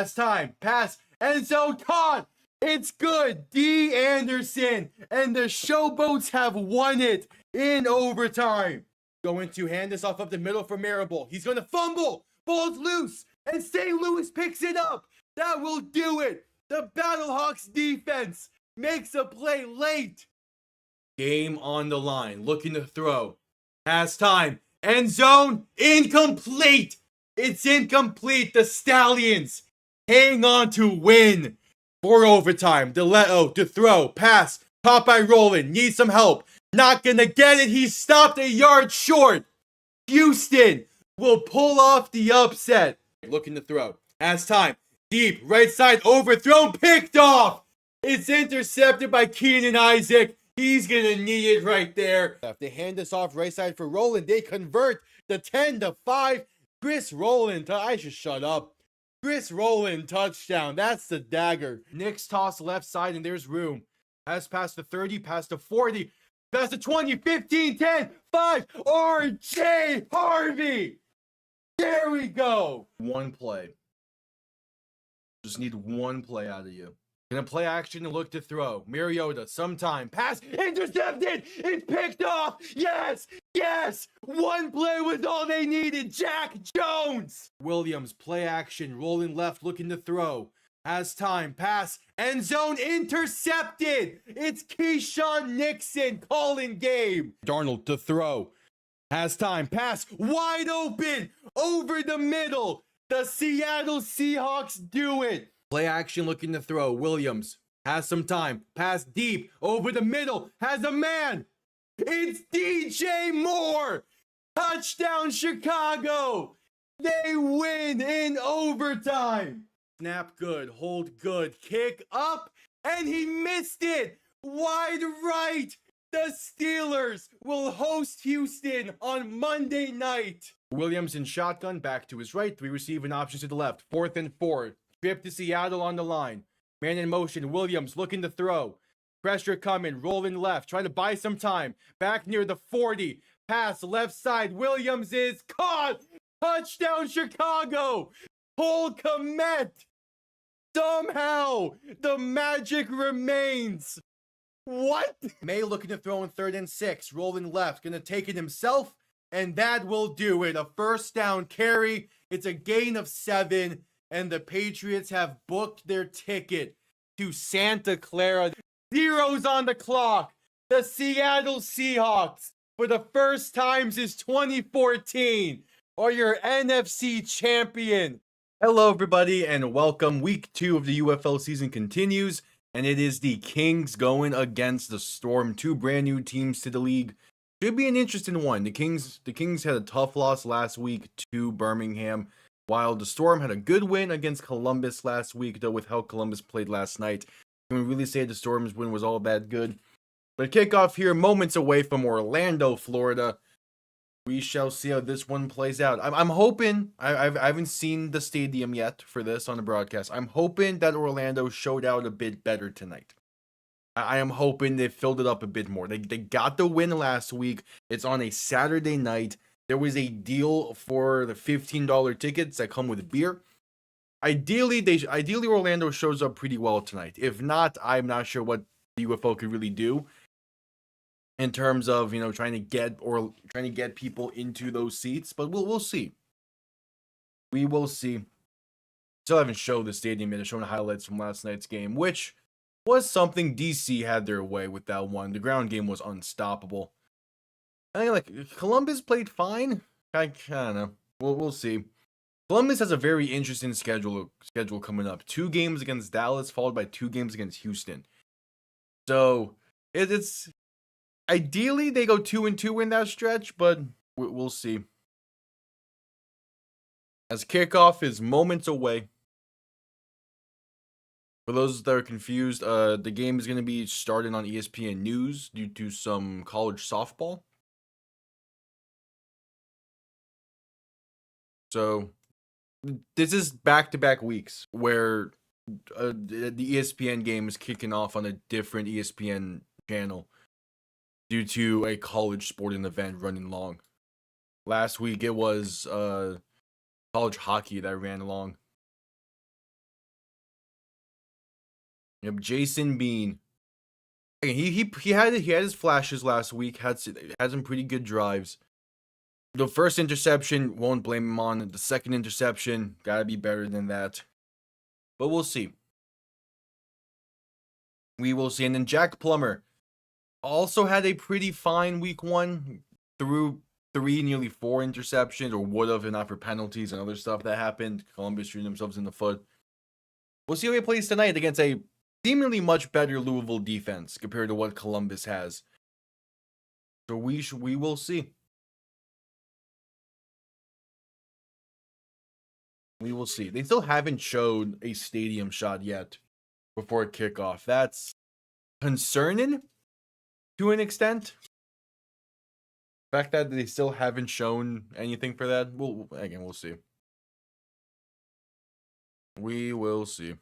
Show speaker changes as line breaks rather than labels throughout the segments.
Has time. Pass. End zone caught. It's good. D. Anderson and the Showboats have won it in overtime. Going to hand this off up the middle for Marable. He's going to fumble. Ball's loose. And St. Louis picks it up. That will do it. The Battlehawks defense makes a play late. Game on the line. Looking to throw. Has time. End zone. Incomplete. It's incomplete. The Stallions hang on to win. For overtime. DeLeo to throw. Pass. Popeye rolling. Needs some help. Not gonna get it. He's stopped a yard short. Houston will pull off the upset. Looking to throw. Has time. Deep. Right side overthrown. Picked off. It's intercepted by Keenan Isaac. He's gonna need it right there. If they hand this off right side for Roland, they convert the 10-5. Chris Roland. I should shut up. Chris Roland touchdown. That's the dagger. Knicks toss left side and there's room. Has past the 30, past the 40, past the 20, 15, 10, 5. RJ Harvey. There we go. One play. Just need one play out of you. Gonna play action and look to throw. Mariota, sometime. Pass, intercepted. It's picked off. Yes, yes. One play was all they needed. Jack Jones. Williams, play action, rolling left, looking to throw. Has time. Pass, end zone, intercepted. It's Keyshawn Nixon calling game. Darnold to throw. Has time. Pass, wide open, over the middle. The Seattle Seahawks do it. Play action looking to throw. Williams has some time. Pass deep. Over the middle. Has a man. It's DJ Moore. Touchdown Chicago. They win in overtime. Snap good. Hold good. Kick up. And he missed it. Wide right. The Steelers will host Houston on Monday night. Williams in shotgun. Back to his right. 3 receiving options to the left. 4th and 4. Trip to Seattle on the line. Man in motion. Williams looking to throw. Pressure coming. Rolling left. Trying to buy some time. Back near the 40. Pass left side. Williams is caught. Touchdown Chicago. Cole Kmet. Somehow the magic remains. What? May looking to throw in 3rd and 6. Rolling left. Gonna take it himself. And that will do it. A first down carry. It's a gain of 7. And the Patriots have booked their ticket to Santa Clara. Zeros on the clock. The Seattle Seahawks, for the first time since 2014, are your NFC champion. Hello, everybody, and welcome. Week 2 of the UFL season continues, and it is the Kings going against the Storm. 2 brand new teams to the league. Should be an interesting one. The Kings had a tough loss last week to Birmingham, while the Storm had a good win against Columbus last week, though with how Columbus played last night. Can we really say the Storm's win was all that good? But kickoff here, moments away from Orlando, Florida. We shall see how this one plays out. I'm hoping, I haven't seen the stadium yet for this on the broadcast. I'm hoping that Orlando showed out a bit better tonight. I am hoping they filled it up a bit more. They got the win last week. It's on a Saturday night. There was a deal for the $15 tickets that come with beer. Ideally Orlando shows up pretty well tonight. If not, I'm not sure what the UFO could really do in terms of, trying to get people into those seats. But we'll see. We will see. Still haven't showed the stadium yet. I've shown highlights from last night's game, which was something. DC had their way with that one. The ground game was unstoppable. I think Columbus played fine. I don't know. We'll see. Columbus has a very interesting schedule coming up. 2 games against Dallas, followed by 2 games against Houston. So it's ideally they go 2-2 in that stretch, but we'll see. As kickoff is moments away. For those that are confused, the game is going to be started on ESPN News due to some college softball. So this is back-to-back weeks where the ESPN game is kicking off on a different ESPN channel due to a college sporting event running long. Last week it was college hockey that ran long. Yep, Jason Bean. Again, he had his flashes last week. Had some pretty good drives. The first interception, won't blame him on. The second interception, gotta be better than that. But we'll see. We will see. And then Jack Plummer also had a pretty fine week 1. Threw 3, nearly 4 interceptions, or would have if not for penalties and other stuff that happened. Columbus shooting themselves in the foot. We'll see how he plays tonight against a seemingly much better Louisville defense compared to what Columbus has. So we will see. We will see. They still haven't showed a stadium shot yet before kickoff. That's concerning to an extent. The fact that they still haven't shown anything for that, we'll see. We will see.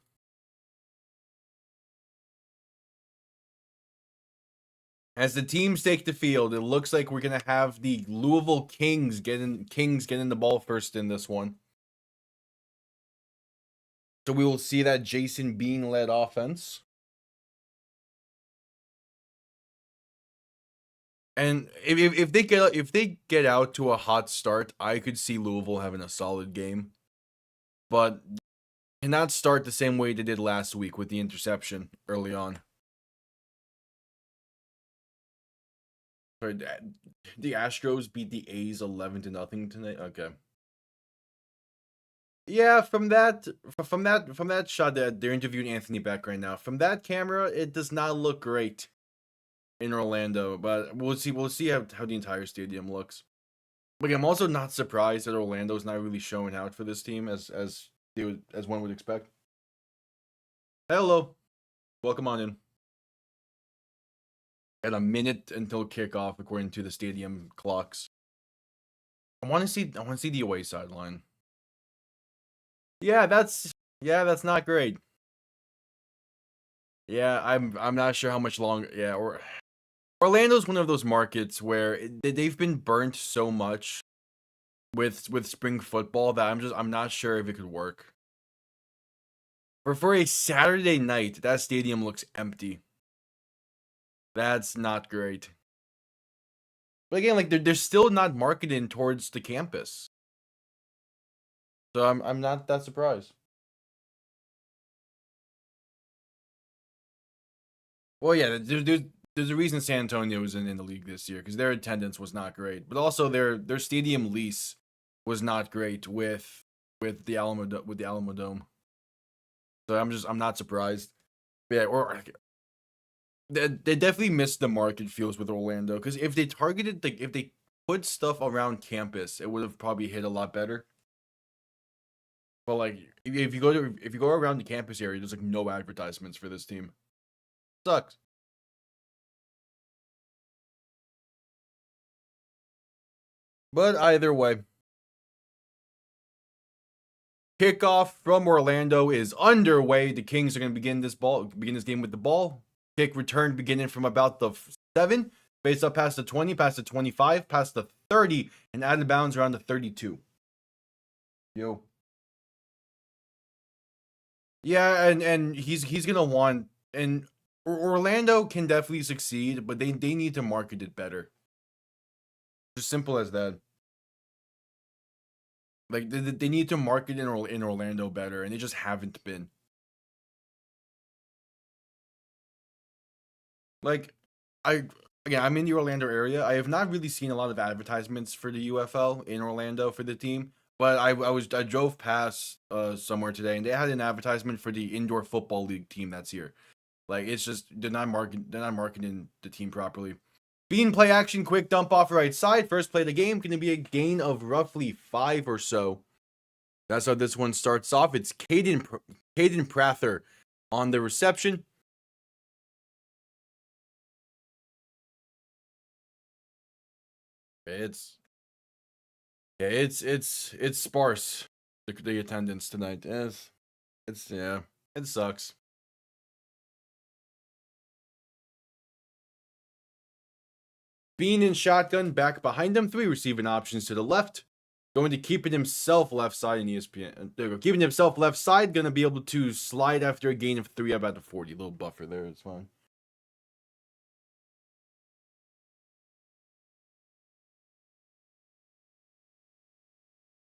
As the teams take the field, it looks like we're gonna have the Louisville Kings getting the ball first in this one. So we will see that Jason Bean led offense. And if they get out to a hot start, I could see Louisville having a solid game. But cannot start the same way they did last week with the interception early on. Sorry, the Astros beat the A's 11-0 tonight. Okay. Yeah, from that shot that they're interviewing Anthony Beck right now. From that camera, it does not look great in Orlando, but we'll see how the entire stadium looks. But I'm also not surprised that Orlando's not really showing out for this team as one would expect. Hello. Welcome on in. At a minute until kickoff, according to the stadium clocks. I want to see the away sideline. Yeah, that's not great. Yeah, I'm not sure how much longer. Yeah, Orlando's one of those markets where they've been burnt so much with spring football that I'm not sure if it could work. For a Saturday night, that stadium looks empty. That's not great. But again, like they're still not marketing towards the campus. So I'm not that surprised. Well, yeah, there's a reason San Antonio was in the league this year because their attendance was not great, but also their stadium lease was not great with the Alamo Dome. So I'm not surprised. Yeah, or they definitely missed the market feels with Orlando because if they put stuff around campus, it would have probably hit a lot better. But like if you go around the campus area, there's like no advertisements for this team. Sucks. But either way, kickoff from Orlando is underway. The Kings are going to begin this game with the ball. Kick return beginning from about the 7, face up past the 20, past the 25, past the 30, and out of bounds around the 32. Yo. Yeah, and he's gonna want, and Orlando can definitely succeed, but they need to market it better. Just simple as that. Like they need to market in Orlando better, and they just haven't been. Like I'm in the Orlando area. I have not really seen a lot of advertisements for the UFL in Orlando for the team. But I drove past somewhere today and they had an advertisement for the indoor football league team that's here. Like it's just they're not marketing the team properly. Bean play action, quick dump off right side. First play of the game, going to be a gain of roughly 5 or so. That's how this one starts off. It's Caden Prather on the reception. It's sparse. The attendance tonight is it sucks. Bean in shotgun back behind him. 3 receiving options to the left. Going to keeping himself left side in ESPN. There we go. Keeping himself left side. Going to be able to slide after a gain of 3 about the 40. Little buffer there. It's fine.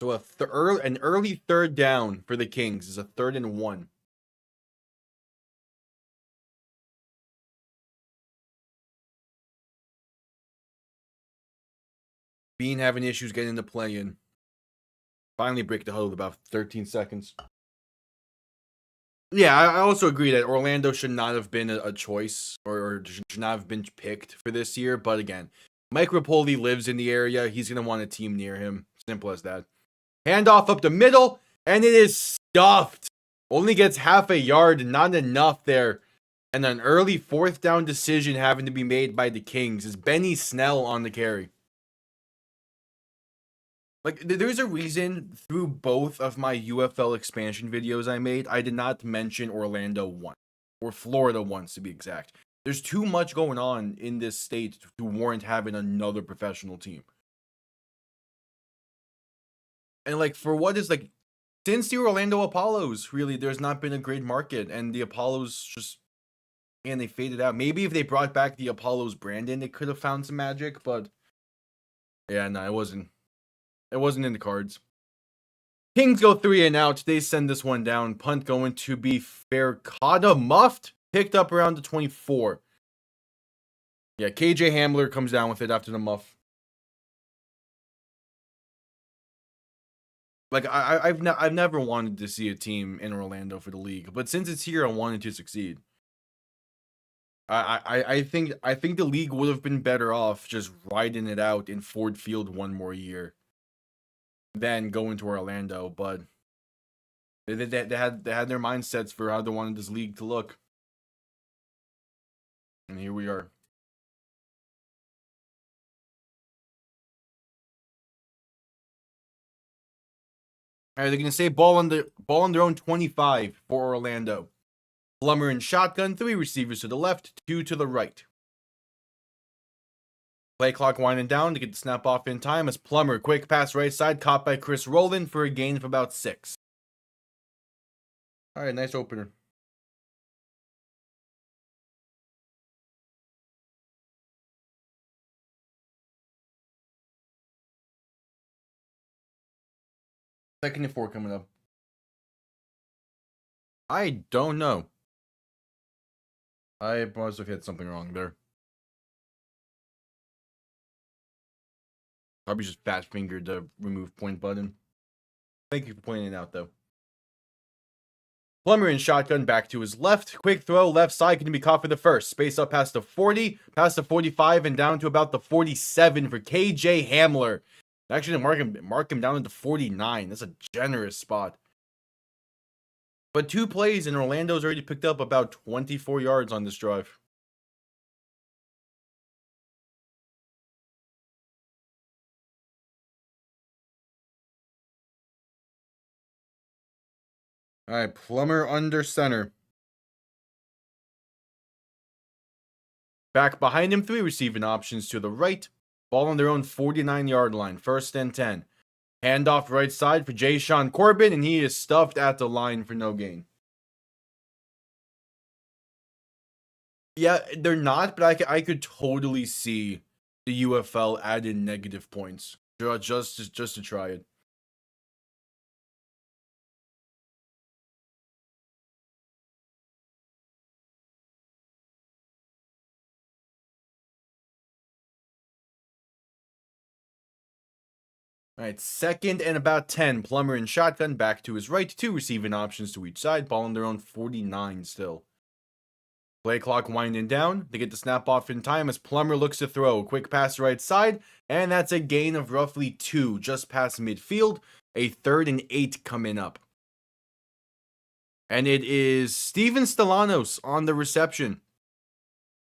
So an early third down for the Kings is a 3rd and 1. Bean having issues getting into play in. Finally break the huddle with about 13 seconds. Yeah, I also agree that Orlando should not have been a choice or should not have been picked for this year. But again, Mike Rapoli lives in the area. He's going to want a team near him. Simple as that. Handoff up the middle, and it is stuffed. Only gets half a yard, not enough there. And an early 4th down decision having to be made by the Kings is Benny Snell on the carry. Like, there's a reason through both of my UFL expansion videos I made, I did not mention Orlando once, or Florida once to be exact. There's too much going on in this state to warrant having another professional team. And like, for what is like, since the Orlando Apollos, really, there's not been a great market, and the Apollos just, and they faded out. Maybe if they brought back the Apollos brand in, they could have found some magic, but yeah, no, it wasn't. It wasn't in the cards. Kings go 3 and out. They send this one down. Punt going to be Faircada muffed. Picked up around the 24. Yeah, KJ Hamler comes down with it after the muff. Like, I've never wanted to see a team in Orlando for the league, but since it's here, I wanted to succeed. I think the league would have been better off just riding it out in Ford Field one more year than going to Orlando, but they had their mindsets for how they wanted this league to look, and here we are. All right, they're gonna say ball on their own 25 for Orlando. Plummer in shotgun, 3 receivers to the left, 2 to the right. Play clock winding down to get the snap off in time as Plummer, quick pass right side, caught by Chris Rowland for a gain of about 6. All right, nice opener. Second and 4 coming up. I don't know. I must have hit something wrong there. Probably just fast fingered the remove point button. Thank you for pointing it out, though. Plummer in shotgun back to his left. Quick throw, left side can be caught for the first. Space up past the 40, past the 45, and down to about the 47 for KJ Hamler. Actually, mark him down to 49. That's a generous spot. But 2 plays, and Orlando's already picked up about 24 yards on this drive. All right, Plummer under center. Back behind him, 3 receiving options to the right. Ball on their own 49-yard line. 1st and 10. Handoff right side for Jay-Sean Corbin, and he is stuffed at the line for no gain. Yeah, they're not, but I could totally see the UFL add in negative points just to try it. All right, 2nd and about 10. Plummer in shotgun, back to his right. 2 receiving options to each side. Ball on their own 49 still. Play clock winding down. They get the snap off in time as Plummer looks to throw. Quick pass right side, and that's a gain of roughly 2 just past midfield. A 3rd and 8 coming up. And it is Steven Stellanos on the reception.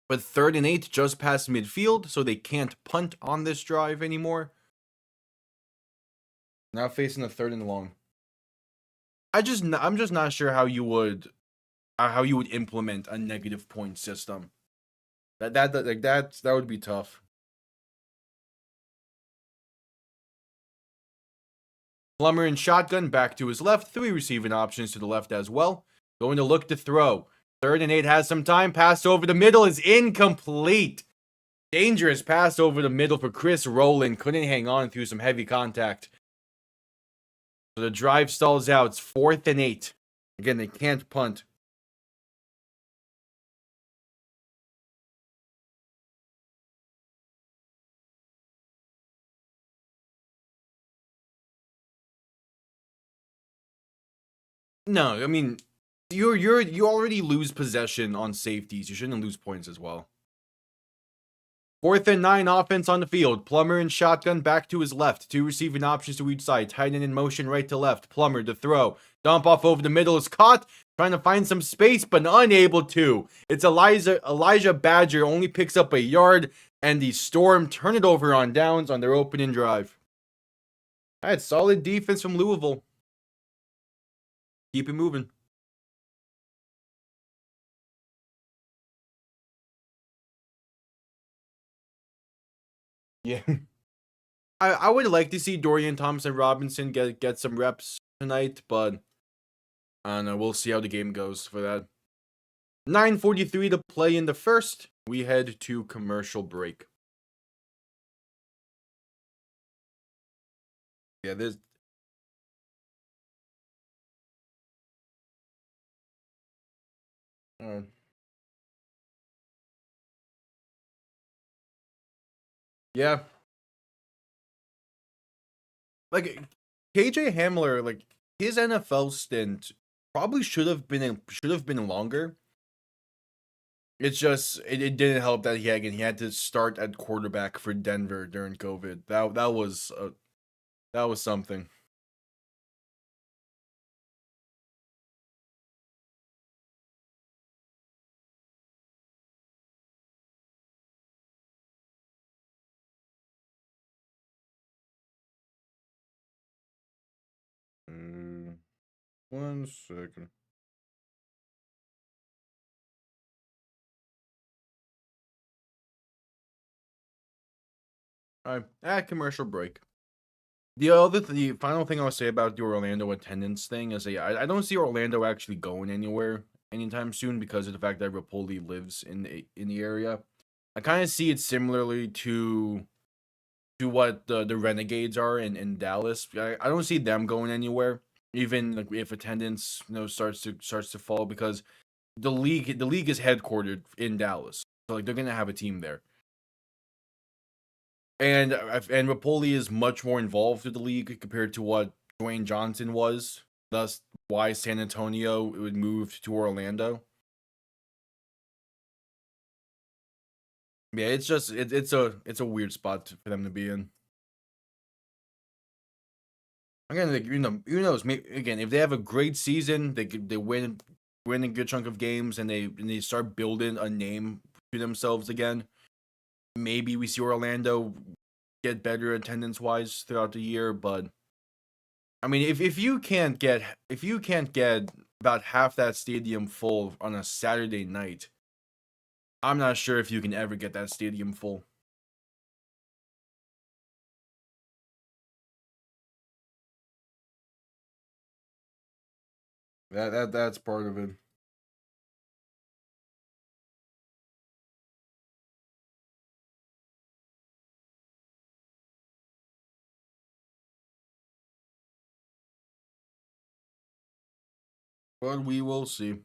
But 3rd and 8 just past midfield, so they can't punt on this drive anymore. Now facing a 3rd and long. I'm just not sure how you would implement a negative point system. That would be tough. Plummer in shotgun back to his left. 3 receiving options to the left as well. Going to look to throw. 3rd and 8 has some time. Pass over the middle is incomplete. Dangerous pass over the middle for Chris Rowland. Couldn't hang on through some heavy contact. So the drive stalls out. It's 4th and 8. Again, they can't punt. No, I mean, you already lose possession on safeties. You shouldn't lose points as well. 4th and 9, offense on the field. Plummer in shotgun back to his left. 2 receiving options to each side. Tight end in motion right to left. Plummer to throw. Dump off over the middle is caught. Trying to find some space, but unable to. It's Elijah Badger only picks up a yard, and the Storm turn it over on downs on their opening drive. That's solid defense from Louisville. Keep it moving. Yeah. I would like to see Dorian Thompson-Robinson get some reps tonight, but I don't know. We'll see how the game goes for that. 9:43 to play in the first. We head to commercial break. Yeah, there's... yeah. Like, KJ Hamler, like, his NFL stint probably should have been longer. It's just it didn't help that he had to start at quarterback for Denver during COVID. That was something. One second. All right, at commercial break. The final thing I'll say about the Orlando attendance thing is I don't see Orlando actually going anywhere anytime soon because of the fact that Rapoli lives in the area. I kind of see it similarly to what the Renegades are in Dallas. I don't see them going anywhere, even like if attendance starts to fall, because the league is headquartered in Dallas, so like they're gonna have a team there. And Rapoli is much more involved with the league compared to what Dwayne Johnson was. Thus, why San Antonio would move to Orlando. Yeah, it's just it's a weird spot for them to be in. Again, like, who knows? Maybe, again, if they have a great season, they win a good chunk of games, and they start building a name to themselves again. Maybe we see Orlando get better attendance wise throughout the year, but I mean, if you can't get about half that stadium full on a Saturday night, I'm not sure if you can ever get that stadium full. That's part of it. But we will see.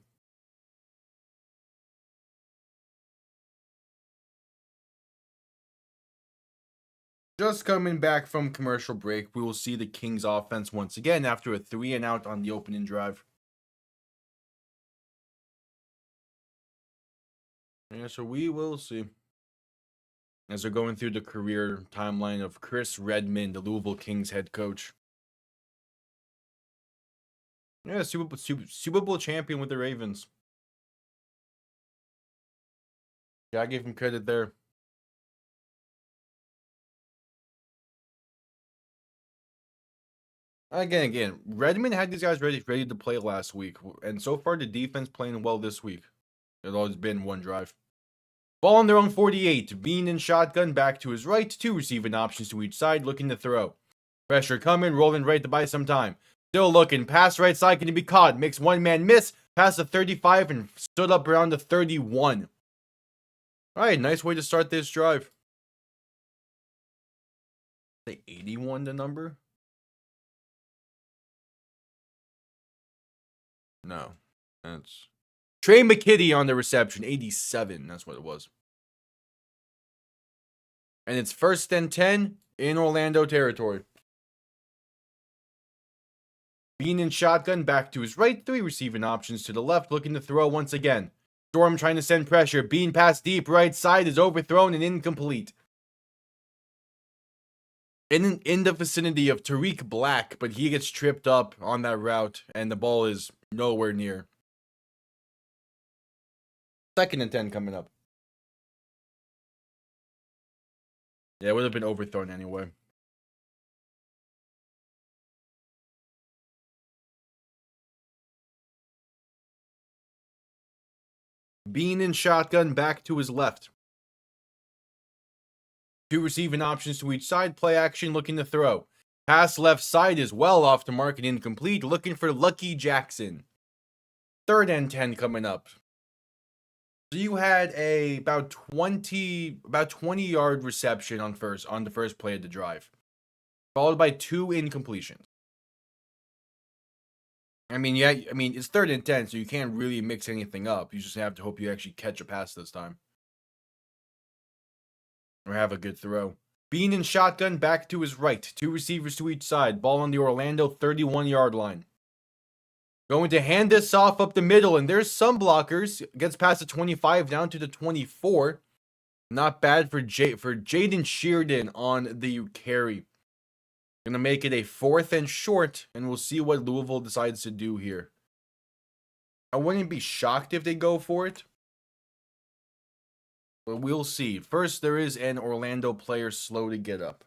Just coming back from commercial break, we will see the Kings offense once again after a 3-and-out on the opening drive. Yeah, so we will see. As they're going through the career timeline of Chris Redmond, the Louisville Kings head coach. Yeah, Super Bowl champion with the Ravens. Yeah, I gave him credit there. Again, Redmond had these guys ready to play last week, and so far the defense playing well this week. It's always been one drive. Ball on their own 48. Bean in shotgun back to his right. 2 receiving options to each side, looking to throw. Pressure coming, rolling right to buy some time. Still looking. Pass right side, can he be caught? Makes one man miss. Pass the 35 and stood up around the 31. All right, nice way to start this drive. The 81 the number? No. That's Trey McKitty on the reception. 87. That's what it was. And it's 1st and 10 in Orlando territory. Bean in shotgun, back to his right. 3 receiving options to the left, looking to throw once again. Storm trying to send pressure. Bean pass deep right side is overthrown and incomplete. In the vicinity of Tariq Black, but he gets tripped up on that route, and the ball is nowhere near. 2nd and 10 coming up. Yeah, it would have been overthrown anyway. Bean in shotgun, back to his left. 2 receiving options to each side. Play action, looking to throw. Pass left side is well off the mark and incomplete. Looking for Lucky Jackson. 3rd and 10 coming up. So you had about 20 yard reception on the first play of the drive, followed by 2 incompletions. I mean, it's 3rd and 10, so you can't really mix anything up. You just have to hope you actually catch a pass this time. Or have a good throw. Bean in shotgun, back to his right. 2 receivers to each side. Ball on the Orlando 31-yard line. Going to hand this off up the middle, and there's some blockers. Gets past the 25 down to the 24. Not bad for Jaden Sheardon on the carry. Gonna make it a 4th and short, and we'll see what Louisville decides to do here. I wouldn't be shocked if they go for it, but we'll see. First, there is an Orlando player slow to get up.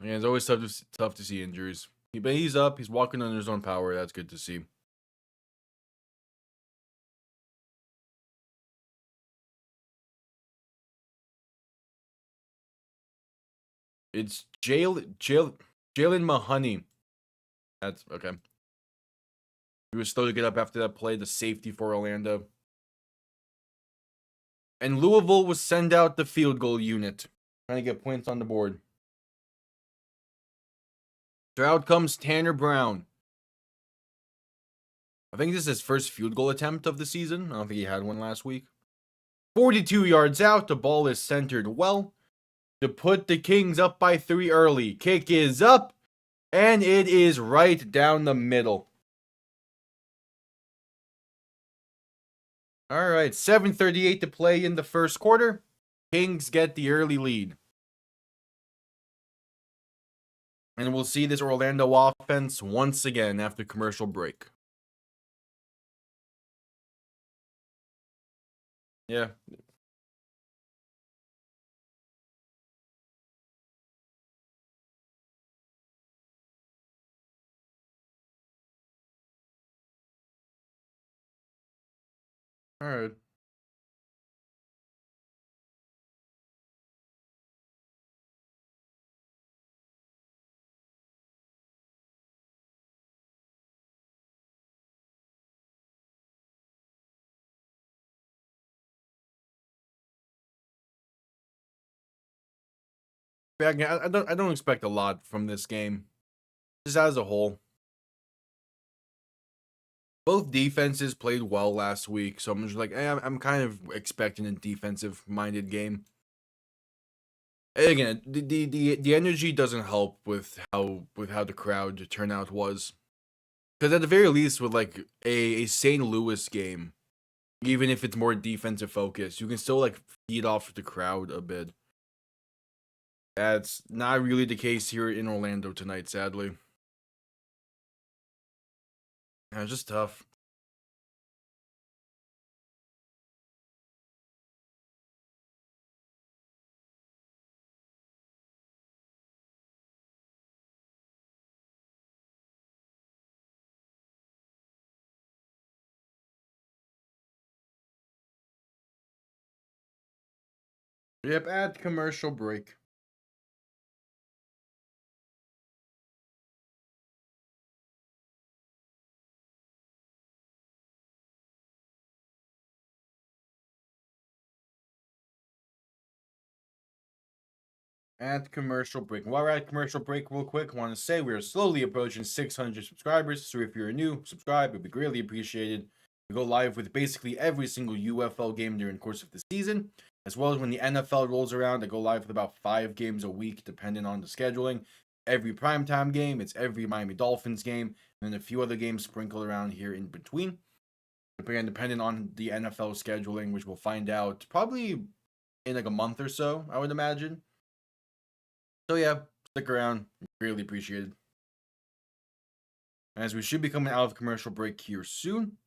Yeah, it's always tough to see injuries. But he's up. He's walking under his own power. That's good to see. It's Jalen Mahoney. That's okay. He was slow to get up after that play. The safety for Orlando. And Louisville was send out the field goal unit. Trying to get points on the board. So out comes Tanner Brown. I think this is his first field goal attempt of the season. I don't think he had one last week. 42 yards out. The ball is centered well to put the Kings up by 3 early. Kick is up, and it is right down the middle. All right, 7:38 to play in the first quarter. Kings get the early lead. And we'll see this Orlando offense once again after commercial break. Yeah. All right. I don't expect a lot from this game, just as a whole. Both defenses played well last week, so I'm just like, I'm kind of expecting a defensive-minded game. And again, the energy doesn't help with how the crowd turnout was, because at the very least, with like a St. Louis game, even if it's more defensive focused, you can still like feed off the crowd a bit. That's not really the case here in Orlando tonight, sadly. It's just tough. Yep, at commercial break. At commercial break. While we're at commercial break, real quick, I want to say we are slowly approaching 600 subscribers. So if you're new, subscribe. It'd be greatly appreciated. We go live with basically every single UFL game during the course of the season, as well as when the NFL rolls around. I go live with about 5 games a week, depending on the scheduling. Every primetime game, it's every Miami Dolphins game, and then a few other games sprinkled around here in between. Again, depending on the NFL scheduling, which we'll find out probably in like a month or so, I would imagine. So yeah, stick around. Really appreciated. As we should be coming out of commercial break here soon.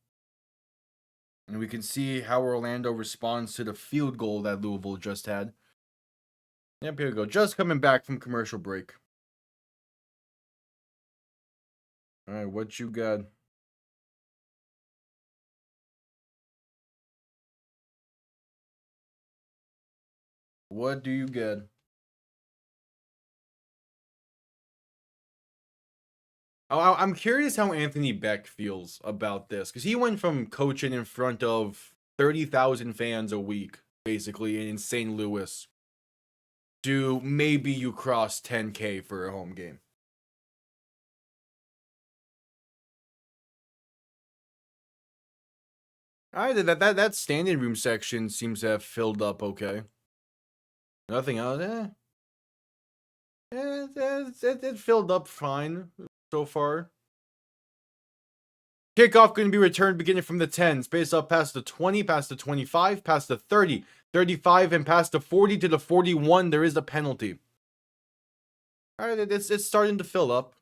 And we can see how Orlando responds to the field goal that Louisville just had. Yep, here we go. Just coming back from commercial break. All right, what you got? What do you get? Oh, I'm curious how Anthony Beck feels about this, because he went from coaching in front of 30,000 fans a week, basically, in St. Louis, to maybe you cross 10K for a home game. All right, that standing room section seems to have filled up okay. Nothing else, it filled up fine so far. Kickoff going to be returned beginning from the 10. Space up past the 20, past the 25, past the 30, 35, and past the 40 to the 41. There is a penalty. All right, it's starting to fill up.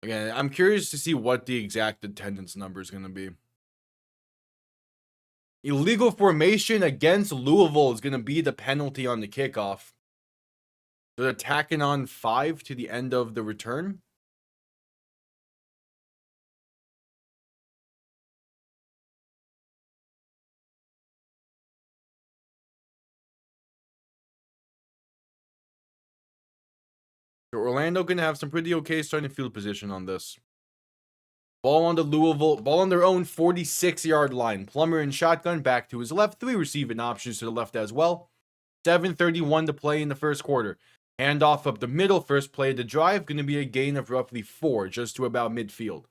Again, I'm curious to see what the exact attendance number is going to be. Illegal formation against Louisville is going to be the penalty on the kickoff. So they're tacking on 5 to the end of the return. So Orlando going to have some pretty okay starting field position on this. Ball on the Louisville, ball on their own 46-yard line. Plummer in shotgun back to his left. 3 receiving options to the left as well. 7:31 to play in the first quarter. Handoff up the middle. First play of the drive. Going to be a gain of roughly 4, just to about midfield.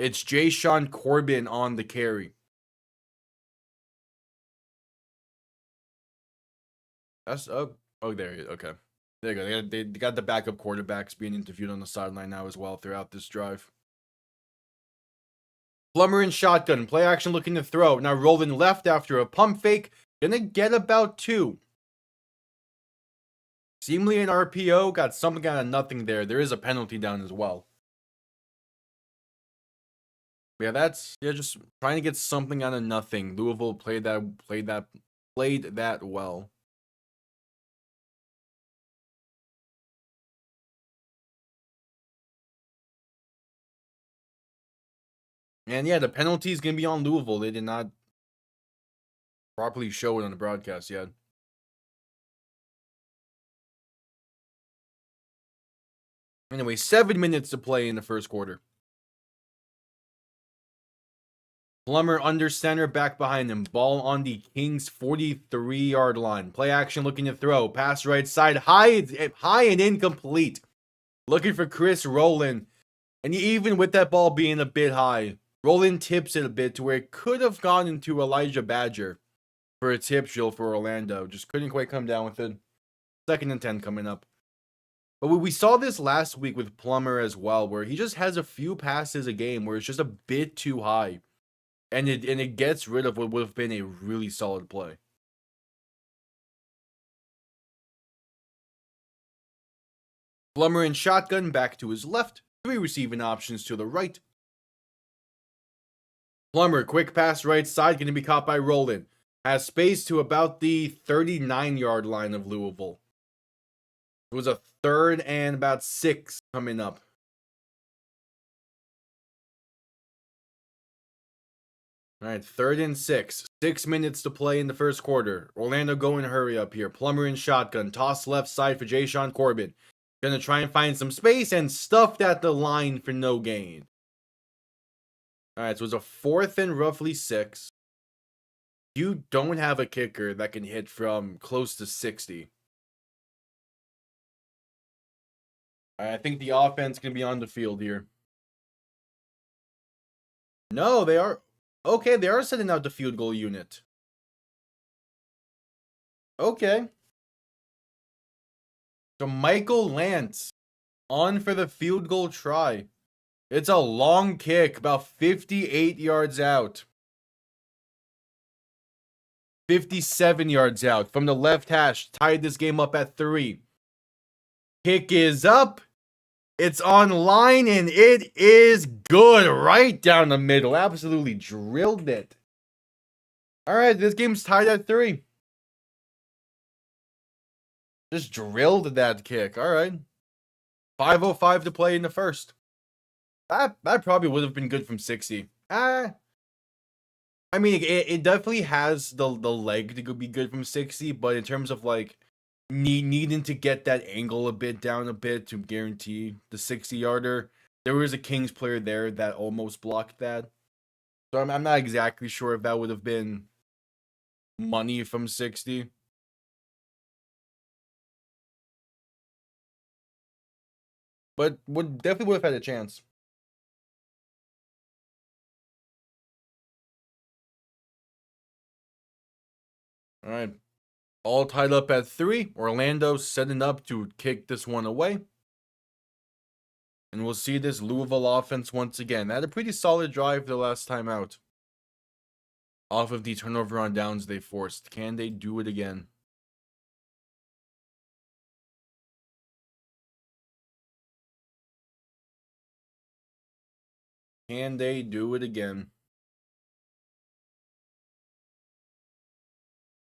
It's Jayshon Corbin on the carry. That's there he is. Okay. There you go. They got the backup quarterbacks being interviewed on the sideline now as well throughout this drive. Plummer in shotgun. Play action looking to throw. Now rolling left after a pump fake. Gonna get about 2. Seemingly an RPO. Got something out of nothing there. There is a penalty down as well. Yeah, just trying to get something out of nothing. Louisville played that well. And yeah, the penalty is gonna be on Louisville. They did not properly show it on the broadcast yet. Anyway, 7 minutes to play in the first quarter. Plummer under center, back behind him. Ball on the Kings 43-yard line. Play action looking to throw. Pass right side, high and incomplete. Looking for Chris Rowland. And even with that ball being a bit high, Rowland tips it a bit to where it could have gone into Elijah Badger for a tip drill for Orlando. Just couldn't quite come down with it. 2nd and 10 coming up. But we saw this last week with Plummer as well, where he just has a few passes a game where it's just a bit too high. And it gets rid of what would have been a really solid play. Plummer in shotgun, back to his left. 3 receiving options to the right. Plummer, quick pass right side, going to be caught by Rowland. Has space to about the 39-yard line of Louisville. It was a 3rd and about 6 coming up. All right, 3rd and 6. 6 minutes to play in the first quarter. Orlando going hurry up here. Plummer in shotgun. Toss left side for Jayshon Corbin. Gonna try and find some space and stuffed at the line for no gain. All right, so it's a 4th and roughly 6. You don't have a kicker that can hit from close to 60. I think the offense can be on the field here. No, they are. Okay, they are sending out the field goal unit. Okay. So Michael Lance on for the field goal try. It's a long kick, about 58 yards out. 57 yards out from the left hash. Tied this game up at 3. Kick is up. It's on line and it is good. Right down the middle. Absolutely drilled it. All right, this game's tied at 3. Just drilled that kick. All right. 5:05 to play in the first. That probably would have been good from 60. I mean, it definitely has the leg to be good from 60, but in terms of like needing to get that angle a bit down a bit to guarantee the 60-yarder, there was a Kings player there that almost blocked that. So I'm not exactly sure if that would have been money from 60. But definitely would have had a chance. All right. All tied up at 3. Orlando setting up to kick this one away. And we'll see this Louisville offense once again. They had a pretty solid drive the last time out. Off of the turnover on downs they forced. Can they do it again? Can they do it again?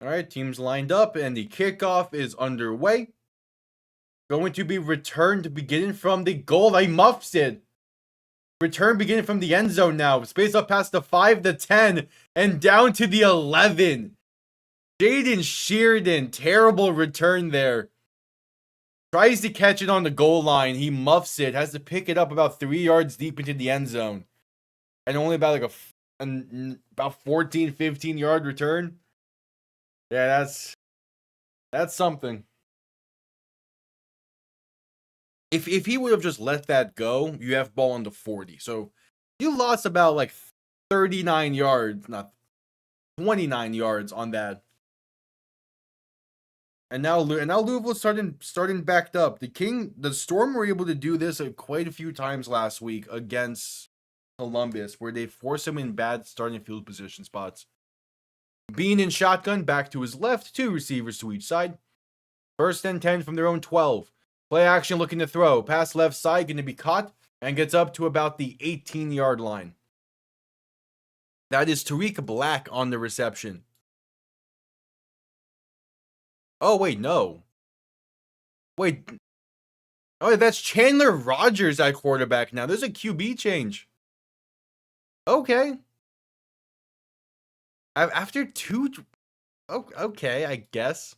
All right, teams lined up and the kickoff is underway. Going to be returned beginning from the goal. He muffs it. Return beginning from the end zone now. Space up past the 5, the 10, and down to the 11. Jaden Sheardon, terrible return there. Tries to catch it on the goal line. He muffs it. Has to pick it up about 3 yards deep into the end zone. And only about like about 14, 15-yard return. Yeah, that's something. If he would have just let that go, you have ball on the 40. So you lost about like 39 yards, not 29 yards on that. And now Louisville's starting backed up. The Storm were able to do this quite a few times last week against Columbus, where they force him in bad starting field position spots. Bean in shotgun, back to his left, 2 receivers to each side. 1st and 10 from their own 12. Play action looking to throw. Pass left side, going to be caught, and gets up to about the 18-yard line. That is Tariq Black on the reception. Oh, wait, no. Wait. Oh, that's Chandler Rogers at quarterback now. There's a QB change. Okay. After 2... Okay, I guess.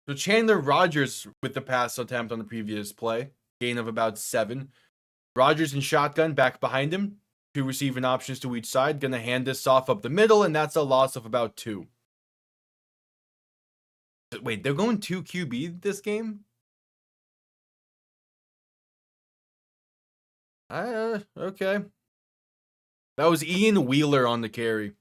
So Chandler Rogers with the pass attempt on the previous play. Gain of about 7. Rogers in shotgun, back behind him. 2 receiving options to each side. Gonna hand this off up the middle, and that's a loss of about 2. Wait, they're going 2 QB this game? Okay. That was Ian Wheeler on the carry.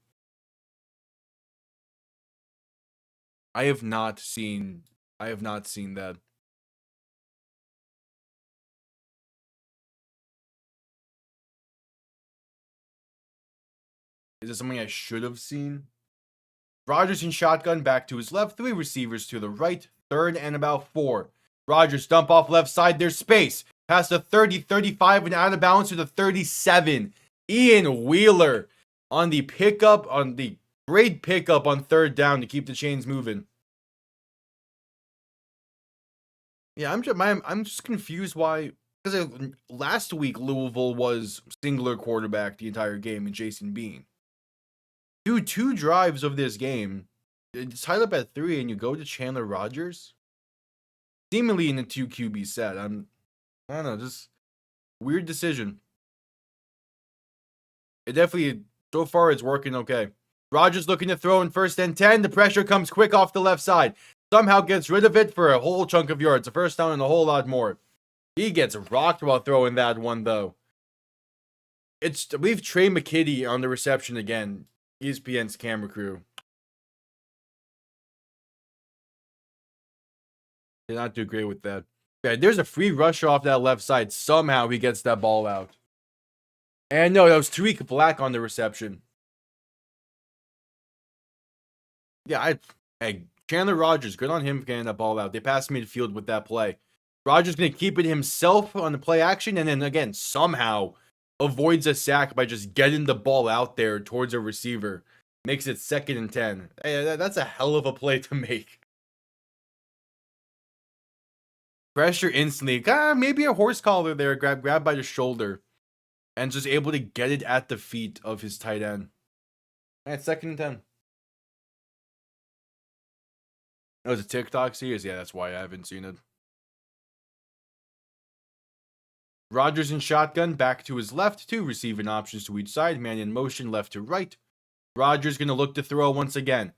I have not seen that. Is it something I should have seen? Rogers in shotgun, back to his left. 3 receivers to the right. 3rd and about 4. Rogers dump off left side. There's space. Past the 30, 35, and out of bounds to the 37. Ian Wheeler on the pickup, on the great pickup on 3rd down to keep the chains moving. Yeah, I'm just confused why because last week Louisville was singular quarterback the entire game in Jason Bean. Do 2 drives of this game, it's tied up at 3, and you go to Chandler Rogers, seemingly in the 2 QB set. I don't know, just weird decision. It definitely, so far, it's working okay. Rogers looking to throw in 1st and 10. The pressure comes quick off the left side. Somehow gets rid of it for a whole chunk of yards. A 1st down and a whole lot more. He gets rocked while throwing that one, though. We've Trey McKitty on the reception again. ESPN's camera crew. Did not do great with that. Yeah, there's a free rusher off that left side. Somehow he gets that ball out. And no, that was Tariq Black on the reception. Yeah, hey, Chandler Rogers, good on him for getting that ball out. They passed midfield with that play. Rogers going to keep it himself on the play action, and then again, somehow avoids a sack by just getting the ball out there towards a receiver. Makes it 2nd and 10. Hey, that's a hell of a play to make. Pressure instantly. Maybe a horse collar there, grabbed by the shoulder. And just able to get it at the feet of his tight end. All right, 2nd and 10. That was a TikTok series? Yeah, that's why I haven't seen it. Rogers in shotgun, back to his left. 2 receiving options to each side. Man in motion, left to right. Rogers going to look to throw once again.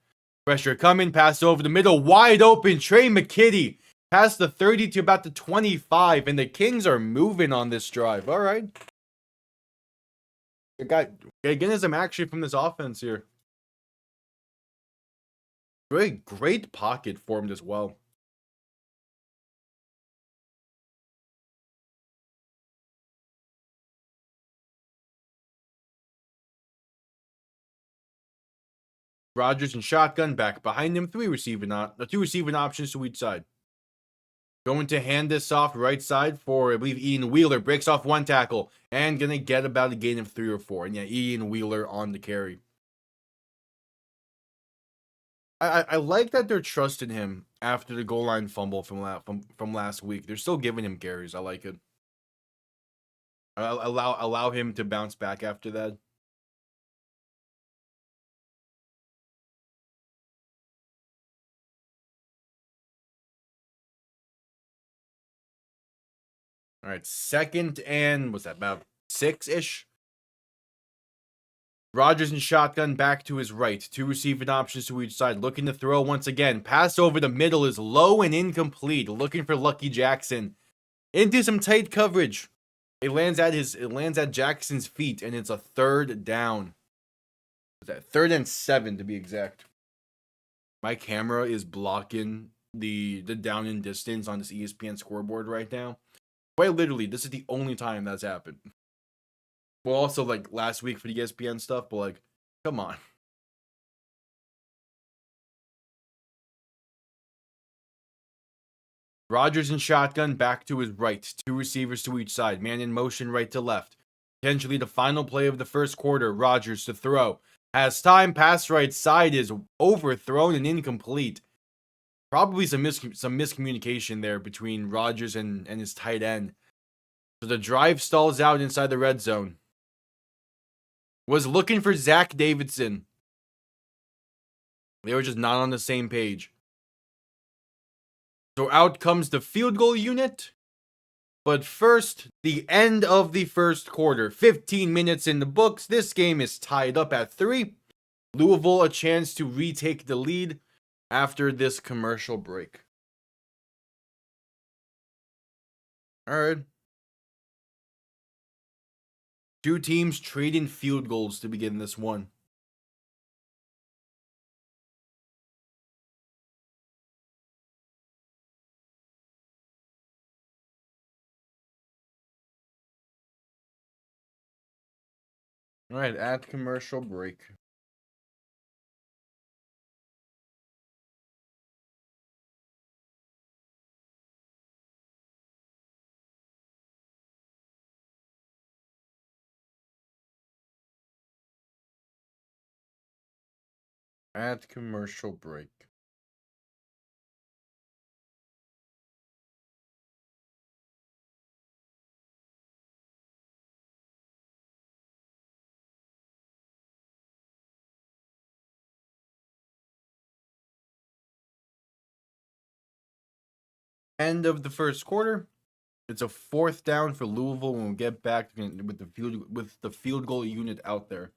Pressure coming, pass over the middle, wide open. Trey McKitty past the 30 to about the 25, and the Kings are moving on this drive. All right. Getting some action from this offense here. Great pocket formed as well. Rogers in shotgun, back behind him. 2 receiving options to each side. Going to hand this off right side for, I believe, Ian Wheeler. Breaks off 1 tackle and going to get about a gain of 3 or 4. And yeah, Ian Wheeler on the carry. I like that they're trusting him after the goal line fumble from last week. They're still giving him carries. I like it. Allow him to bounce back after that. All right, 2nd and what's that, about 6-ish? Rogers in shotgun, back to his right. 2 receiving options to each side. Looking to throw once again. Pass over the middle is low and incomplete. Looking for Lucky Jackson into some tight coverage. It lands at Jackson's feet, and it's a 3rd down. What's that? 3rd and 7 to be exact. My camera is blocking the down and distance on this ESPN scoreboard right now. Quite literally, this is the only time that's happened. Well, also, like, last week for the ESPN stuff, but, like, come on. Rogers in shotgun, back to his right. 2 receivers to each side. Man in motion, right to left. Potentially the final play of the 1st quarter. Rogers to throw. Has time, pass right side is overthrown and incomplete. Probably some miscommunication there between Rogers and his tight end. So the drive stalls out inside the red zone. Was looking for Zach Davidson. They were just not on the same page. So out comes the field goal unit. But first, the end of the 1st quarter. 15 minutes in the books. This game is tied up at 3. Louisville a chance to retake the lead after this commercial break. All right. 2 teams trading field goals to begin this one. All right, at commercial break. At commercial break. End of the first quarter. It's a 4th down for Louisville when we get back with the field goal unit out there.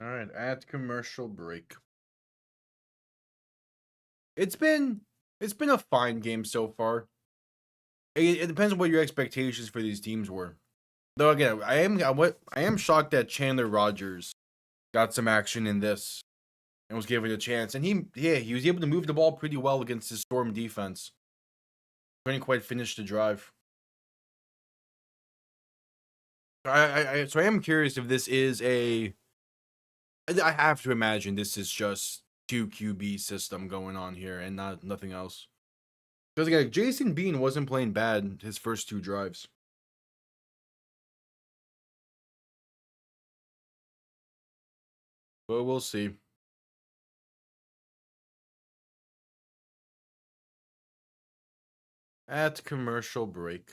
All right, at commercial break. It's been a fine game so far. It depends on what your expectations for these teams were. Though again, I am shocked that Chandler Rogers got some action in this and was given a chance, and he was able to move the ball pretty well against his Storm defense. Couldn't quite finish the drive. So I am curious if this is a. I have to imagine this is just 2 QB system going on here and nothing else. Because again, Jason Bean wasn't playing bad his first 2 drives. But we'll see. At commercial break.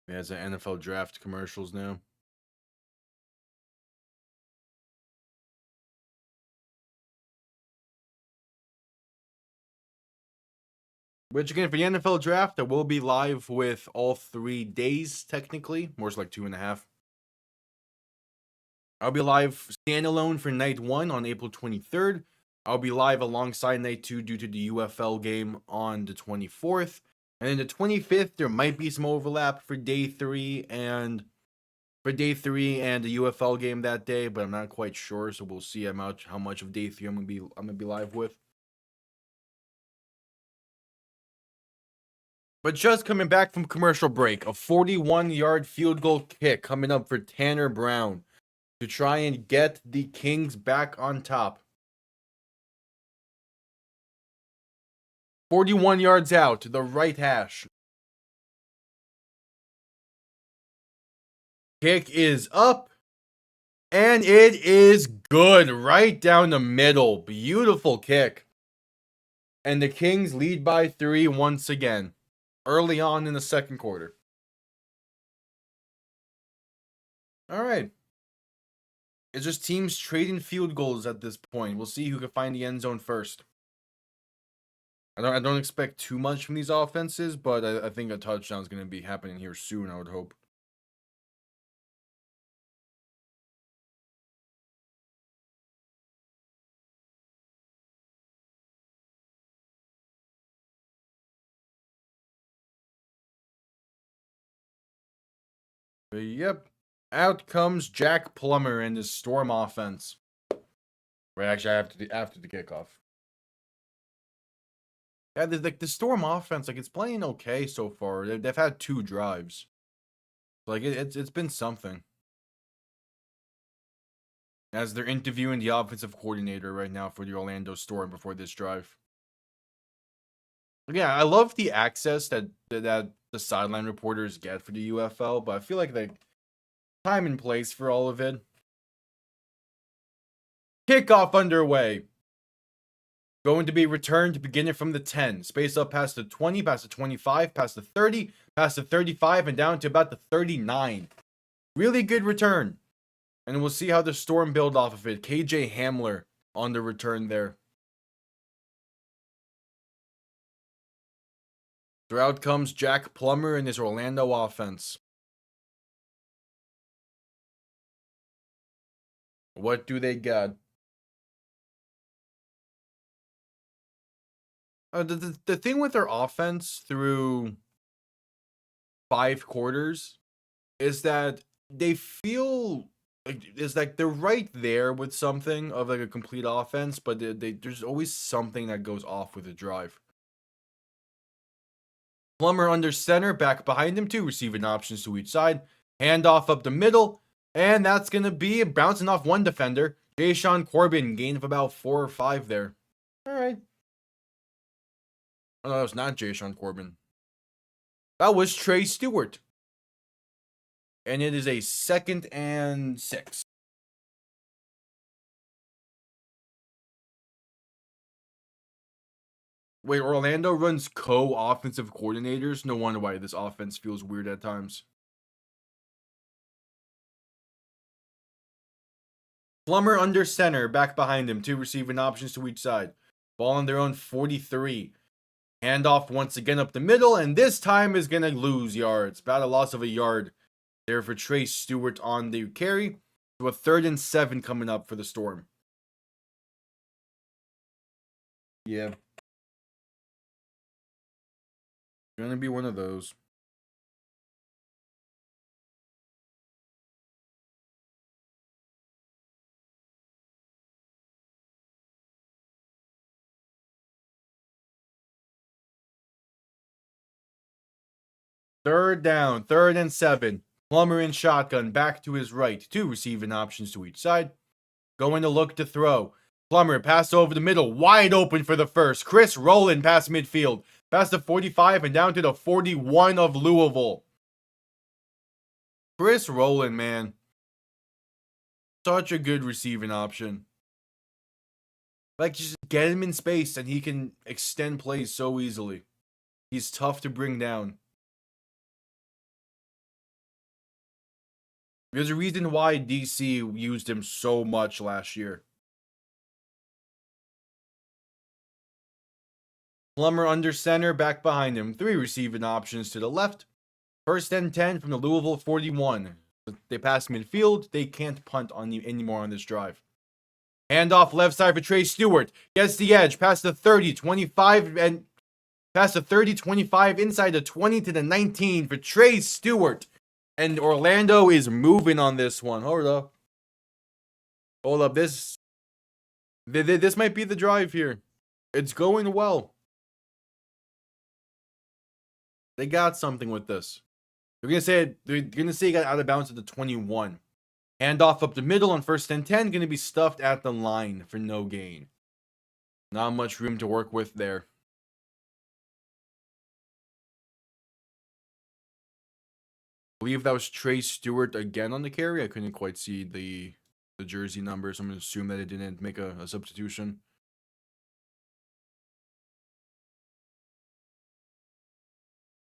There's an NFL draft commercials now. Which again, for the NFL draft, that will be live with all 3 days, technically. More like 2.5. I'll be live standalone for night 1 on April 23rd. I'll be live alongside night 2 due to the UFL game on the 24th. And then the 25th, there might be some overlap for day 3 and the UFL game that day, but I'm not quite sure, so we'll see how much of day 3 I'm gonna be live with. But just coming back from commercial break, a 41-yard field goal kick coming up for Tanner Brown to try and get the Kings back on top. 41 yards out to the right hash. Kick is up. And it is good. Right down the middle. Beautiful kick. And the Kings lead by 3 once again. Early on in the second quarter. Alright. It's just teams trading field goals at this point. We'll see who can find the end zone first. I don't expect too much from these offenses, but I think a touchdown is going to be happening here soon, I would hope. But yep. Out comes Jack Plummer and his Storm offense. Right, actually, after the kickoff. Yeah, the Storm offense, like, it's playing okay so far. They've had 2 drives. Like, it's been something. As they're interviewing the offensive coordinator right now for the Orlando Storm before this drive. Yeah, I love the access that the sideline reporters get for the UFL, but I feel like the time and place for all of it. Kickoff underway. Going to be returned beginning from the 10. Space up past the 20, past the 25, past the 30, past the 35, and down to about the 39. Really good return. And we'll see how the Storm build off of it. KJ Hamler on the return there. So out comes Jack Plummer and his Orlando offense. What do they got? The thing with their offense through 5 quarters is that they feel like it's like they're right there with something of like a complete offense, but there's always something that goes off with the drive. Plummer under center, back behind him too, receiving options to each side. Handoff up the middle, and that's going to be bouncing off one defender. Jayshawn Corbin, gain of about 4 or 5 there. All right. Oh, no, it's not Jayshawn Corbin. That was Trey Stewart. And it is a 2nd and 6. Wait, Orlando runs co-offensive coordinators? No wonder why this offense feels weird at times. Plummer under center, back behind him. 2 receiving options to each side. Ball on their own 43. Handoff once again up the middle, and this time is going to lose yards. About a loss of a yard there for Trey Stewart on the carry. So a 3rd and 7 coming up for the Storm. Yeah. Going to be one of those. Third down, 3rd and 7. Plummer in shotgun, back to his right. 2 receiving options to each side. Going to look to throw. Plummer pass over the middle, wide open for the first. Chris rolling past midfield, past the 45 and down to the 41 of Louisville. Chris Rowland, man. Such a good receiving option. Like, just get him in space and he can extend plays so easily. He's tough to bring down. There's a reason why DC used him so much last year. Plummer under center, back behind him. 3 receiving options to the left. 1st and 10 from the Louisville 41. They pass midfield. They can't punt on you anymore on this drive. Handoff left side for Trey Stewart. Gets the edge, past the 30, 25, and past the 30, 25, inside the 20 to the 19 for Trey Stewart. And Orlando is moving on this one. Hold up. This might be the drive here. It's going well. They got something with this. They're gonna say he got out of bounds at the 21. Handoff up the middle on 1st and 10. Gonna be stuffed at the line for no gain. Not much room to work with there. I believe that was Trey Stewart again on the carry. I couldn't quite see the jersey numbers. I'm going to assume that it didn't make a substitution.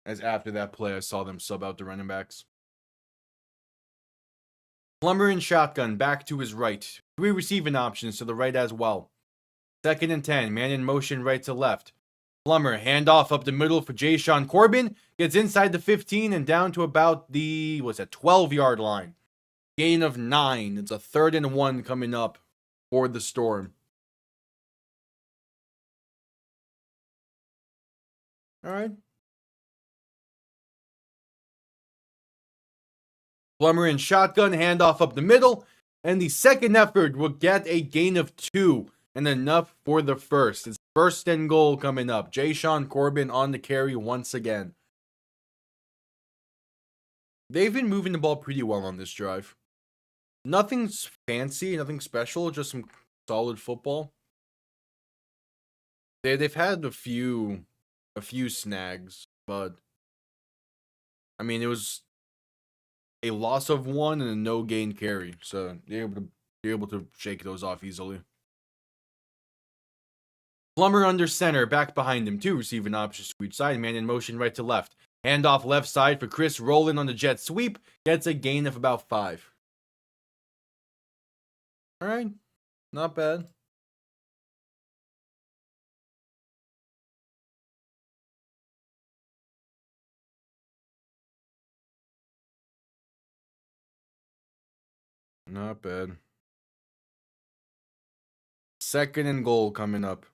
As after that play, I saw them sub out the running backs. Plummer in shotgun, back to his right. 3 receiving options to the right as well. 2nd and 10, man in motion right to left. Plummer, handoff up the middle for Jayshawn Corbin. Gets inside the 15 and down to about the, 12-yard line. Gain of 9. It's a 3rd and 1 coming up for the Storm. All right. Plummer in shotgun, handoff up the middle. And the second effort will get a gain of 2. And enough for the first. It's 1st and goal coming up. Jayshawn Corbin on the carry once again. They've been moving the ball pretty well on this drive. Nothing's fancy, nothing special, just some solid football. They've had a few snags, but I mean, it was a loss of 1 and a no gain carry, so they're able to shake those off easily. Plummer under center, back behind him. 2 receiving options to each side. Man in motion right to left. Handoff left side for Chris Rowland on the jet sweep. Gets a gain of about 5. All right. Not bad. Not bad. 2nd and goal coming up.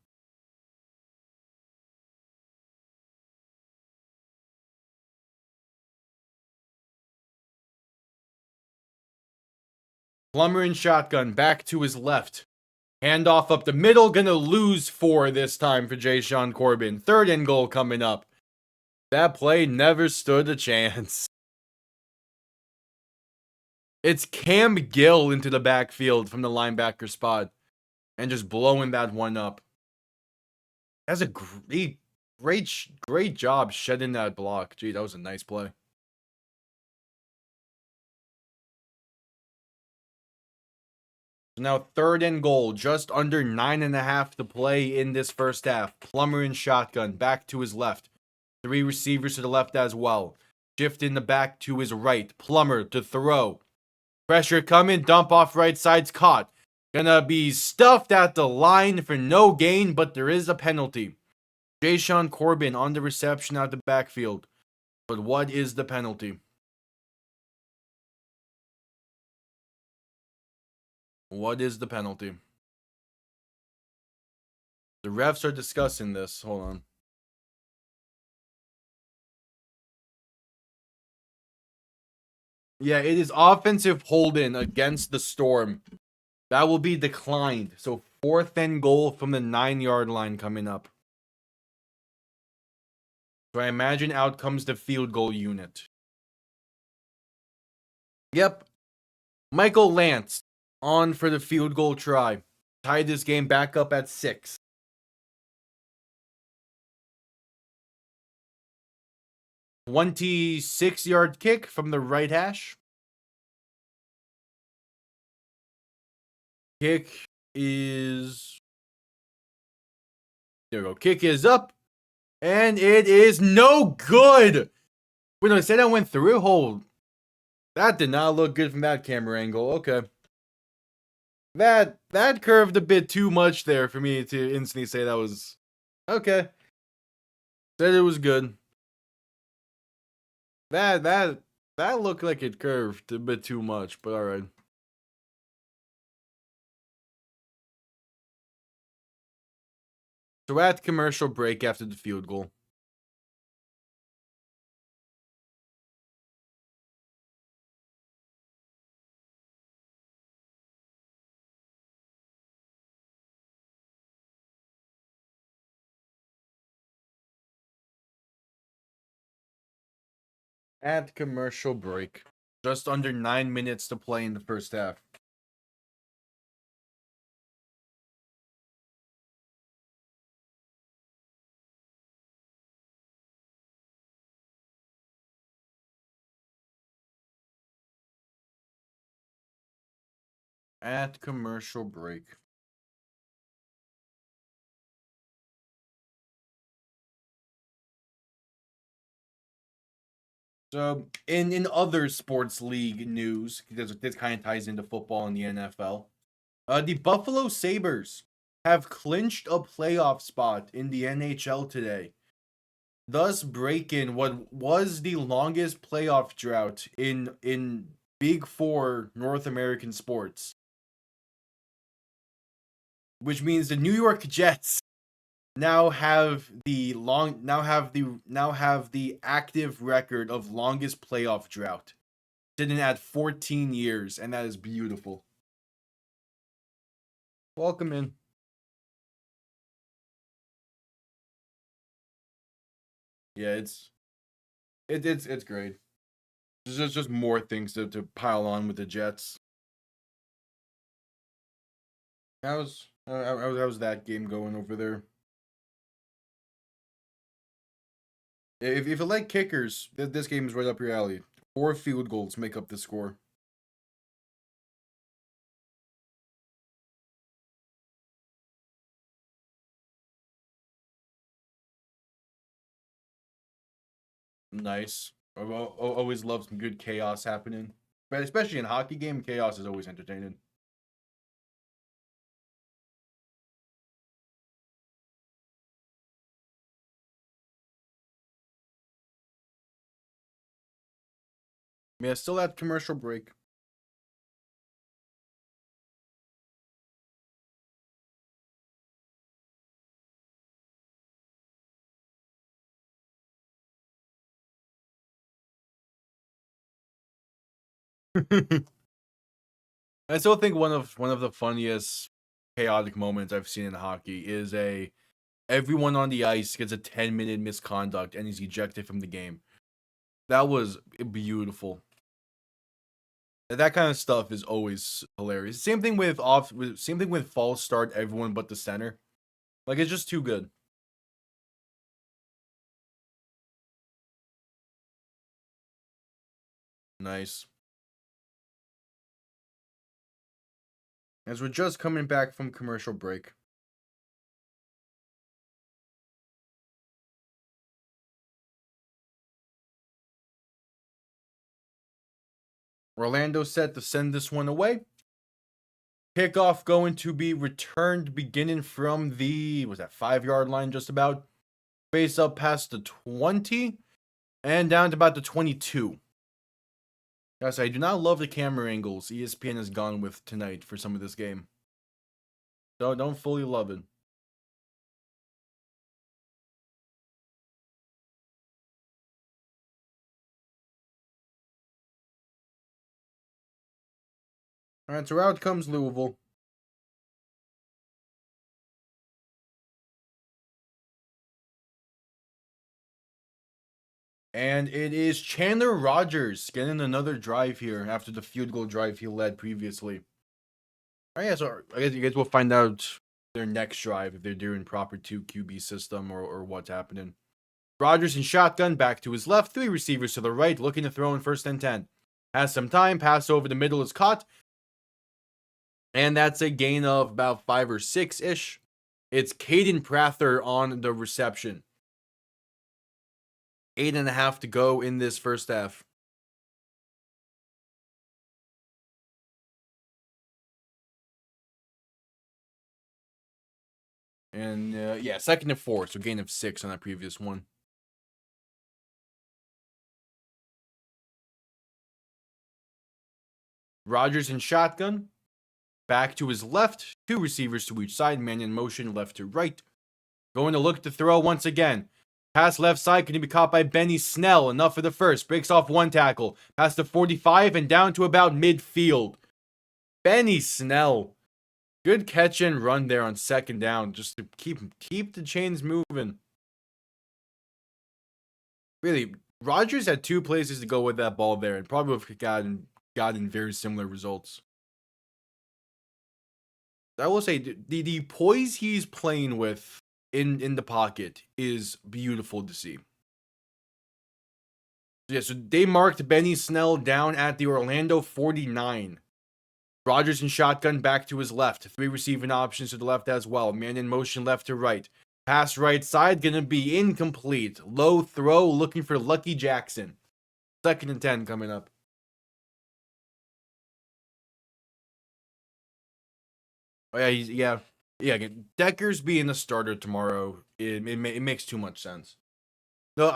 Plummer in shotgun, back to his left. Handoff up the middle, gonna lose 4 this time for Jayshawn Corbin. 3rd and goal coming up. That play never stood a chance. It's Cam Gill into the backfield from the linebacker spot. And just blowing that one up. That's a great job shedding that block. Gee, that was a nice play. Now 3rd and goal, just under 9.5 to play in this first half. Plummer in shotgun, back to his left. 3 receivers to the left as well. Shift in the back to his right. Plummer to throw. Pressure coming, dump off right side's caught. Gonna be stuffed at the line for no gain, but there is a penalty. Jayshawn Corbin on the reception out the backfield. But what is the penalty? What is the penalty? The refs are discussing this. Hold on. Yeah, it is offensive hold-in against the Storm. That will be declined. So 4th and goal from the 9-yard line coming up. So I imagine out comes the field goal unit. Yep. Michael Lance on for the field goal try. Tied this game back up at 6. "26-yard kick from the right hash. Kick is... There we go. Kick is up. And it is no good. Wait, no, I said that went through? Hold. That did not look good from that camera angle. Okay. That curved a bit too much there for me to instantly say that was... Okay. Said it was good. That looked like it curved a bit too much, but alright. So we're at commercial break after the field goal. At commercial break. Just under 9 minutes to play in the first half. At commercial break. So, in other sports league news, because this kind of ties into football and the NFL, the Buffalo Sabres have clinched a playoff spot in the NHL today, thus breaking what was the longest playoff drought in Big Four North American sports. Which means the New York Jets now have the active record of longest playoff drought, sitting at 14 years, and that is beautiful. Welcome in. Yeah, it's great. There's just more things to pile on with the Jets. How's that game going over there? If you like kickers, this game is right up your alley. 4 field goals make up the score. Nice. I always love some good chaos happening. But especially in a hockey game, chaos is always entertaining. Yeah, still at commercial break. I still think one of the funniest chaotic moments I've seen in hockey is everyone on the ice gets a 10-minute misconduct and is ejected from the game. That was beautiful. That kind of stuff is always hilarious. Same thing with false start everyone but the center. Like, it's just too good. Nice. as we're just coming back from commercial break. Orlando set to send this one away. Kickoff going to be returned beginning from the, was that 5-yard line just about? Face up past the 20 and down to about the 22. Guys, I do not love the camera angles ESPN has gone with tonight for some of this game. So don't fully love it. All right, so out comes Louisville. And it is Chandler Rogers getting another drive here after the field goal drive he led previously. All right, so I guess you guys will find out their next drive if they're doing proper 2 QB system or what's happening. Rogers in shotgun, back to his left, 3 receivers to the right, looking to throw in 1st and 10. Has some time, pass over the middle is caught. And that's a gain of about 5 or 6-ish. It's Caden Prather on the reception. 8.5 to go in this first half. And yeah, 2nd and 4, so gain of 6 on that previous one. Rogers in shotgun. Back to his left. 2 receivers to each side. Man in motion, left to right. Going to look to throw once again. Pass left side, going to be caught by Benny Snell. Enough for the first. Breaks off 1 tackle. Past the 45 and down to about midfield. Benny Snell. Good catch and run there on 2nd down. Just to keep the chains moving. Really, Rodgers had 2 places to go with that ball there and probably would have gotten very similar results. I will say the poise he's playing with in the pocket is beautiful to see. Yeah, so they marked Benny Snell down at the Orlando 49. Rogers in shotgun, back to his left. 3 receiving options to the left as well. Man in motion, left to right. Pass right side, gonna be incomplete. Low throw, looking for Lucky Jackson. 2nd and 10 coming up. Oh yeah, Decker's being the starter tomorrow. It makes too much sense. No,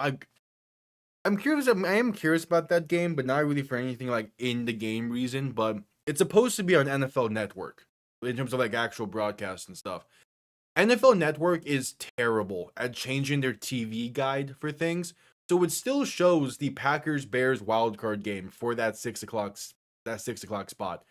I'm curious. I am curious about that game, but not really for anything like in the game reason. But it's supposed to be on NFL Network in terms of like actual broadcast and stuff. NFL Network is terrible at changing their TV guide for things, so it still shows the Packers Bears wildcard game for that 6 o'clock spot.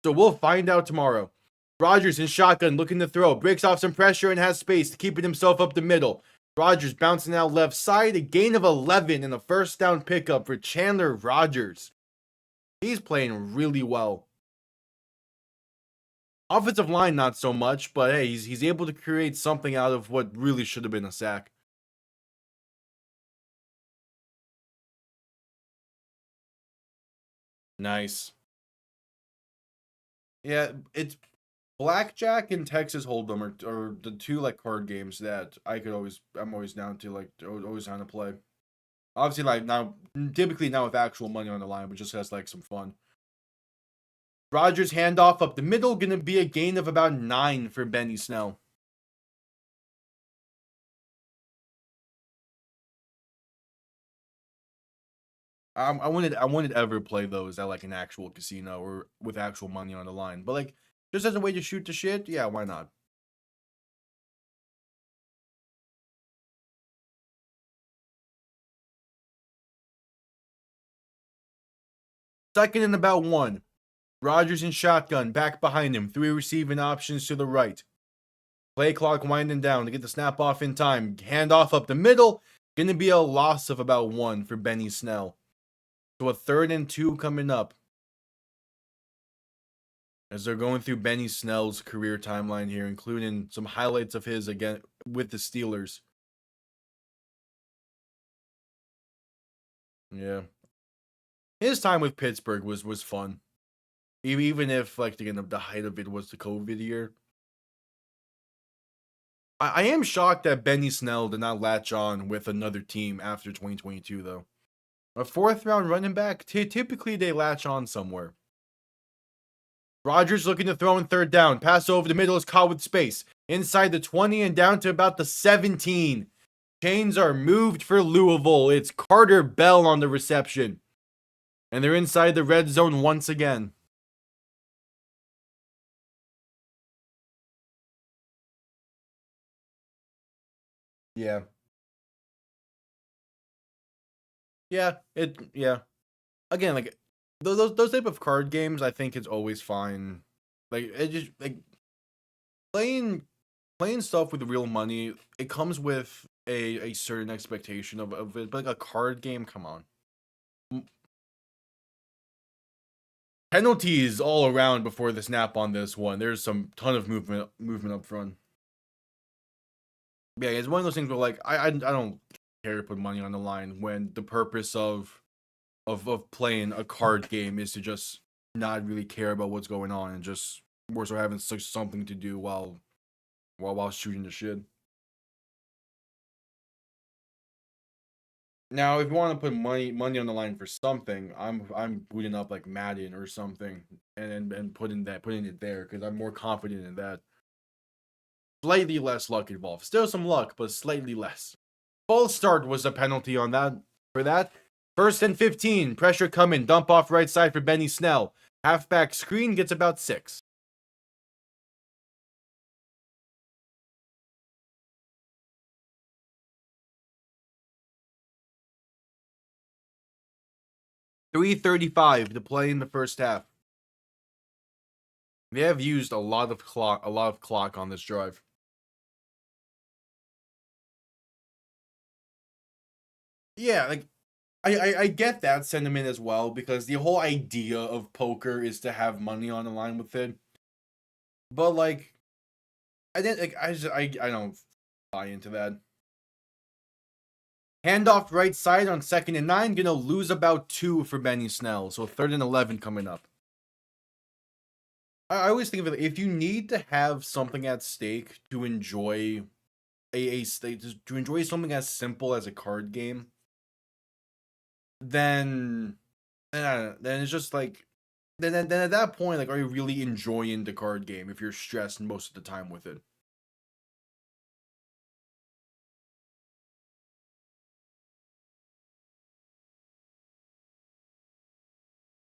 So we'll find out tomorrow. Rodgers in shotgun, looking to throw, breaks off some pressure and has space, keeping himself up the middle. Rodgers bouncing out left side, a gain of 11 in the 1st down pickup for Chandler Rogers. He's playing really well. Offensive line, not so much, but hey, he's able to create something out of what really should have been a sack. Nice. Yeah, it's Blackjack and Texas Hold'em are the 2 like card games that I'm always down to, like always down to play. Obviously, like now, typically now with actual money on the line, but just has like some fun. Rogers handoff up the middle, gonna be a gain of about 9 for Benny Snell. I wanted to ever play those at like an actual casino or with actual money on the line, but like just as a way to shoot the shit, yeah, why not? 2nd and about 1. Rogers in shotgun, back behind him, 3 receiving options to the right. Play clock winding down to get the snap off in time. Handoff up the middle, gonna be a loss of about 1 for Benny Snell. So a 3rd and 2 coming up. As they're going through Benny Snell's career timeline here, including some highlights of his again with the Steelers. Yeah. His time with Pittsburgh was fun. Even if, like, again, the height of it was the COVID year. I am shocked that Benny Snell did not latch on with another team after 2022, though. A fourth round running back, typically they latch on somewhere. Rodgers looking to throw in third down. Pass over the middle is caught with space. Inside the 20 and down to about the 17. Chains are moved for Louisville. It's Carter Bell on the reception. And they're inside the red zone once again. Yeah. Yeah. Again, like those type of card games, I think it's always fine. Like it just like playing stuff with real money, it comes with a certain expectation of it. But like a card game, come on. Penalties all around before the snap on this one. There's some ton of movement up front. Yeah, it's one of those things where like I don't care to put money on the line when the purpose of playing a card game is to just not really care about what's going on and just more so having something to do while shooting the shit. Now, if you want to put money on the line for something, I'm booting up like Madden or something and putting it there because I'm more confident in that. Slightly less luck involved. Still some luck, but slightly less. False start was a penalty on that for that. 1st and 15. Pressure coming. Dump off right side for Benny Snell. Halfback screen gets about 6. .335 to play in the first half. They have used a lot of clock on this drive. Yeah, like I get that sentiment as well because the whole idea of poker is to have money on the line with it. But like I don't buy into that. Handoff right side on 2nd and 9, gonna lose about 2 for Benny Snell. So 3rd and 11 coming up. I always think of it, if you need to have something at stake to enjoy to enjoy something as simple as a card game, then it's just like then at that point, like, are you really enjoying the card game if you're stressed most of the time with it?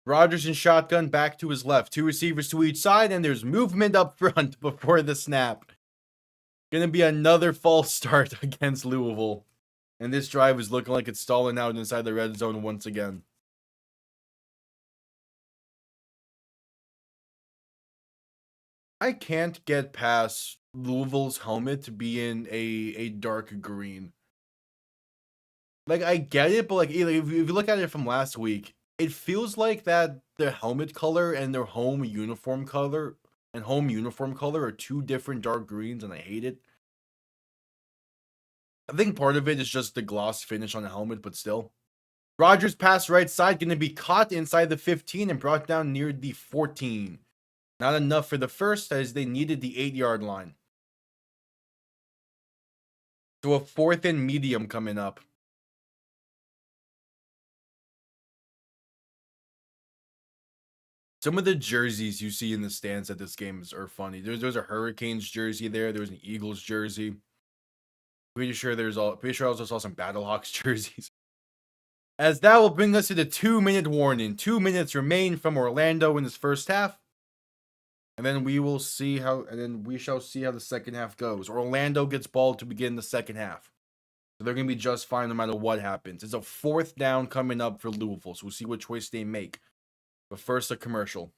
Rodgers in shotgun, back to his left. 2 receivers to each side, and there's movement up front before the snap. Gonna be another false start against Louisville. And this drive is looking like it's stalling out inside the red zone once again. I can't get past Louisville's helmet being a dark green. Like, I get it, but like if you look at it from last week, it feels like that their helmet color and their home uniform color are 2 different dark greens, and I hate it. I think part of it is just the gloss finish on the helmet, but still. Rodgers pass right side, going to be caught inside the 15 and brought down near the 14. Not enough for the first, as they needed the 8-yard line. So a 4th and medium coming up. Some of the jerseys you see in the stands at this game are funny. There's a Hurricanes jersey there. There's an Eagles jersey. Pretty sure I also saw some Battlehawks jerseys. As that will bring us to the 2-minute warning. 2 minutes remain from Orlando in this first half. And then we shall see how the second half goes. Orlando gets ball to begin the second half. So they're going to be just fine no matter what happens. It's a 4th down coming up for Louisville. So we'll see what choice they make. But first, a commercial.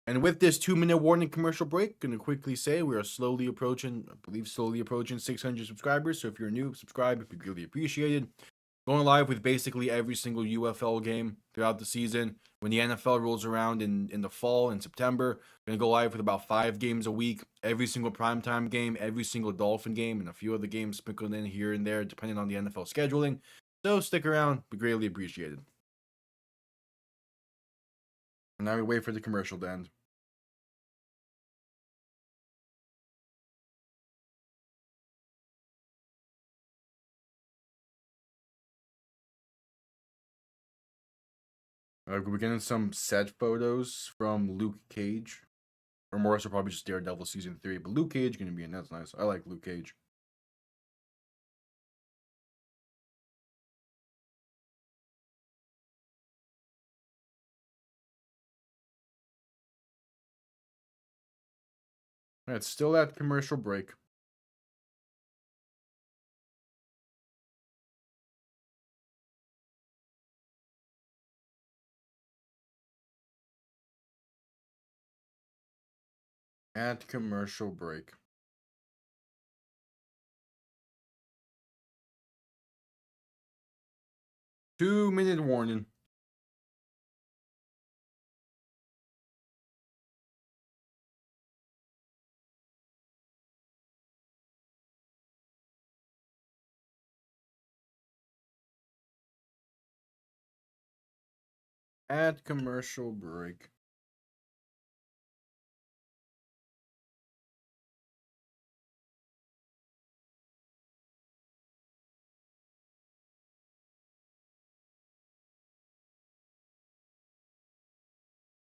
And with this 2-minute warning commercial break, going to quickly say we are slowly approaching 600 subscribers. So if you're new, subscribe. It'd be really appreciated. Going live with basically every single UFL game throughout the season. when the NFL rolls around in the fall in September. Gonna go live with about 5 games a week, every single primetime game, every single Dolphin game, and a few other games sprinkled in here and there, depending on the NFL scheduling. So stick around, be greatly appreciated. And now we wait for the commercial to end. We're getting some set photos from Luke Cage. Or more so probably just Daredevil Season 3. But Luke Cage gonna be in. That's nice. I like Luke Cage. Alright, still that commercial break. At commercial break. Two-minute warning. At commercial break.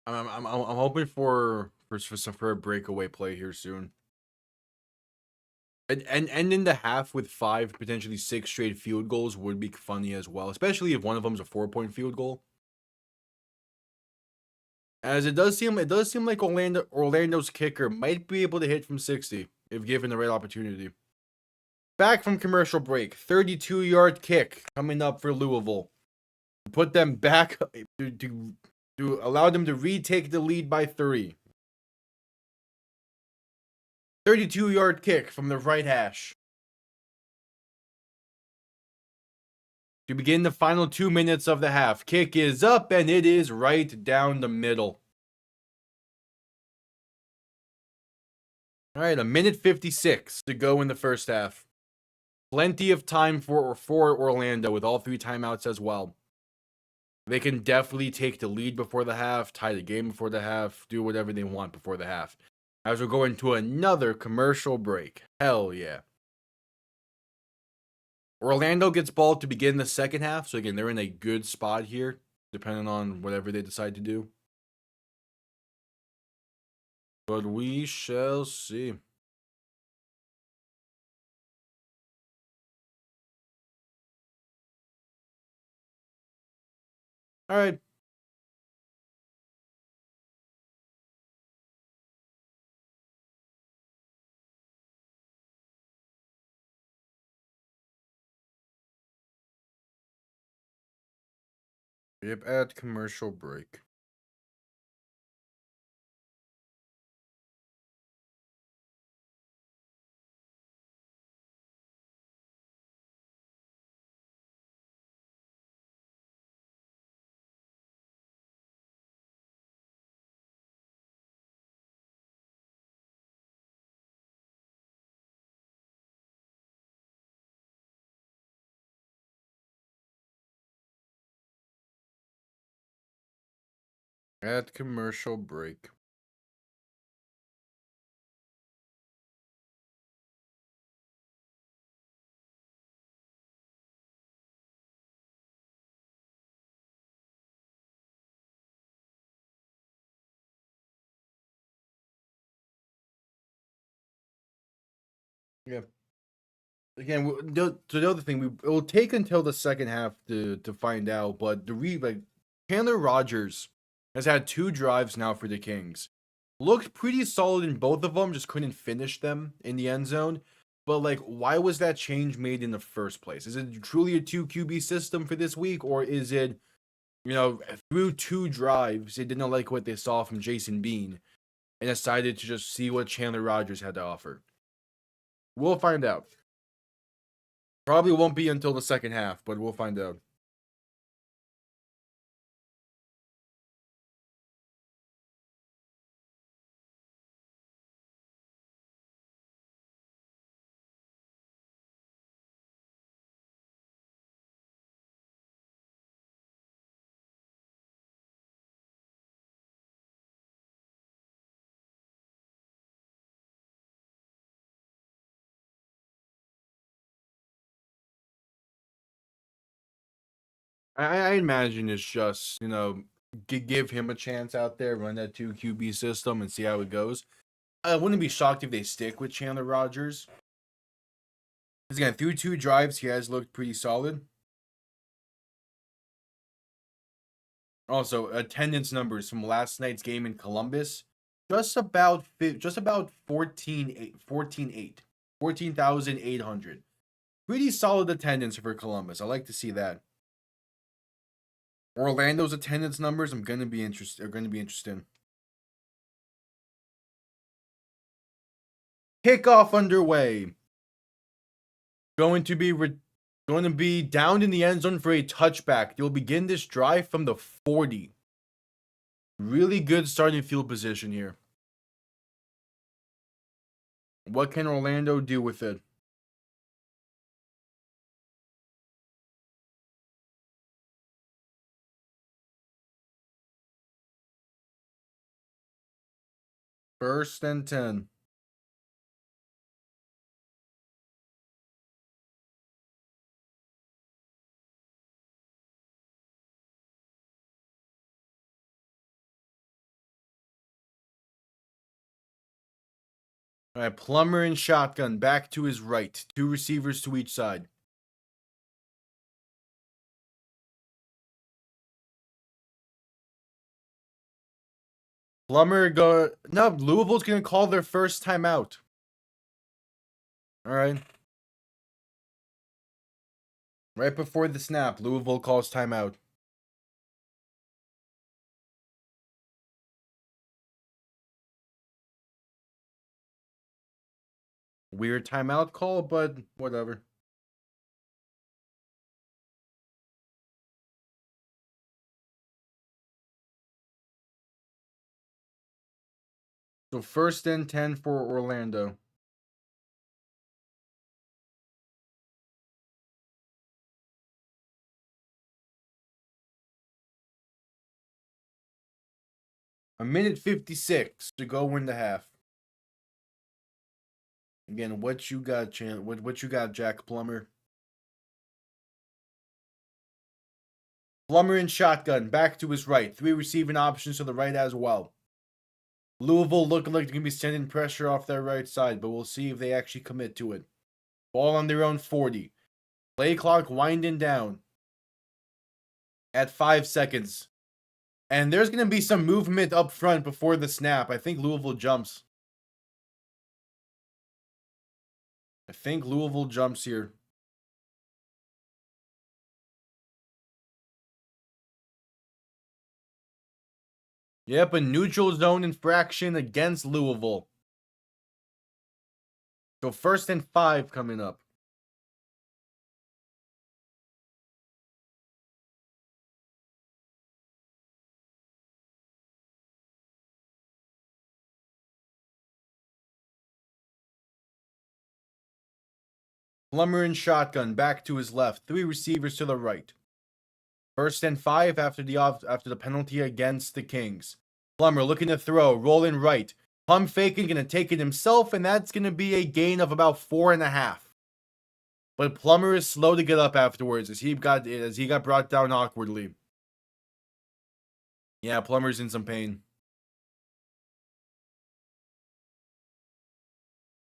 I'm hoping for a breakaway play here soon. And ending the half with 5, potentially 6 straight field goals would be funny as well, especially if one of them's a 4-point field goal. As it does seem like Orlando's kicker might be able to hit from 60 if given the right opportunity. Back from commercial break, 32-yard kick coming up for Louisville. Put them back to allow them to retake the lead by 3. 32-yard kick from the right hash. To begin the final 2 minutes of the half. Kick is up and it is right down the middle. All right, 1:56 to go in the first half. Plenty of time for Orlando with all 3 timeouts as well. They can definitely take the lead before the half, tie the game before the half, do whatever they want before the half. As we're going to another commercial break. Hell yeah. Orlando gets ball to begin the second half. So again, they're in a good spot here, depending on whatever they decide to do. But we shall see. All right. Yep, at commercial break. At commercial break. Yeah. Again, so the other thing, it will take until the second half to find out. But Chandler Rogers has had 2 drives now for the Kings. Looked pretty solid in both of them, just couldn't finish them in the end zone. But like, why was that change made in the first place? Is it truly a 2 QB system for this week, or is it, through 2 drives, they didn't like what they saw from Jason Bean and decided to just see what Chandler Rogers had to offer? We'll find out. Probably won't be until the second half, but we'll find out. I imagine it's just, give him a chance out there, run that 2 QB system and see how it goes. I wouldn't be shocked if they stick with Chandler Rogers. Because again, through 2 drives, he has looked pretty solid. Also, attendance numbers from last night's game in Columbus, just about 14,800. Pretty solid attendance for Columbus. I like to see that. Orlando's attendance numbers, I'm going to be interested. Kickoff underway. Going to be down in the end zone for a touchback. They'll begin this drive from the 40. Really good starting field position here. What can Orlando do with it? First and 10. All right, Plummer in shotgun, back to his right. 2 receivers to each side. No, Louisville's going to call their first timeout. All right. Right before the snap, Louisville calls timeout. Weird timeout call, but whatever. So first and 10 for Orlando. A minute 56 to go in the half. Again, what you got, what you got, Jack Plummer? Plummer in shotgun, back to his right. 3 receiving options to the right as well. Louisville looking like they're going to be sending pressure off their right side, but we'll see if they actually commit to it. Ball on their own 40. Play clock winding down at 5 seconds. And there's going to be some movement up front before the snap. I think Louisville jumps. Here. Yep, a neutral zone infraction against Louisville. So first and 5 coming up. Plummer in shotgun, back to his left. 3 receivers to the right. First and 5 after the penalty against the Kings. Plummer looking to throw, rolling right. Pump faking, gonna take it himself, and that's gonna be a gain of about 4.5. But Plummer is slow to get up afterwards as he got brought down awkwardly. Yeah, Plummer's in some pain.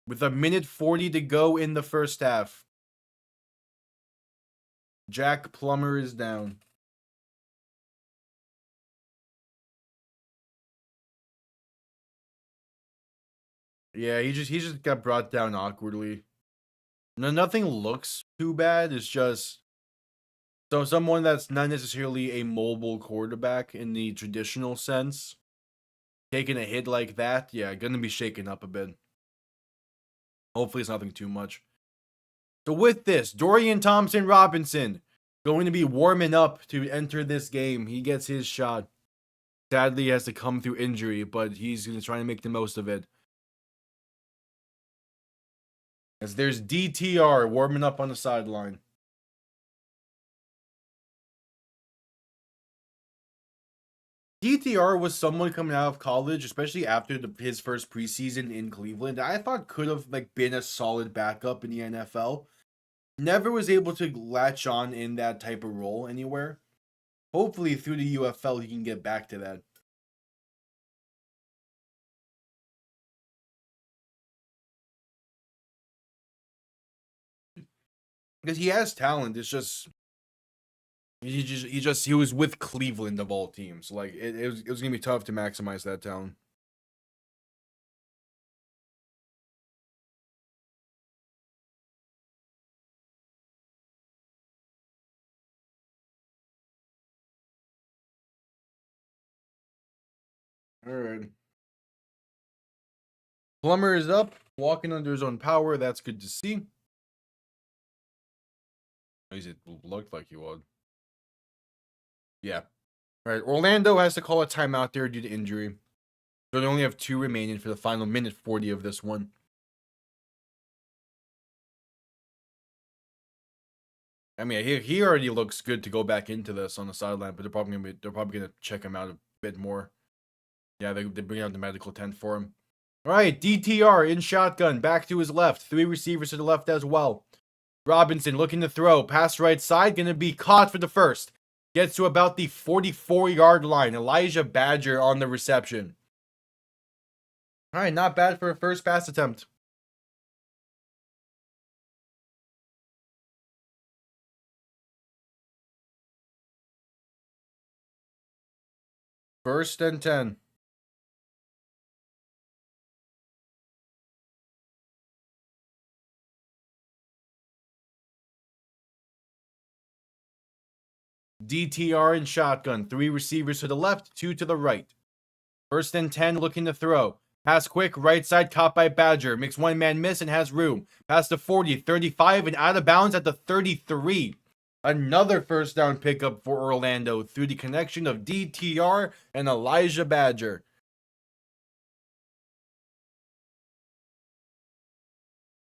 With a minute 40 to go in the first half. Jack Plummer is down. Yeah, he just got brought down awkwardly. No, nothing looks too bad. It's just someone that's not necessarily a mobile quarterback in the traditional sense, taking a hit like that, yeah, gonna be shaken up a bit. Hopefully it's nothing too much. So with this, Dorian Thompson-Robinson going to be warming up to enter this game. He gets his shot. Sadly, he has to come through injury, but he's going to try and make the most of it. As there's DTR warming up on the sideline. DTR was someone coming out of college, especially after his first preseason in Cleveland, I thought could have been a solid backup in the NFL. Never was able to latch on in that type of role anywhere. Hopefully through the UFL he can get back to that. Because he has talent. It's just he was with Cleveland of all teams. Like it was gonna be tough to maximize that talent. All right. Plummer is up, walking under his own power. That's good to see. At least it looked like he would. Yeah. All right. Orlando has to call a timeout there due to injury. So they only have 2 remaining for the final minute 40 of this one. I mean, he already looks good to go back into this on the sideline, but they're probably gonna check him out a bit more. Yeah, they bring out the medical tent for him. All right, DTR in shotgun, back to his left. 3 receivers to the left as well. Robinson looking to throw, pass right side, gonna be caught for the first. Gets to about the 44-yard line. Elijah Badger on the reception. All right, not bad for a first pass attempt. First and 10. DTR in shotgun. 3 receivers to the left, 2 to the right. First and 10, looking to throw. Pass quick, right side caught by Badger. Makes one man miss and has room. Pass to 40, 35, and out of bounds at the 33. Another first down pickup for Orlando through the connection of DTR and Elijah Badger.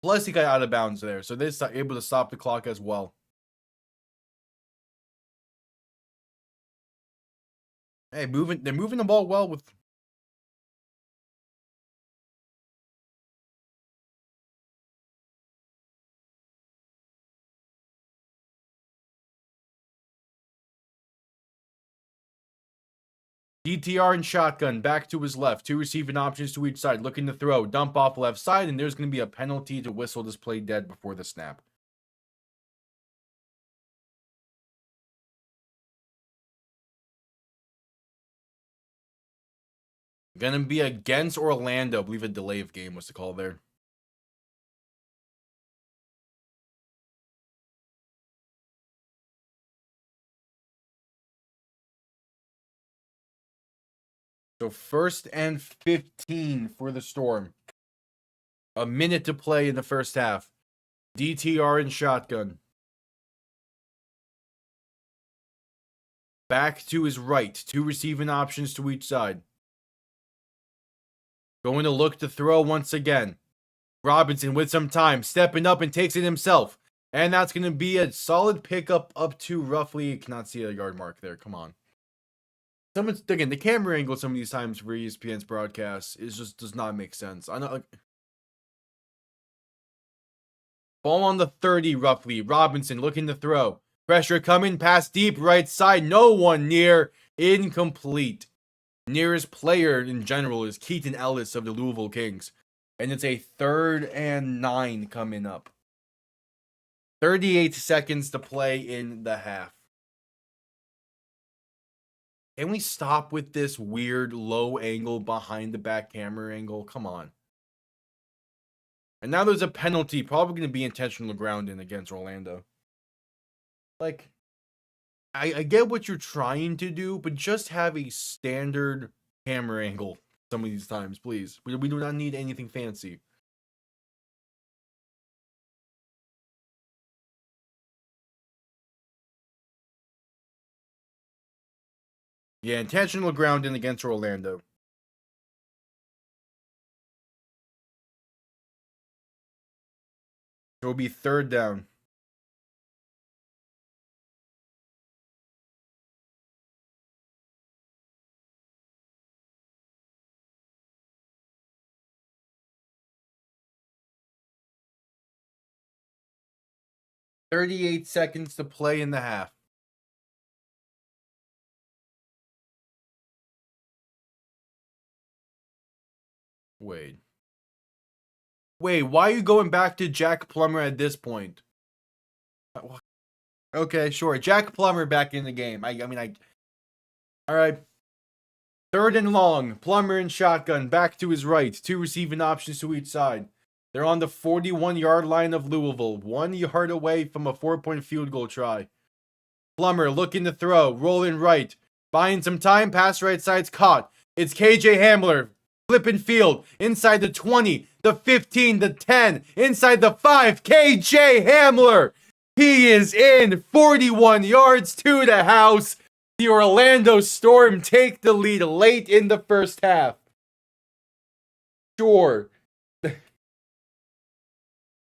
Plus, he got out of bounds there, so they're able to stop the clock as well. Hey, they're moving the ball well with. DTR and shotgun back to his left. 2 receiving options to each side. Looking to throw. Dump off left side, and there's going to be a penalty to whistle this play dead before the snap. Gonna be against Orlando. I believe a delay of game was the call there. So first and 15 for the Storm. A minute to play in the first half. DTR in shotgun. Back to his right. 2 receiving options to each side. Going to look to throw once again. Robinson with some time. Stepping up and takes it himself. And that's going to be a solid pickup up to roughly, cannot see a yard mark there. Come on. Again, the camera angle some of these times for ESPN's broadcast does not make sense. I know. Ball on the 30 roughly. Robinson looking to throw. Pressure coming, pass deep, right side. No one near. Incomplete. Nearest player in general is Keaton Ellis of the Louisville Kings. And it's a 3rd and 9 coming up. 38 seconds to play in the half. Can we stop with this weird low angle behind the back camera angle? Come on. And now there's a penalty, probably going to be intentional grounding against Orlando. Like, I get what you're trying to do, but just have a standard camera angle some of these times, please. We do not need anything fancy. Yeah, intentional grounding against Orlando. It will be 3rd down. $38 seconds to play in the half. Wait. Wait, why are you going back to Jack Plummer at this point? Okay, sure. Jack Plummer back in the game. All right. 3rd and long. Plummer in shotgun. Back to his right. 2 receiving options to each side. They're on the 41-yard line of Louisville. 1 yard away from a 4-point field goal try. Plummer looking to throw. Rolling right. Buying some time. Pass right side's caught. It's KJ Hamler. Flipping field. Inside the 20. The 15. The 10. Inside the 5. KJ Hamler. He is in. 41 yards to the house. The Orlando Storm take the lead late in the first half. Sure.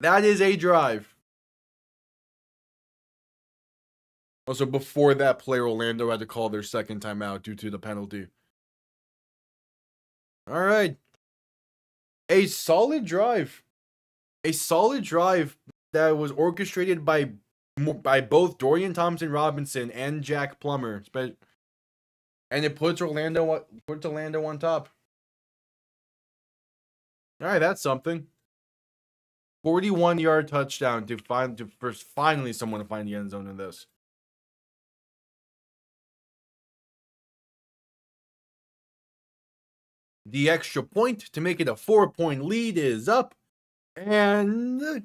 That is a drive. Also, before that play, Orlando had to call their second timeout due to the penalty. All right. A solid drive. A solid drive that was orchestrated by both Dorian Thompson-Robinson and Jack Plummer. And it puts Orlando on top. All right, that's something. 41-yard touchdown to finally someone to find the end zone in this. The extra point to make it a 4-point lead is up. And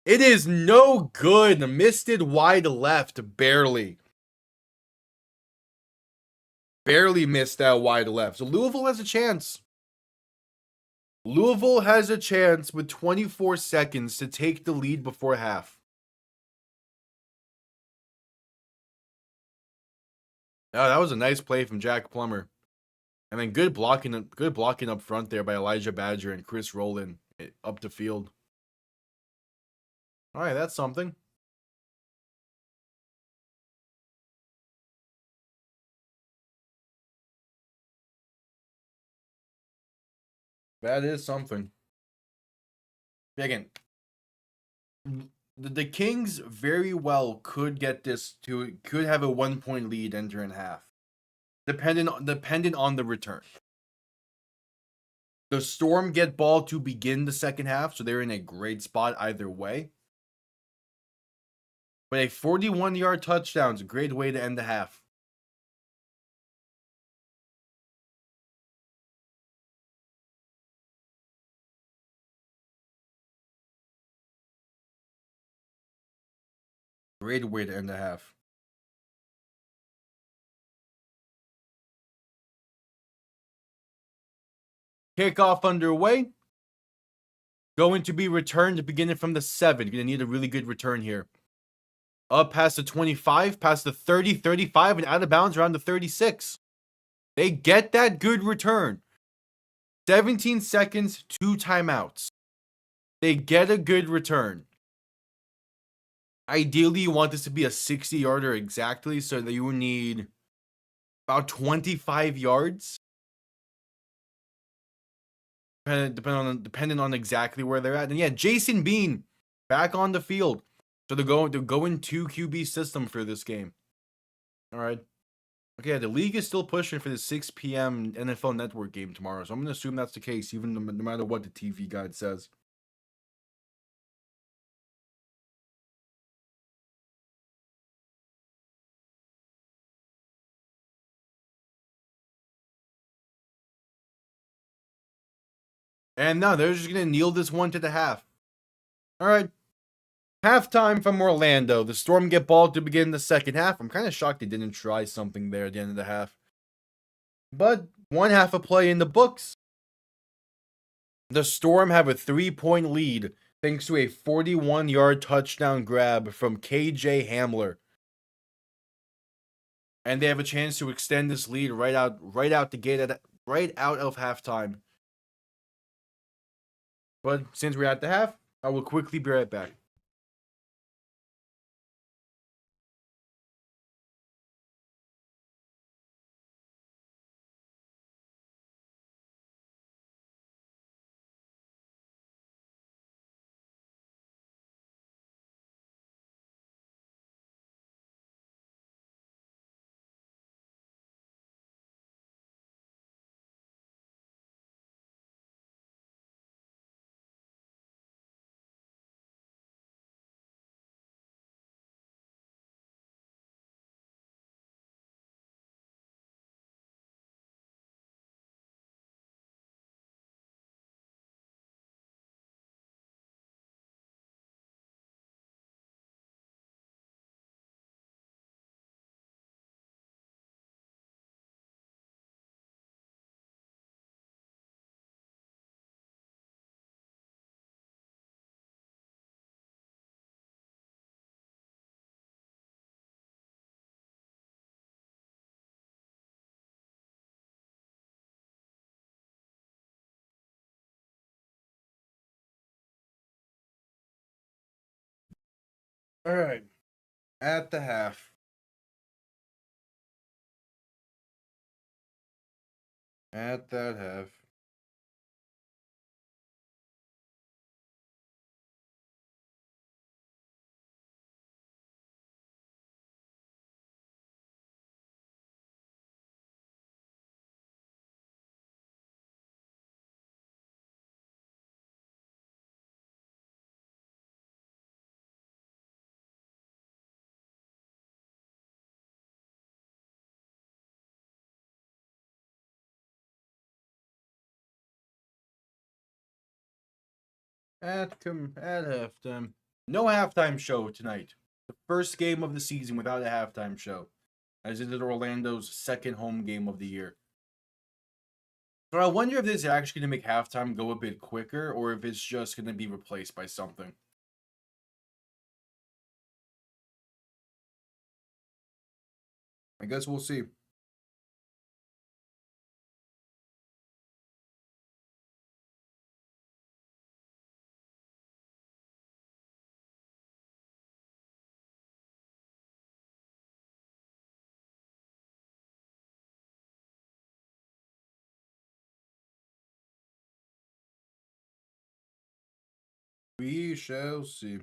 it is no good. Missed it wide left, barely. Barely missed that wide left. So Louisville has a chance. Louisville has a chance with 24 seconds to take the lead before half. Oh, that was a nice play from Jack Plummer. And then good blocking up front there by Elijah Badger and Chris Rowland up the field. All right, that's something. That is something. Again, the Kings very well could get this could have a 1-point lead entering half, dependent on the return. The Storm get ball to begin the second half, so they're in a great spot either way. But a 41-yard touchdown is a great way to end the half. Great way to end the half. Kickoff underway. Going to be returned beginning from the 7. You're going to need a really good return here. Up past the 25, past the 30, 35, and out of bounds around the 36. They get that good return. 17 seconds, 2 timeouts. They get a good return. Ideally, you want this to be a 60-yarder exactly, so that you would need about 25 yards. Depending on exactly where they're at. And yeah, Jason Bean back on the field. So they're going 2 QB system for this game. All right. Okay, the league is still pushing for the 6 p.m. NFL Network game tomorrow. So I'm going to assume that's the case, even no matter what the TV guide says. And no, they're just going to kneel this one to the half. All right. Halftime from Orlando. The Storm get ball to begin the second half. I'm kind of shocked they didn't try something there at the end of the half. But 1 half a play in the books. The Storm have a 3-point lead thanks to a 41-yard touchdown grab from KJ Hamler. And they have a chance to extend this lead right out the gate right out of halftime. But since we're at the half, I will quickly be right back. All right. At the half. At that half. At halftime. No halftime show tonight. The first game of the season without a halftime show, as it is Orlando's second home game of the year. So I wonder if this is actually going to make halftime go a bit quicker, or if it's just going to be replaced by something. I guess we'll see. We shall see.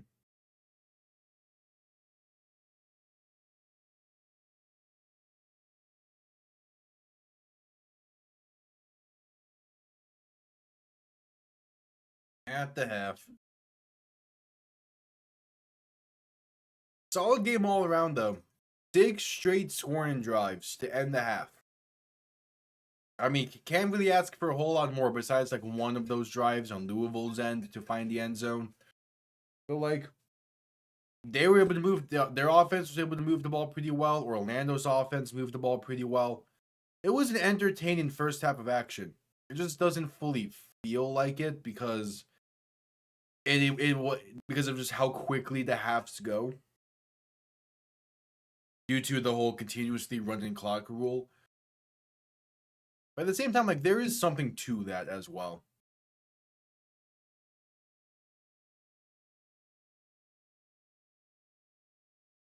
At the half. Solid game all around, though. 6 straight scoring drives to end the half. I mean, can't really ask for a whole lot more besides like one of those drives on Louisville's end to find the end zone. But like, they were able to move, their offense was able to move the ball pretty well. Orlando's offense moved the ball pretty well. It was an entertaining first half of action. It just doesn't fully feel like it because because of just how quickly the halves go due to the whole continuously running clock rule. But at the same time, like there is something to that as well.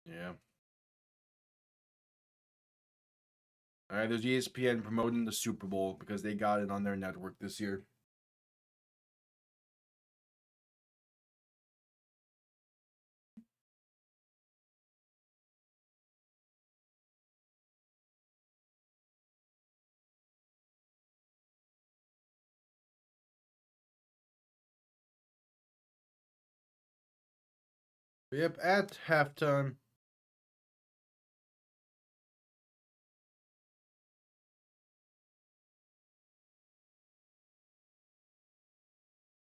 Yeah. All right, there's ESPN promoting the Super Bowl because they got it on their network this year. Yep, at halftime.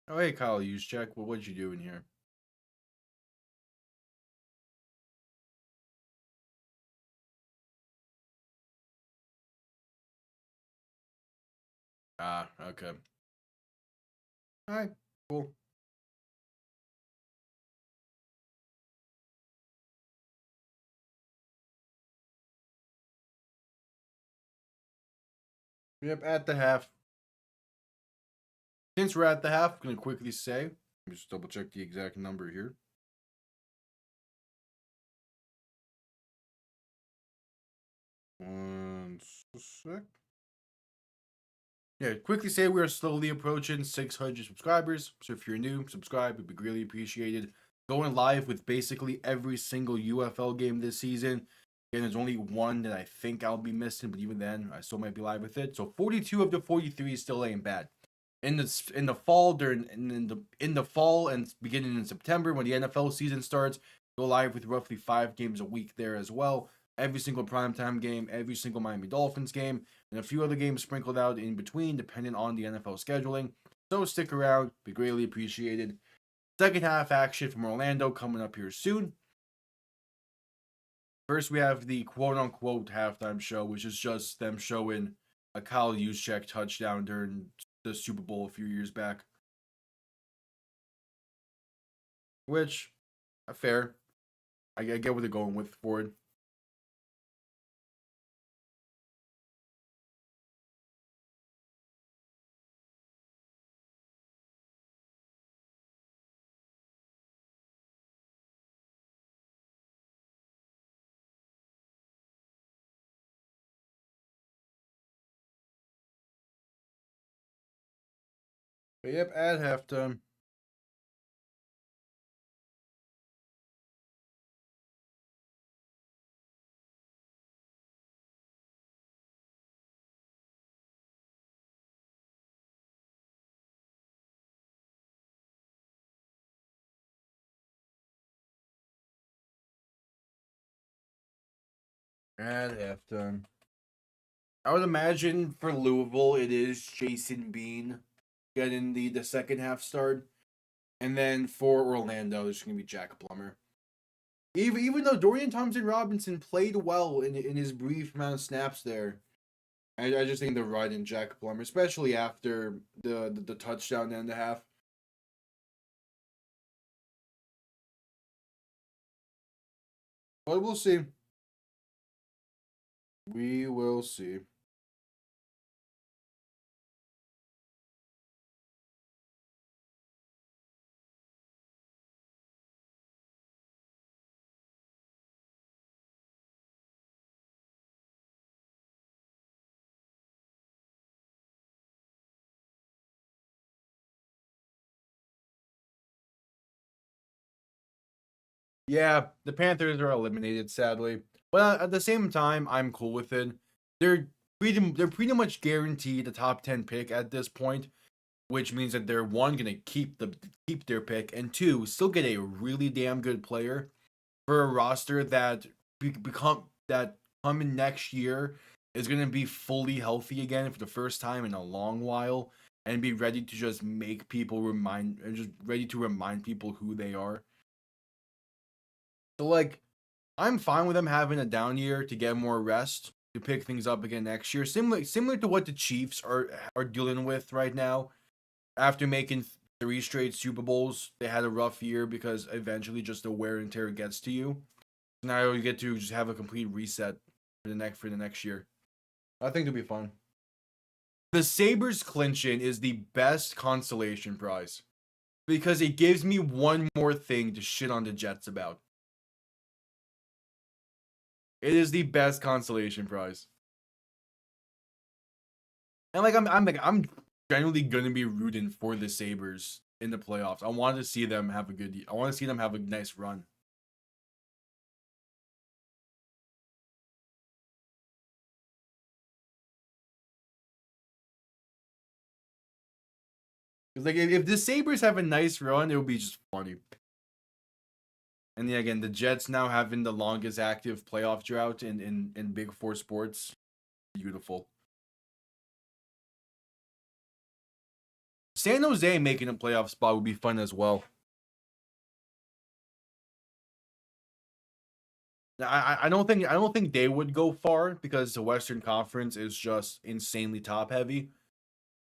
Oh, hey, Kyle Juszczyk. Well, what'd you do in here? Ah, okay. All right, cool. Yep, at the half. Since we're at the half, I'm going to quickly say, let me just double check the exact number here. One sec. Yeah, quickly say we are slowly approaching 600 subscribers. So if you're new, subscribe. It'd be greatly appreciated. Going live with basically every single UFL game this season. Again, there's only one that I think I'll be missing, but even then, I still might be live with it. So 42 of the 43 still ain't bad. In the fall during in the fall and beginning in September when the NFL season starts, go live with roughly 5 games a week there as well. Every single primetime game, every single Miami Dolphins game, and a few other games sprinkled out in between, depending on the NFL scheduling. So stick around, be greatly appreciated. Second half action from Orlando coming up here soon. First, we have the quote unquote halftime show, which is just them showing a Kyle Juszczyk touchdown during the Super Bowl a few years back. Which, fair. I get what they're going with for it. Yep, at halftime. At halftime. I would imagine for Louisville, it is Jason Bean getting the second half start. And then for Orlando, it's going to be Jack Plummer. Even though Dorian Thompson Robinson played well in his brief amount of snaps there, I just think they're right in Jack Plummer, especially after the touchdown and a half. But we'll see. We will see. Yeah, the Panthers are eliminated, sadly. But at the same time, I'm cool with it. They're they're pretty much guaranteed a top 10 pick at this point, which means that they're one gonna keep their pick, and two still get a really damn good player for a roster that become that coming next year is gonna be fully healthy again for the first time in a long while, and be ready to just make people just ready to remind people who they are. So like I'm fine with them having a down year to get more rest to pick things up again next year. Similar to what the Chiefs are dealing with right now. After making three straight Super Bowls, they had a rough year because eventually just the wear and tear gets to you. Now you get to just have a complete reset for the next year. I think it'll be fun. The Sabres clinching is the best consolation prize because it gives me one more thing to shit on the Jets about. It is the best consolation prize. And like I'm generally gonna be rooting for the Sabres in the playoffs. I want to see them have a good. I want to see them have a nice run. Because like if the Sabres have a nice run, it'll be just funny. And then again, the Jets now having the longest active playoff drought in Big Four sports, beautiful. San Jose making a playoff spot would be fun as well. I don't think they would go far because the Western Conference is just insanely top heavy,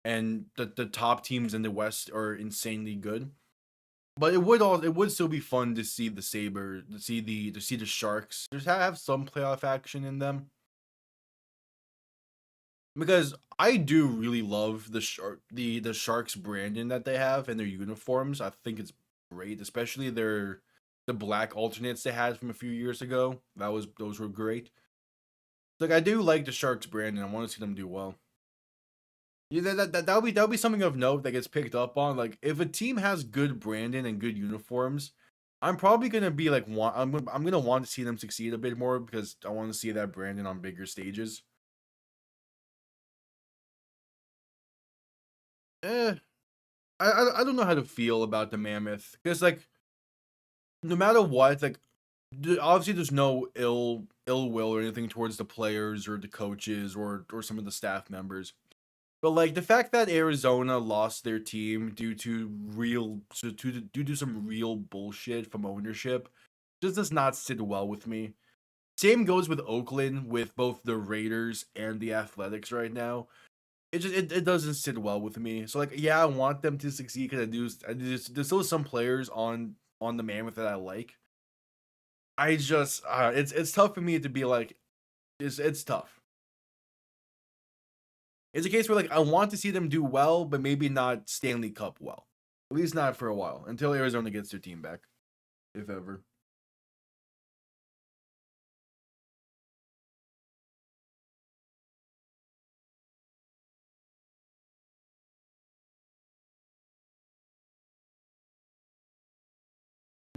and the top teams in the West are insanely good. But it would still be fun to see the Saber, to see the Sharks, just have some playoff action in them. Because I do really love the Sharks branding that they have and their uniforms. I think it's great, especially the black alternates they had from a few years ago. Those were great. Like I do like the Sharks branding. I want to see them do well. Yeah, that'll be something of note that gets picked up on. Like if a team has good branding and good uniforms, I'm probably gonna be like I'm gonna want to see them succeed a bit more because I want to see that branding on bigger stages. Eh, I don't know how to feel about the Mammoth because like no matter what, like obviously there's no ill will or anything towards the players or the coaches or some of the staff members. But like the fact that Arizona lost their team due to some real bullshit from ownership just does not sit well with me. Same goes with Oakland with both the Raiders and the Athletics right now. It doesn't sit well with me. So like yeah, I want them to succeed because there's still some players on the Mammoth that I like. I just it's tough for me to be like it's tough. It's a case where like I want to see them do well, but maybe not Stanley Cup well. At least not for a while until Arizona gets their team back, if ever.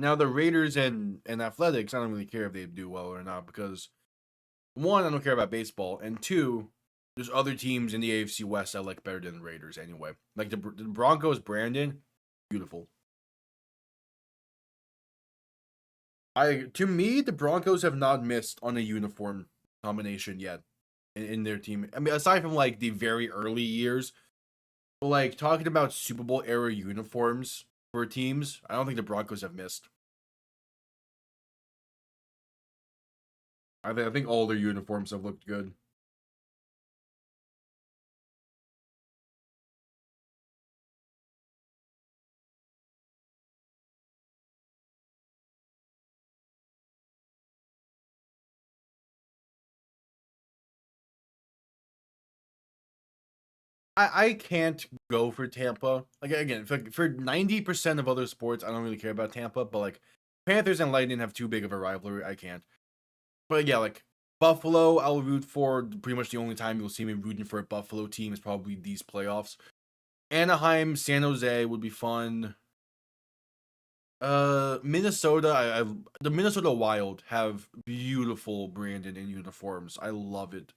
Now the Raiders and Athletics, I don't really care if they do well or not because one, I don't care about baseball, and two, there's other teams in the AFC West I like better than the Raiders anyway. Like the Broncos, Brandon, beautiful. To me, the Broncos have not missed on a uniform combination yet in their team. I mean, aside from like the very early years, but like talking about Super Bowl era uniforms for teams, I don't think the Broncos have missed. I think all their uniforms have looked good. I can't go for Tampa. Like again, for 90% of other sports, I don't really care about Tampa, but like Panthers and Lightning have too big of a rivalry. I can't. But yeah, like Buffalo, I'll root for. Pretty much the only time you'll see me rooting for a Buffalo team is probably these playoffs. Anaheim, San Jose would be fun. Minnesota, the Minnesota Wild have beautiful branded in uniforms. I love it.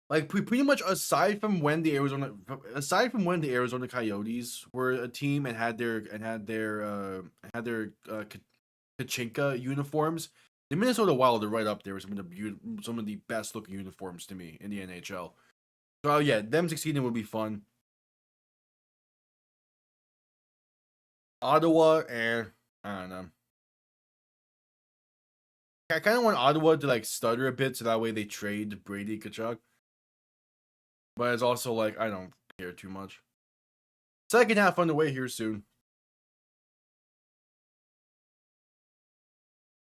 Like pretty much aside from when the Arizona Coyotes were a team and had their Kachinka uniforms, the Minnesota Wild are right up there with some of the best looking uniforms to me in the NHL. So yeah, them succeeding would be fun. Ottawa, I don't know. I kind of want Ottawa to like stutter a bit so that way they trade Brady Kachuk. But it's also like I don't care too much. Second half on the way here soon.